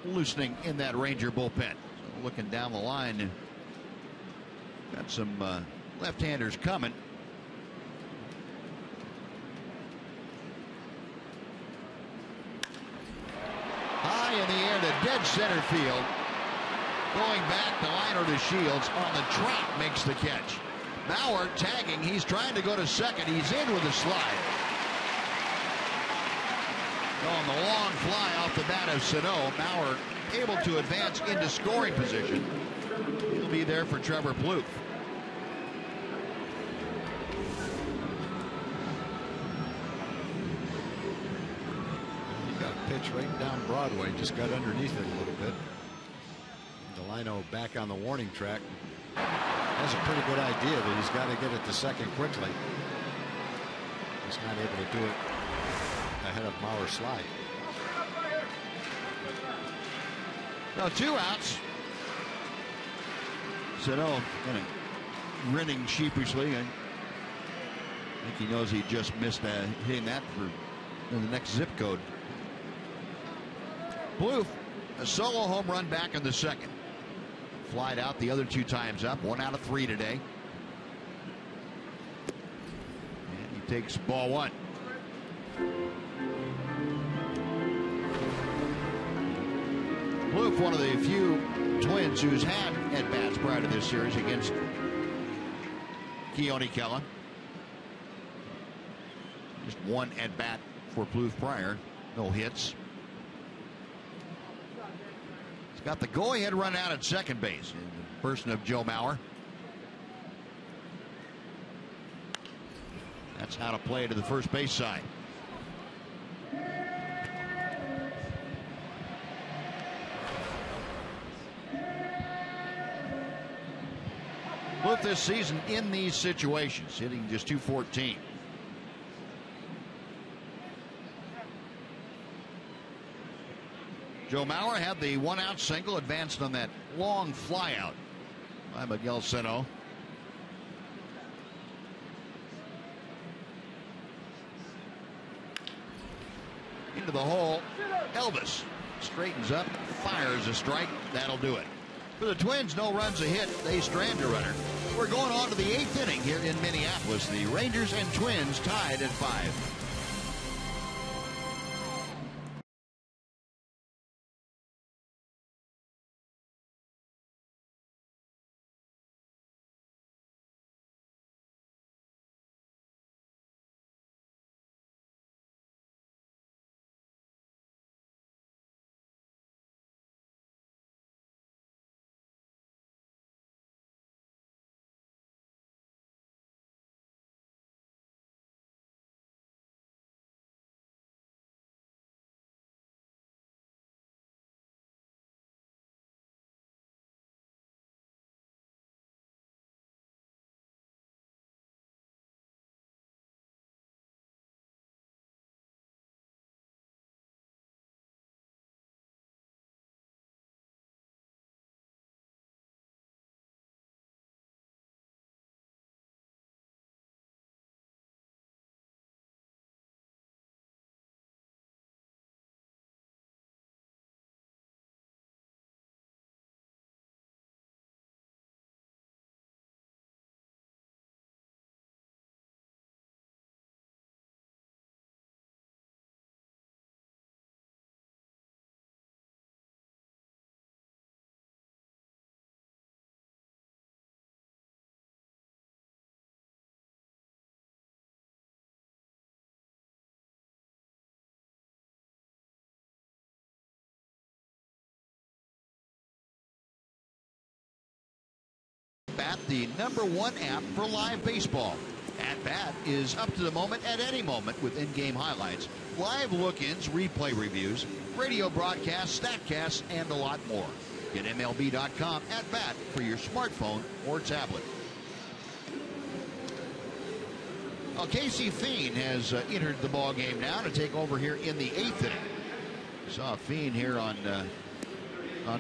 loosening in that Ranger bullpen. So looking down the line, got some left-handers coming. High in the air to dead center field. Going back, the liner to Shields on the track makes the catch. Bauer tagging. He's trying to go to second. He's in with a slide. On the long fly off the bat of Sano, Bauer able to advance into scoring position. He'll be there for Trevor Plouffe. He got a pitch right down Broadway, just got underneath it a little bit. Delino back on the warning track. Has a pretty good idea that he's got to get it to second quickly. He's not able to do it ahead of Mauer's slide. Now 2 outs. Sano kind of grinning sheepishly. I think he knows he just missed hitting that for the next zip code. Plouffe, a solo home run back in the second. Flied out the other 2 times up. 1 out of 3 today. And he takes ball 1. Plouffe, one of the few Twins who's had at-bats prior to this series against Keone Kela. Just 1 at-bat for Plouffe prior. No hits. He's got the go-ahead run out at second base in the person of Joe Mauer. That's how to play to the first base side. Plouffe this season in these situations, hitting just .214. Joe Mauer had the 1-out single, advanced on that long flyout by Miguel Sano. Into the hole, Elvis straightens up, fires a strike. That'll do it. For the Twins, no runs a hit. They strand a runner. We're going on to the 8th inning here in Minneapolis. The Rangers and Twins tied at 5. Bat, the #1 app for live baseball. At Bat is up to the moment at any moment with in-game highlights, live look-ins, replay reviews, radio broadcasts, statcasts, and a lot more. Get MLB.com at Bat for your smartphone or tablet. Well, Casey Fiend has entered the ball game now to take over here in the 8th inning. Saw Fiend here on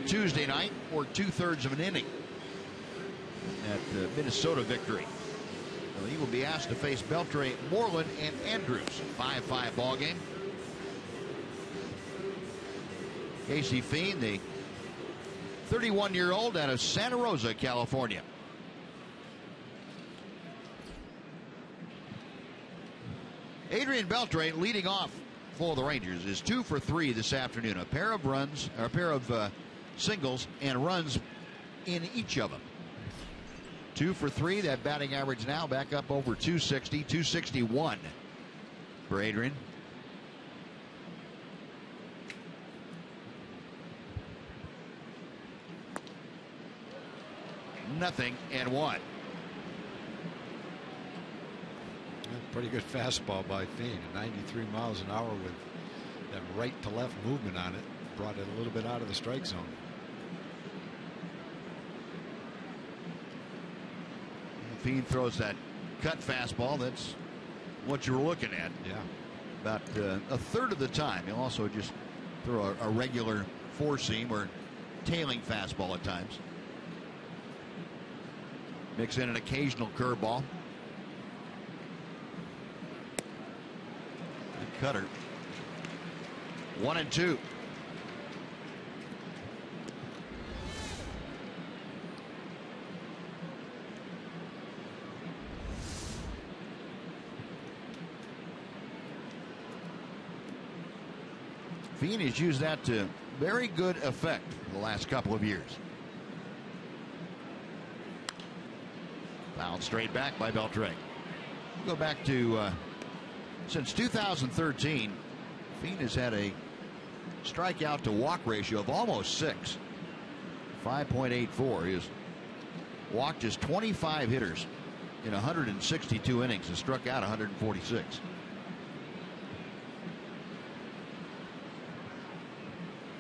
Tuesday night for 2/3 of an inning. that Minnesota victory. So he will be asked to face Beltre, Moreland, and Andrews. 5-5 ball game. Casey Fiend, the 31-year-old out of Santa Rosa, California. Adrian Beltre leading off for the Rangers is 2 for 3 this afternoon. A pair of runs, or a pair of singles and runs in each of them. 2 for 3. That batting average now back up over 260, 261 for Adrian. Nothing and 1. Pretty good fastball by Fiend. 93 miles an hour with that right to left movement on it. Brought it a little bit out of the strike zone. Fiend throws that cut fastball. That's what you're looking at. Yeah. About a third of the time. He'll also just throw a regular four seam or tailing fastball at times. Mix in an occasional curveball. Cutter. 1-2. Fiend has used that to very good effect the last couple of years. Fouled straight back by Beltre. Go back to since 2013, Fiend has had a strikeout to walk ratio of almost 6. 5.84. He has walked just 25 hitters in 162 innings and struck out 146.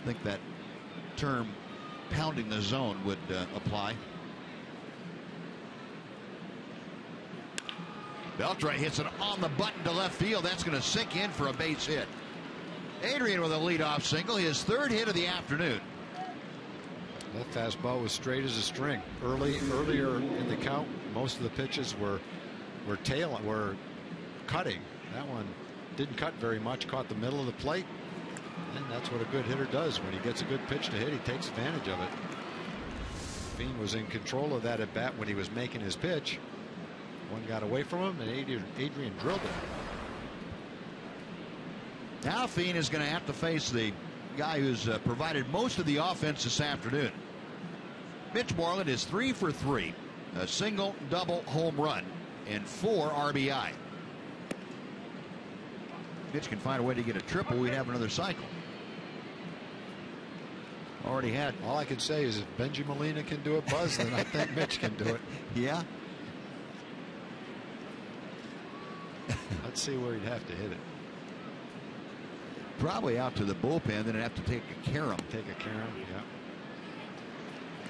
I think that term pounding the zone would apply. Beltre hits it on the button to left field. That's going to sink in for a base hit. Adrian with a leadoff single, his third hit of the afternoon. That fastball was straight as a string. Earlier in the count, most of the pitches were cutting. That one didn't cut very much. Caught the middle of the plate, and that's what a good hitter does. When he gets a good pitch to hit, he takes advantage of it. Fiend was in control of that at bat when he was making his pitch. One got away from him, and Adrian drilled it. Now Fiend is going to have to face the guy who's provided most of the offense this afternoon. Mitch Moreland is 3 for 3. A single, double, home run, and 4 RBI. Mitch can find a way to get a triple. We'd have another cycle. Already had. All I can say is if Benji Molina can do it, Buzz, then I think Mitch can do it. Yeah. Let's see where he'd have to hit it. Probably out to the bullpen, then it'd have to take a carom. Yeah.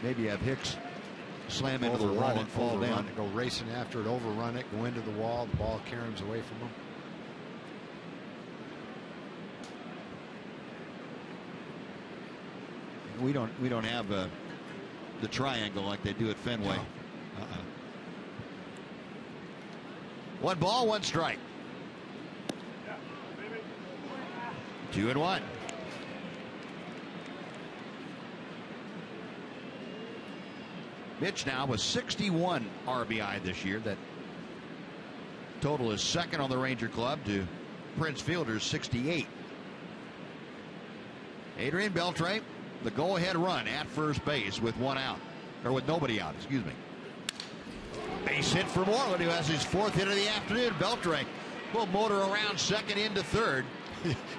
Maybe have Hicks slam into the wall and fall down. Go racing after it, overrun it, go into the wall. The ball caroms away from him. We don't have the triangle like they do at Fenway. No. 1 ball, 1 strike. 2-1. Mitch now with 61 RBI this year. That total is second on the Ranger club to Prince Fielder's 68. Adrian Beltre, the go-ahead run at first base with 1 out, or with nobody out, excuse me. Base hit for Moreland, who has his 4th hit of the afternoon. Beltre will motor around second into third.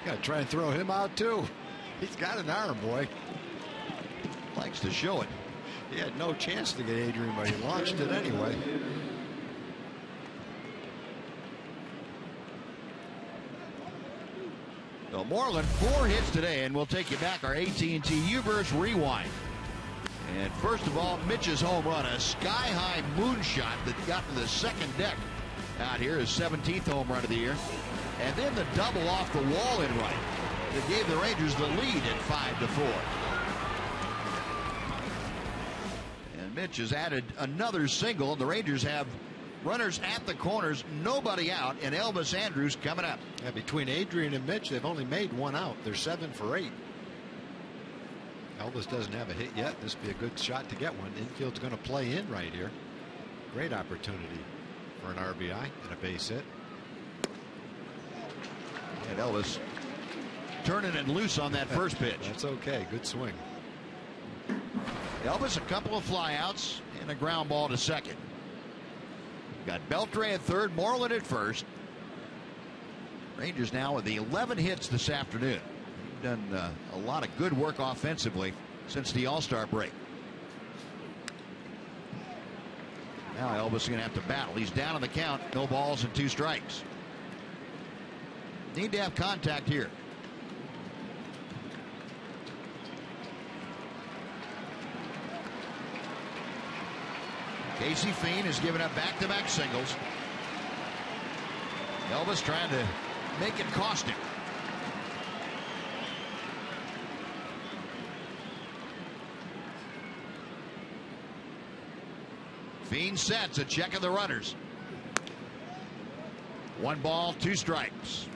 Got to try and throw him out too. He's got an arm, boy. Likes to show it. He had no chance to get Adrian, but he launched it anyway. So Moreland 4 hits today, and we'll take you back our AT&T U-Verse Rewind. And first of all, Mitch's home run, a sky-high moonshot that got to the second deck out here, his 17th home run of the year. And then the double off the wall in right that gave the Rangers the lead at 5-4. And Mitch has added another single. The Rangers have runners at the corners, nobody out, and Elvis Andrus coming up. Yeah, between Adrian and Mitch, they've only made one out. They're 7 for 8. Elvis doesn't have a hit yet. This would be a good shot to get one. Infield's going to play in right here. Great opportunity for an RBI and a base hit. And Elvis turning it loose on that first pitch. That's okay. Good swing. Elvis, a couple of flyouts and a ground ball to second. Got Beltre at third, Moreland at first. Rangers now with the 11 hits this afternoon. They've done a lot of good work offensively since the All-Star break. Now Elvis is going to have to battle. He's down on the count. No balls and 2 strikes. Need to have contact here. Casey Fiend has given up back-to-back singles. Elvis trying to make it cost him. Fiend sets a check of the runners. 1 ball, 2 strikes.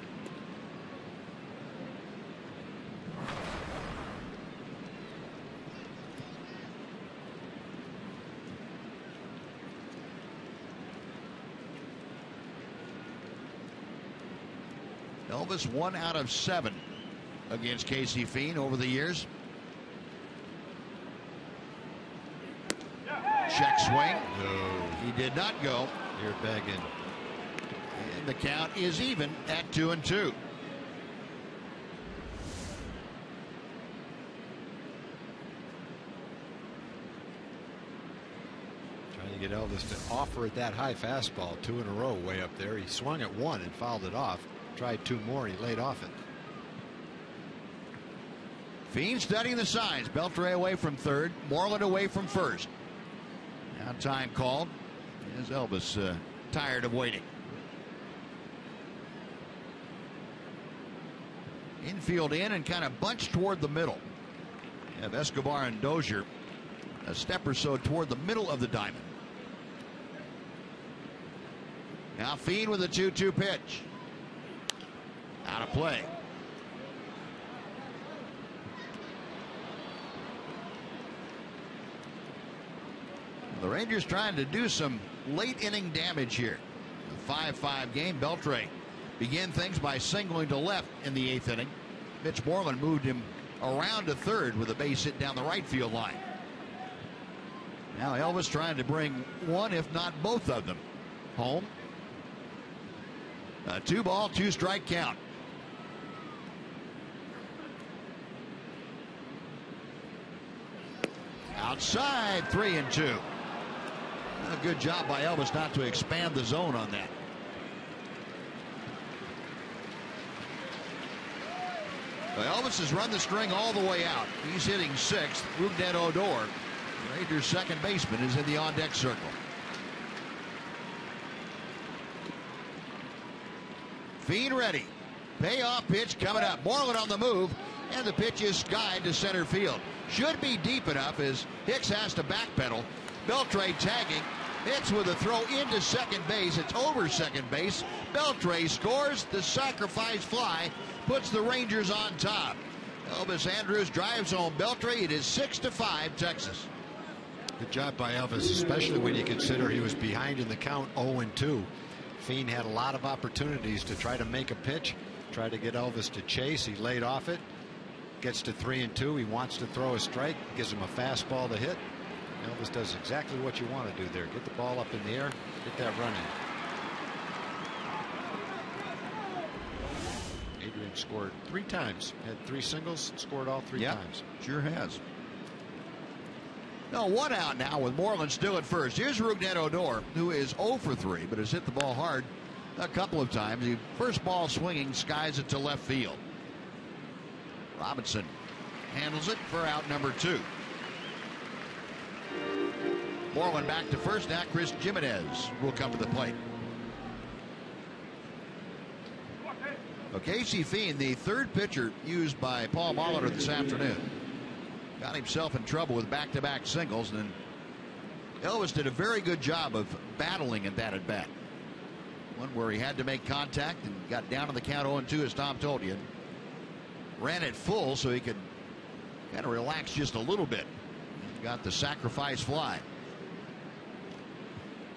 Elvis 1 out of 7 against Casey Fiend over the years. Check swing. No. He did not go. You're begging. And the count is even at 2-2. Trying to get Elvis to offer it that high fastball 2 in a row way up there. He swung at 1 and fouled it off. Tried 2 more. He laid off it. Fiend studying the signs. Beltre away from third. Moreland away from first. Now time called. Is Elvis tired of waiting? Infield in and kind of bunched toward the middle. You have Escobar and Dozier a step or so toward the middle of the diamond. Now Fiend with a 2-2 pitch. Out of play. The Rangers trying to do some late inning damage here. The 5-5 game. Beltre began things by singling to left in the 8th inning. Mitch Moreland moved him around to third with a base hit down the right field line. Now Elvis trying to bring one, if not both of them, home. A 2 ball, 2 strike count. Outside, 3-2. A good job by Elvis not to expand the zone on that. Well, Elvis has run the string all the way out. He's hitting 6th. Rougned Odor, Rangers' second baseman, is in the on-deck circle. Fiend ready. Payoff pitch coming up. Moreland on the move, and the pitch is skied to center field. Should be deep enough as Hicks has to backpedal. Beltre tagging. Hits with a throw into second base. It's over second base. Beltre scores the sacrifice fly. Puts the Rangers on top. Elvis Andrus drives home Beltre. It is 6-5 Texas. Good job by Elvis, especially when you consider he was behind in the count 0-2. Fiend had a lot of opportunities to try to make a pitch, try to get Elvis to chase. He laid off it. Gets to 3-2. He wants to throw a strike. Gives him a fastball to hit. Elvis does exactly what you want to do there. Get the ball up in the air. Get that run in. Adrian scored 3 times. Had 3 singles. Scored all 3 times. Sure has. No, 1 out now with Moreland still at first. Here's Rougned Odor, who is 0 for 3, but has hit the ball hard a couple of times. The first ball swinging, skies it to left field. Robinson handles it for out number 2. Moreland back to first. Now Chris Jimenez will come to the plate. Casey Fiend, the 3rd pitcher used by Paul Molitor this afternoon, got himself in trouble with back-to-back singles and then Elvis did a very good job of battling at that at bat. One where he had to make contact and got down to the count 0-2, as Tom told you. Ran it full so he could kind of relax just a little bit. Got the sacrifice fly.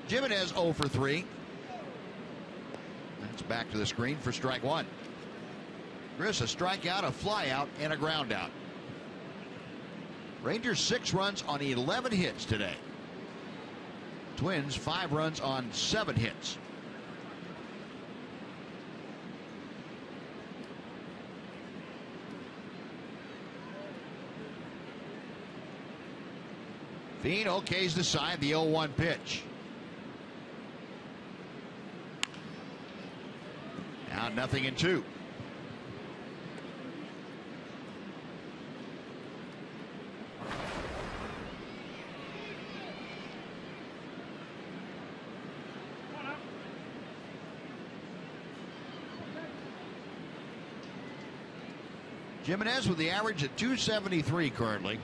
Jimenez 0 for 3. That's back to the screen for strike one. Chris, a strikeout, a flyout, and a groundout. Rangers 6 runs on 11 hits today. Twins 5 runs on 7 hits. Fiend okays the side, the 0-1 pitch. Now 0-2. Jimenez with the average at 273 currently.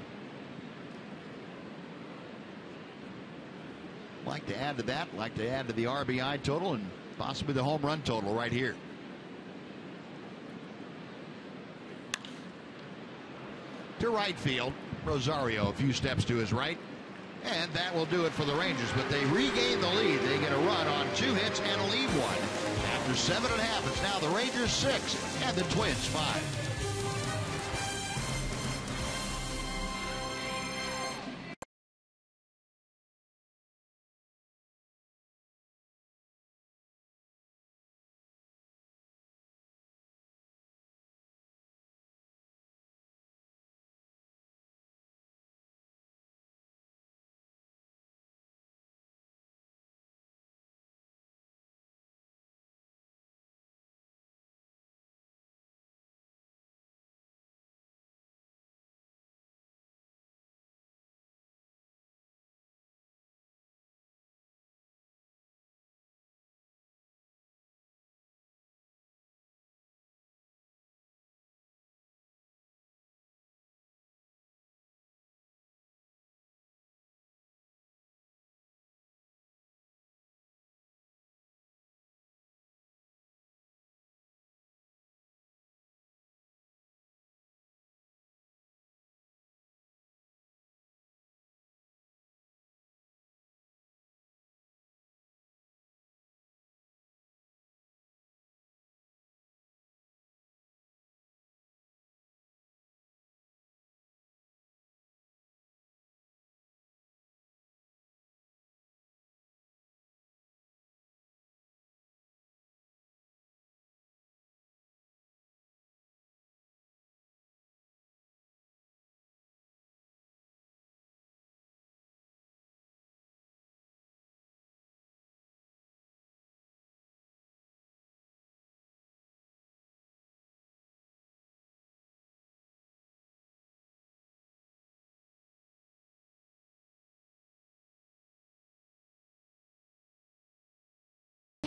Like to add to that, like to add to the RBI total and possibly the home run total right here. To right field, Rosario a few steps to his right, and that will do it for the Rangers. But they regain the lead. They get a run on 2 hits and a lead one. After 7.5, it's now the Rangers 6 and the Twins 5.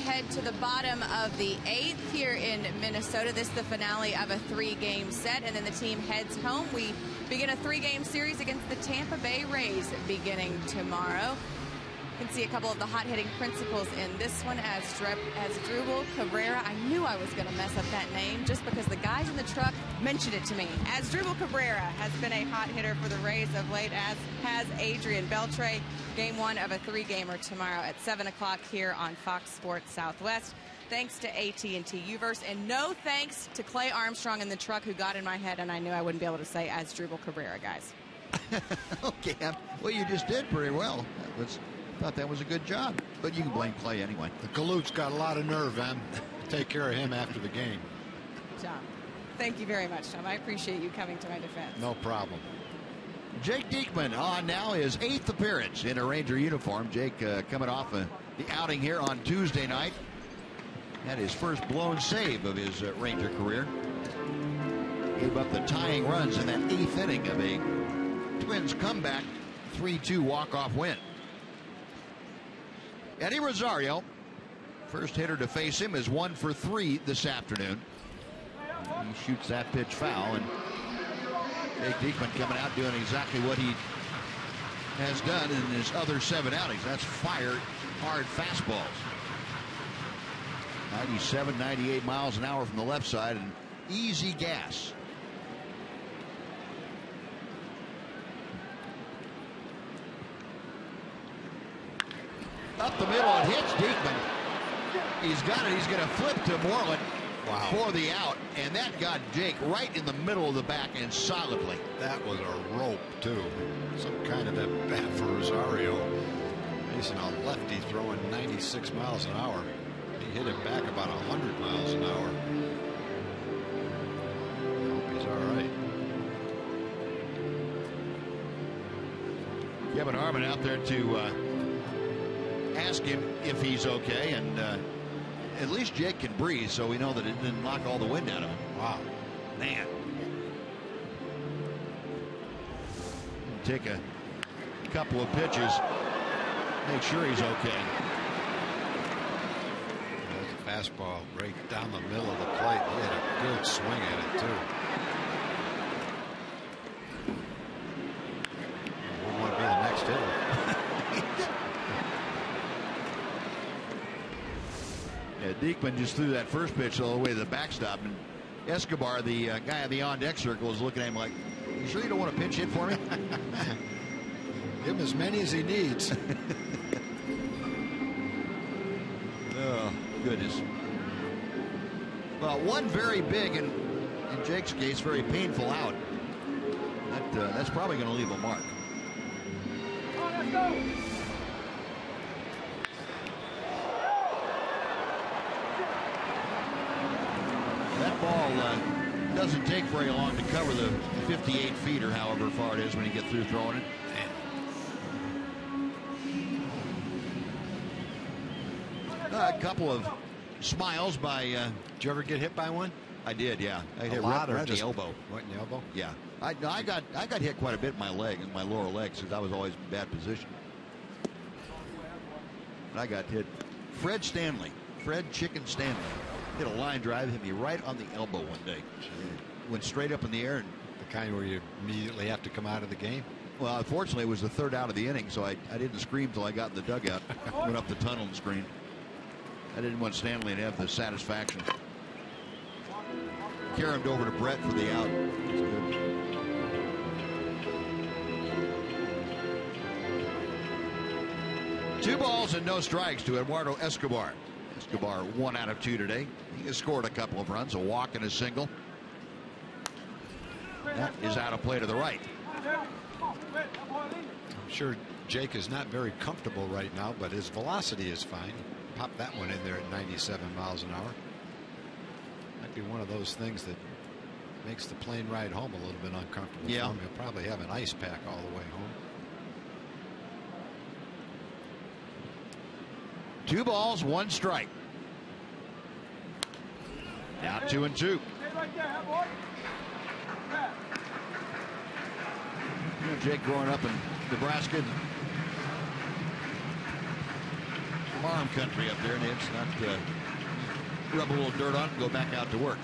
Head to the bottom of the 8th here in Minnesota. This is the finale of a 3-game set, and then the team heads home. We begin a 3-game series against the Tampa Bay Rays beginning tomorrow. You can see a couple of the hot-hitting principals in this one as Asdrubal Cabrera. I knew I was going to mess up that name just because the guys in the truck mentioned it to me. Asdrubal Cabrera has been a hot hitter for the Rays of late, as has Adrian Beltre. Game 1 of a 3-gamer tomorrow at 7 o'clock here on Fox Sports Southwest. Thanks to AT&T Uverse, and no thanks to Clay Armstrong in the truck, who got in my head, and I knew I wouldn't be able to say Asdrubal Cabrera, guys. Okay, well, you just did pretty well. Thought that was a good job, but you can blame Clay anyway. The Galoot's got a lot of nerve, Em. Take care of him after the game. Tom, thank you very much, Tom. I appreciate you coming to my defense. No problem. Jake Diekman on now his 8th appearance in a Ranger uniform. Jake coming off the outing here on Tuesday night. Had his first blown save of his Ranger career. Gave up the tying runs in that 8th inning of a Twins comeback 3-2 walk-off win. Eddie Rosario, first hitter to face him, is 1 for 3 this afternoon. He shoots that pitch foul, and Jake Diekman coming out doing exactly what he has done in his other 7 outings. That's fire hard fastballs. 97, 98 miles an hour from the left side and easy gas. Up the middle, it hits Diekman. He's got it. He's going to flip to Moreland for the out, and that got Jake right in the middle of the back and solidly. That was a rope, too. Some kind of at bat for Rosario. Facing a lefty throwing 96 miles an hour. He hit him back about 100 miles an hour. I hope he's all right. Kevin Harmon out there to ask him if he's okay, and at least Jake can breathe, so we know that it didn't knock all the wind out of him. Wow. Man. Take a couple of pitches, make sure he's okay. There's a fastball right down the middle of the plate. He had a good swing at it, too. Wouldn't want to be the next hitter. Yeah, Diekman just threw that first pitch all the way to the backstop, and Escobar, the guy on the on-deck circle, is looking at him like, "You sure you don't want a pinch hit for me?" Give him as many as he needs. Oh, goodness. Well, one very big and, in Jake's case, very painful out. That's probably going to leave a mark. Let's go. That ball doesn't take very long to cover the 58 feet or however far it is when you get through throwing it. A couple of smiles by. Did you ever get hit by one? I did, yeah. I hit right in the elbow. What, in the elbow? Yeah. I got hit quite a bit in my leg, in my lower leg, since I was always in bad position. And I got hit. Fred Chicken Stanley hit a line drive, hit me right on the elbow one day. Went straight up in the air. And the kind where you immediately have to come out of the game? Well, unfortunately, it was the third out of the inning, so I didn't scream till I got in the dugout. Went up the tunnel and screamed. I didn't want Stanley to have the satisfaction. Carried over to Brett for the out. That's good. Two balls and no strikes to Eduardo Escobar. Escobar 1 out of 2 today. He has scored a couple of runs, a walk and a single. That is out of play to the right. I'm sure Jake is not very comfortable right now, but his velocity is fine. Pop that one in there at 97 miles an hour. Might be one of those things that makes the plane ride home a little bit uncomfortable. Yeah. For him. He'll probably have an ice pack all the way home. 2 balls, 1 strike. Now 2-2. You know, Jake growing up in Nebraska, farm country up there, and it's not rub a little dirt on it and go back out to work.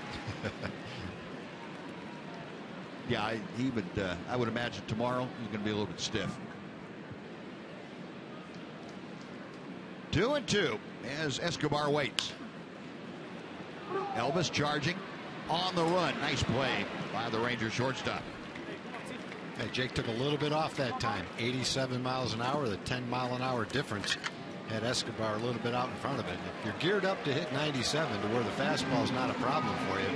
Yeah, I would imagine tomorrow he's going to be a little bit stiff. 2-2 as Escobar waits. Elvis charging on the run. Nice play by the Ranger shortstop. Hey, Jake took a little bit off that time. 87 miles an hour, the 10-mile-an-hour difference had Escobar a little bit out in front of it. If you're geared up to hit 97 to where the fastball is not a problem for you,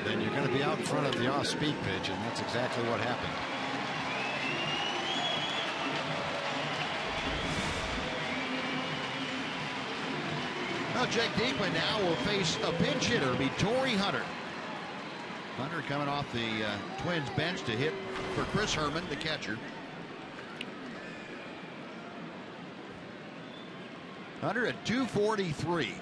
then you're going to be out in front of the off-speed pitch, and that's exactly what happened. Well, Jake Diekman now will face a pinch hitter. It'll be Torrey Hunter. Hunter coming off the Twins bench to hit for Chris Herman, the catcher. Hunter at 243.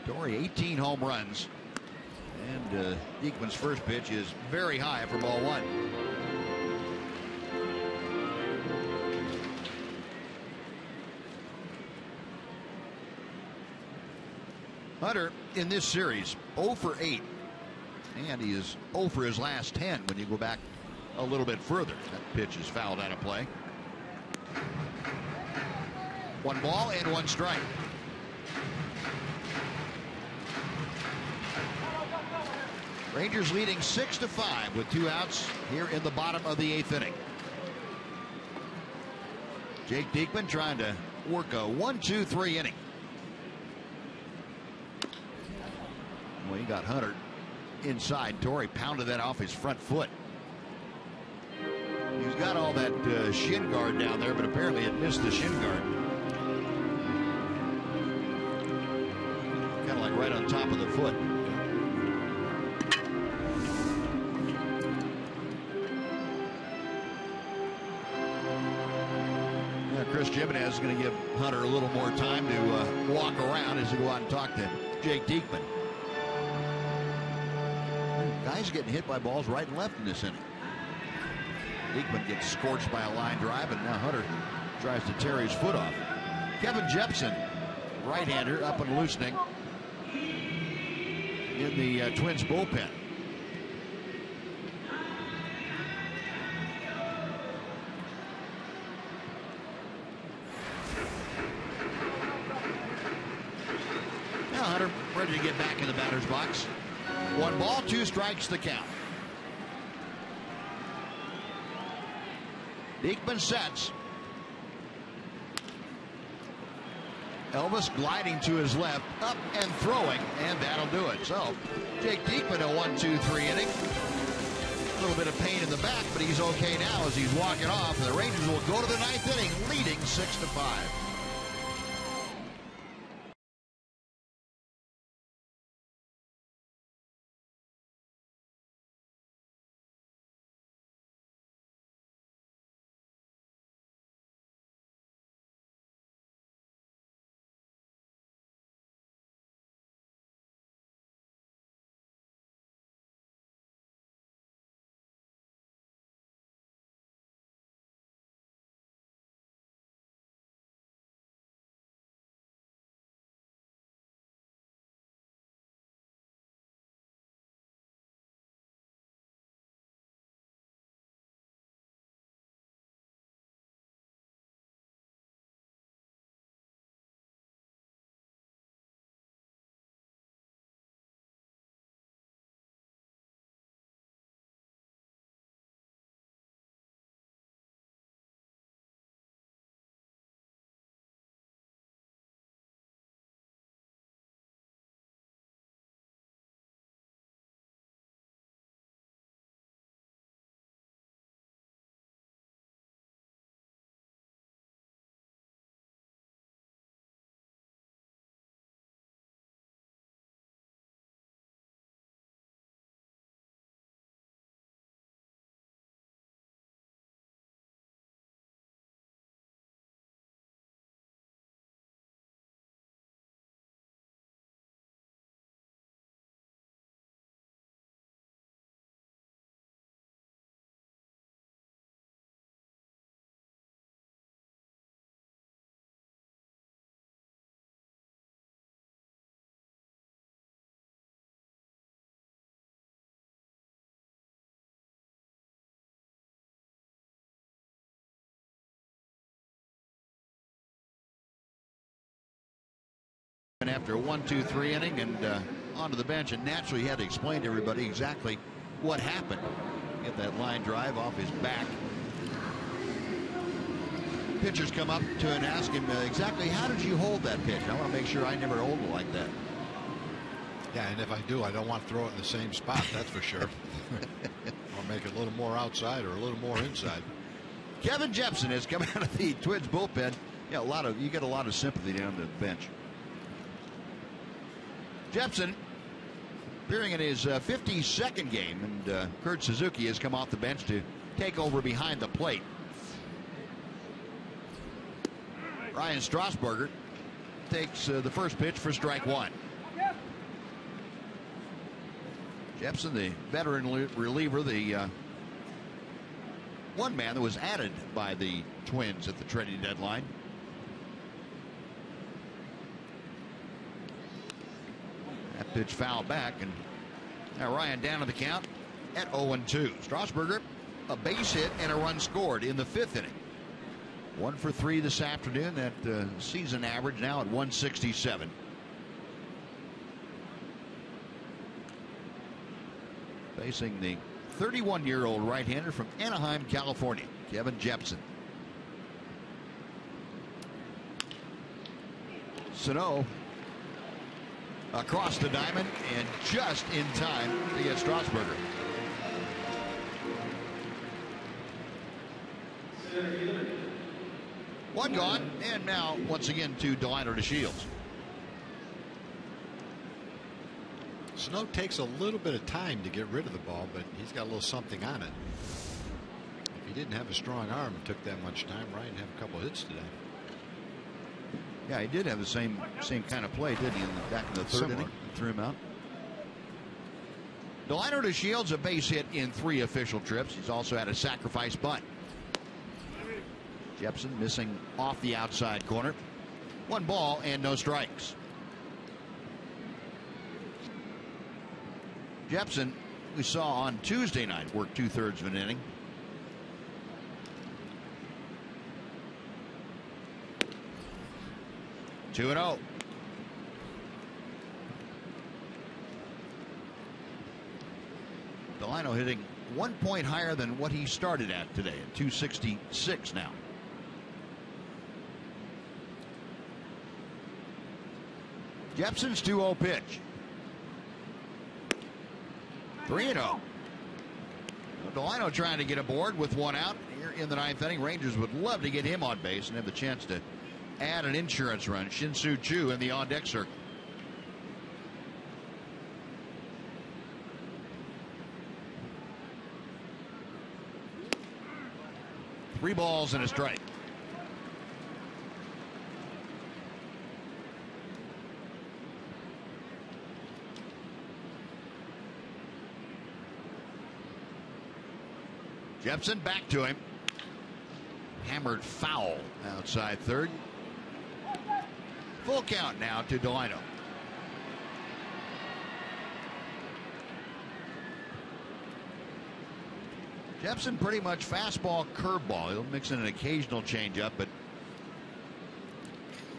Torrey 18 home runs. And Diekman's first pitch is very high for ball 1. Hunter in this series 0 for 8, and he is 0 for his last 10 when you go back a little bit further. That pitch is fouled out of play. 1 ball and 1 strike. Rangers leading 6-5 with 2 outs here in the bottom of the 8th inning. Jake Diekman trying to work a 1-2-3 inning. Well, he got Hunter inside. Torrey pounded that off his front foot. He's got all that shin guard down there, but apparently it missed the shin guard. Kind of like right on top of the foot. Chris Jimenez is going to give Hunter a little more time to walk around as he go out and talk to Jake Diekman. Guys getting hit by balls right and left in this inning. Diekman gets scorched by a line drive, and now Hunter tries to tear his foot off. Kevin Jepsen, right-hander, up and loosening in the Twins bullpen. Hunter ready to get back in the batter's box. 1 ball, 2 strikes the count. Diekman sets. Elvis gliding to his left, up and throwing, and that'll do it. So Jake Diekman a 1-2-3 inning. A little bit of pain in the back, but he's okay now as he's walking off. And the Rangers will go to the 9th inning, leading 6-5. After a 1-2-3 inning and onto the bench, and naturally he had to explain to everybody exactly what happened. Get that line drive off his back. Pitchers come up to and ask him exactly how did you hold that pitch. I want to make sure I never hold it like that. Yeah, and if I do, I don't want to throw it in the same spot, that's for sure. I'll make it a little more outside or a little more inside. Kevin Jepsen has come out of the Twins bullpen. Yeah, you get a lot of sympathy down the bench. Jepsen appearing in his 52nd game, and Kurt Suzuki has come off the bench to take over behind the plate. Ryan Strasburger takes the first pitch for strike 1. Jepsen, the veteran reliever, the one man that was added by the Twins at the trading deadline. That pitch fouled back, and now Ryan down to the count at 0-2. Strasburger a base hit, and a run scored in the 5th inning. 1 for 3 this afternoon. That season average now at 167. Facing the 31-year-old right-hander from Anaheim, California, Kevin Jepsen. Sano across the diamond and just in time to get Strasburger. One gone, and now once again to Delino to Shields. Sano takes a little bit of time to get rid of the ball, but he's got a little something on it. If he didn't have a strong arm and took that much time, Ryan have a couple hits today. Yeah, he did have the same kind of play, didn't he? Back in the 3rd inning, threw him out. Delino to Shields, a base hit in 3 official trips. He's also had a sacrifice bunt. Jepsen missing off the outside corner. 1 ball and no strikes. Jepsen, we saw on Tuesday night, work 2/3 of an inning. Two and 0. Delino hitting 1 point higher than what he started at today at 266 now. Jepsen's 2-0 pitch. 3-0. Delino trying to get aboard with 1 out here in the 9th inning. Rangers would love to get him on base and have the chance to add an insurance run. Shin-Soo Choo in the on-deck circle. Three balls and a strike. Jepsen back to him. Hammered foul outside 3rd. Full count now to Delino. Jepsen pretty much fastball, curveball. He'll mix in an occasional changeup, but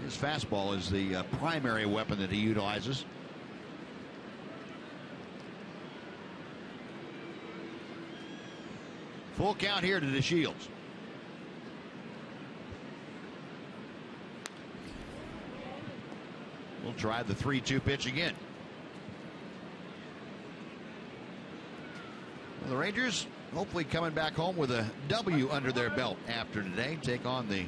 his fastball is the primary weapon that he utilizes. Full count here to the Shields. We'll try the 3-2 pitch again. Well, the Rangers hopefully coming back home with a W under their belt after today. Take on the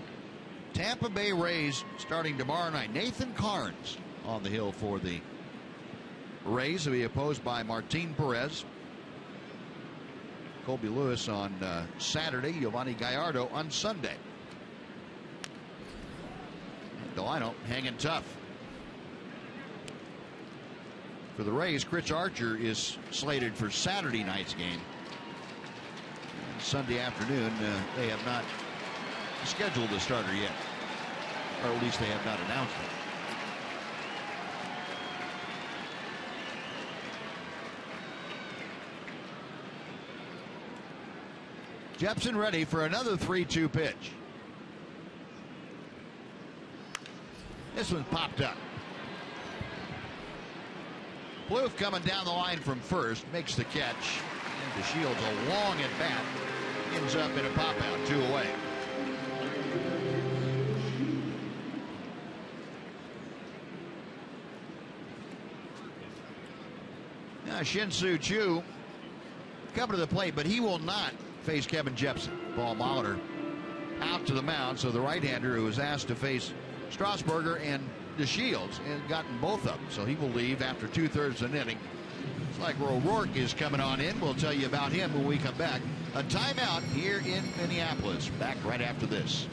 Tampa Bay Rays starting tomorrow night. Nathan Carnes on the hill for the Rays, will be opposed by Martin Perez. Colby Lewis on Saturday. Giovanni Gallardo on Sunday. And Delino hanging tough. For the Rays, Chris Archer is slated for Saturday night's game. And Sunday afternoon, they have not scheduled a starter yet. Or at least they have not announced it. Jepsen ready for another 3-2 pitch. This one popped up. Plouffe coming down the line from first, makes the catch. And to Shields, a long at bat. Ends up in a pop out, 2 away. Now Shin-Soo Choo coming to the plate, but he will not face Kevin Jepsen. Paul Molitor out to the mound, so the right-hander who was asked to face Strasburger and DeShields and gotten both of them, so he will leave after 2/3 of an inning. It's like O'Rourke is coming on in. We'll tell you about him when we come back. A timeout here in Minneapolis. Back right after this.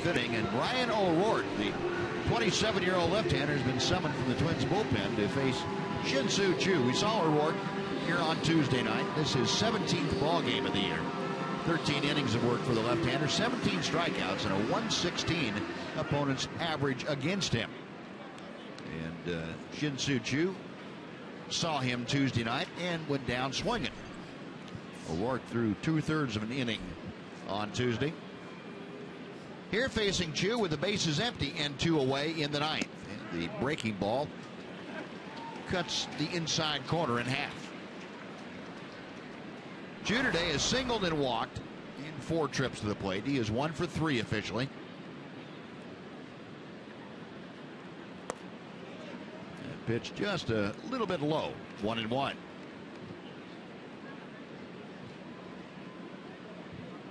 inning, and Ryan O'Rourke, the 27-year-old left-hander, has been summoned from the Twins bullpen to face Shin-Soo Choo. We saw O'Rourke here on Tuesday night. This is his 17th ball game of the year. 13 innings of work for the left-hander, 17 strikeouts, and a 116 opponent's average against him. And Shin-Soo Choo saw him Tuesday night and went down swinging. O'Rourke threw 2/3 of an inning on Tuesday. Here facing Choo with the bases empty and 2 away in the ninth. And the breaking ball cuts the inside corner in half. Choo today has singled and walked in 4 trips to the plate. He is 1 for 3 officially. That pitch just a little bit low. 1-1.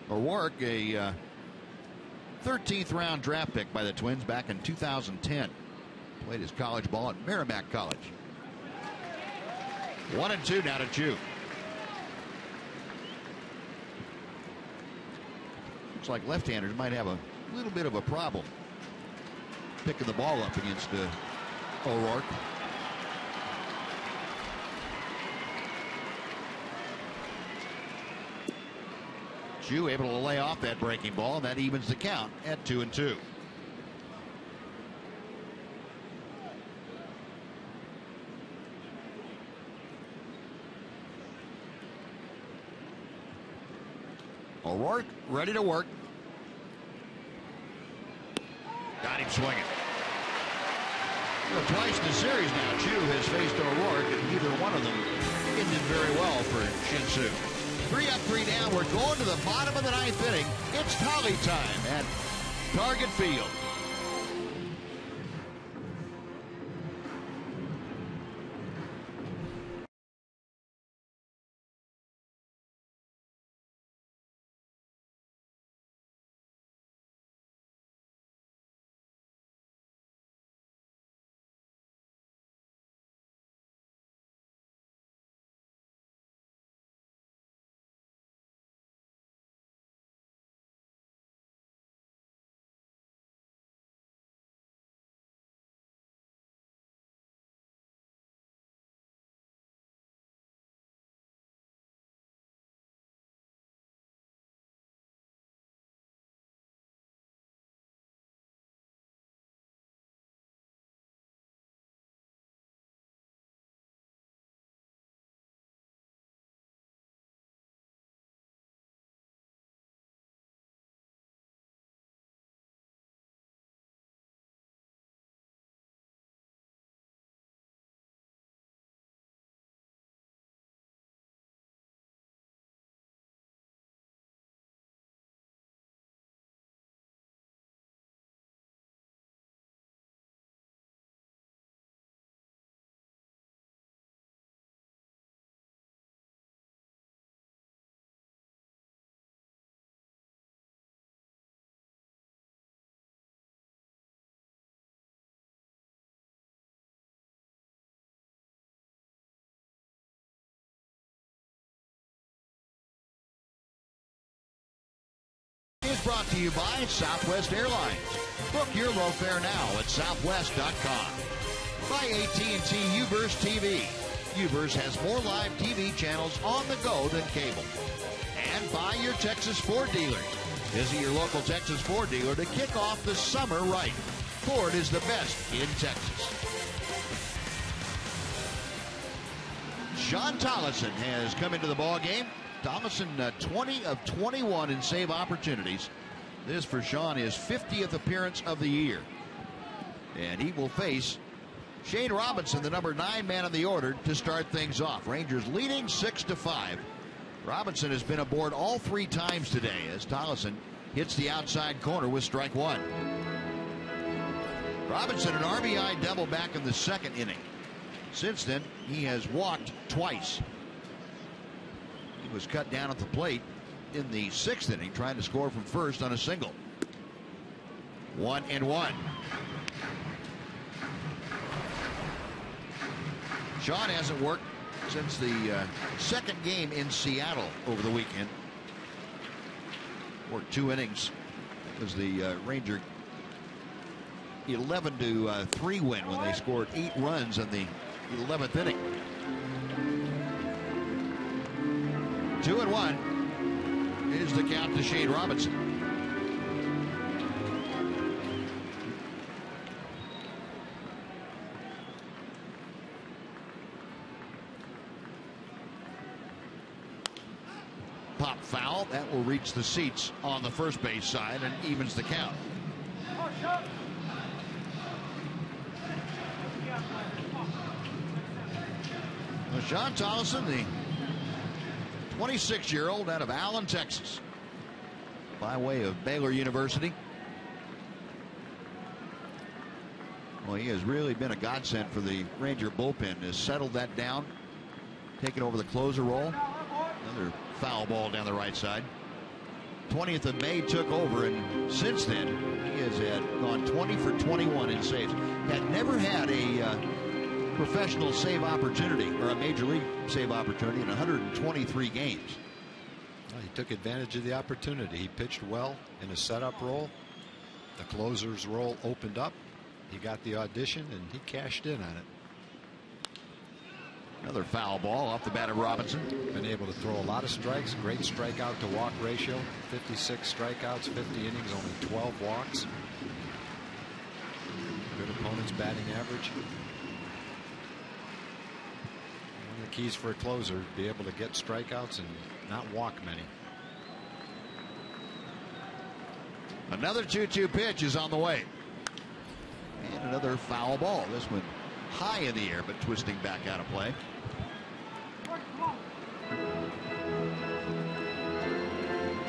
O'Rourke, a 13th round draft pick by the Twins back in 2010. Played his college ball at Merrimack College. 1-2 now to Choo. Looks like left-handers might have a little bit of a problem picking the ball up against O'Rourke. Choo able to lay off that breaking ball, and that evens the count at 2-2. O'Rourke ready to work. Got him swinging. Well, twice in the series now, Choo has faced O'Rourke, and either one of them ended very well for Shin-Soo. 3 up, 3 down. We're going to the bottom of the 9th inning. It's tally time at Target Field. Is brought to you by Southwest Airlines. Book your low fare now at southwest.com. By AT&T UVerse TV. UVerse has more live TV channels on the go than cable. And by your Texas Ford dealers. Visit your local Texas Ford dealer to kick off the summer right. Ford is the best in Texas. Sean Tollison has come into the ball game. Tollison 20 of 21 in save opportunities. This for Sean is 50th appearance of the year. And he will face Shane Robinson, the number 9 man on the order, to start things off. Rangers leading 6-5. Robinson has been aboard all 3 times today as Tollison hits the outside corner with strike 1. Robinson an RBI double back in the 2nd inning. Since then, he has walked twice. He was cut down at the plate in the 6th inning, trying to score from first on a single. 1-1. Sean hasn't worked since the 2nd game in Seattle over the weekend. Worked 2 innings was the Ranger 11-3 win when they scored 8 runs in the 11th inning. 2-1 is the count to Shane Robinson. Pop foul that will reach the seats on the first base side and evens the count. Well, Sean Tolleson, the 26-year-old out of Allen, Texas, by way of Baylor University. Well, he has really been a godsend for the Ranger bullpen. Has settled that down, taken over the closer role. Another foul ball down the right side. 20th of May took over, and since then he has gone 20 for 21 in saves. Had never had a professional save opportunity or a major league save opportunity in 123 games. Well, he took advantage of the opportunity. He pitched well in a setup role. The closer's role opened up. He got the audition and he cashed in on it. Another foul ball off the bat of Robinson. Been able to throw a lot of strikes. Great strikeout to walk ratio. 56 strikeouts, 50 innings, only 12 walks. Good opponent's batting average. One of the keys for a closer, be able to get strikeouts and not walk many. Another 2-2 pitch is on the way. And another foul ball. This one high in the air, but twisting back out of play.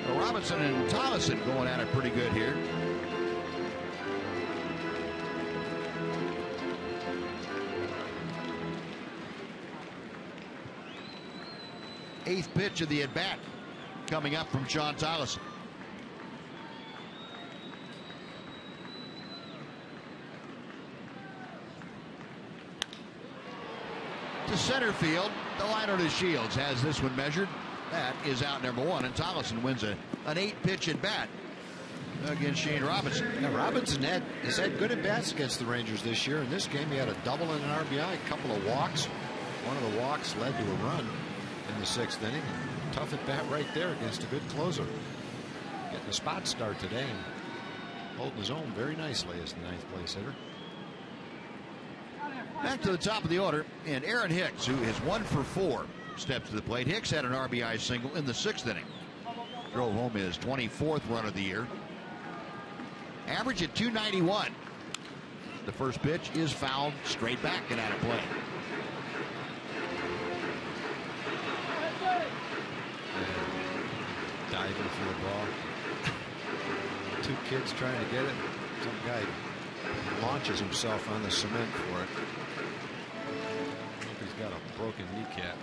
Well, Robinson and Tolleson going at it pretty good here. Eighth pitch of the at-bat coming up from Sean Tolleson. To center field, the liner to Shields has this one measured. That is out number 1, and Tolleson wins an 8-pitch at bat against Shane Robinson. Yeah, Robinson has had good at bats against the Rangers this year. In this game, he had a double and an RBI, a couple of walks. One of the walks led to a run in the 6th inning. Tough at bat right there against a good closer. Getting a spot start today and holding his own very nicely as the 9th place hitter. Back to the top of the order, and Aaron Hicks, who is 1 for 4, steps to the plate. Hicks had an RBI single in the 6th inning. Drove home his 24th run of the year. Average at 291. The first pitch is fouled straight back and out of play. Diving for the ball. 2 kids trying to get it. Some guy launches himself on the cement for it. I hope he's got a broken kneecap.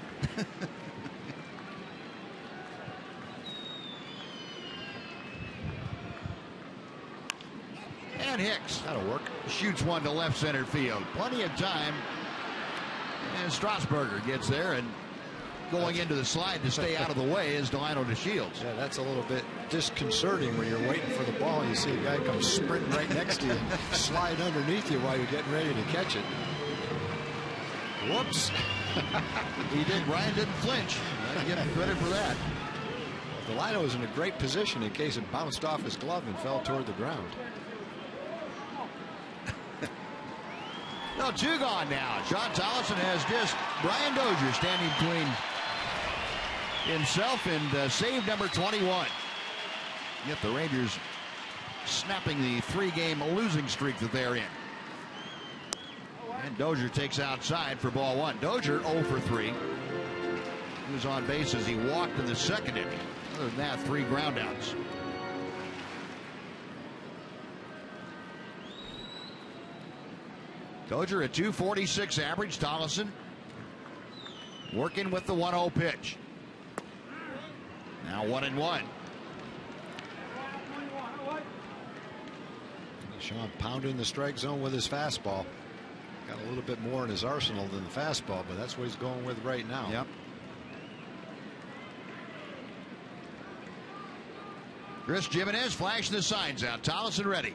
And Hicks, that'll work, shoots one to left center field. Plenty of time. And Strasburger gets there, and going into the slide to stay out of the way is Delino to Shields. Yeah, that's a little bit disconcerting when you're waiting for the ball and you see a guy come sprinting right next to you and slide underneath you while you're getting ready to catch it. Whoops. Brian didn't flinch. I give him credit for that. Delino was in a great position in case it bounced off his glove and fell toward the ground. No, 2 gone now. Sean Tolleson has just Brian Dozier standing between himself and save number 21. Yet the Rangers snapping the 3-game losing streak that they're in. And Dozier takes outside for ball 1. Dozier 0 for 3. He was on base as he walked in the 2nd inning. Other than that, 3 groundouts. Dozier at 246 average. Tolleson working with the 1-0 pitch. Now 1-1. Sean pounding the strike zone with his fastball. Got a little bit more in his arsenal than the fastball, but that's what he's going with right now. Yep. Chris Jimenez flashing the signs out. Tollison ready.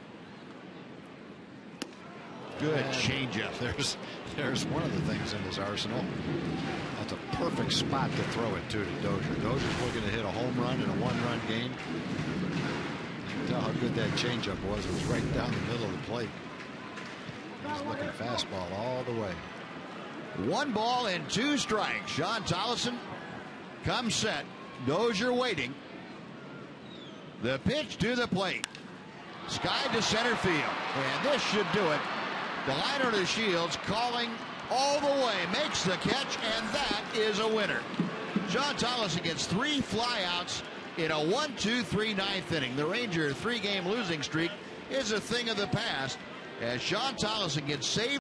Good changeup. There's one of the things in his arsenal. That's a perfect spot to throw it to Dozier. Dozier's looking to hit a home run in a one-run game. You can tell how good that changeup was. It was right down the middle of the plate. He's looking fastball all the way. 1 ball and 2 strikes. Sean Tollison comes set. Dozier waiting. The pitch to the plate. Sky to center field. And this should do it. The liner to Shields calling all the way. Makes the catch, and that is a winner. Sean Tollison gets 3 flyouts in a 1-2-3 ninth inning. The Ranger 3-game losing streak is a thing of the past as Sean Tollison gets saved.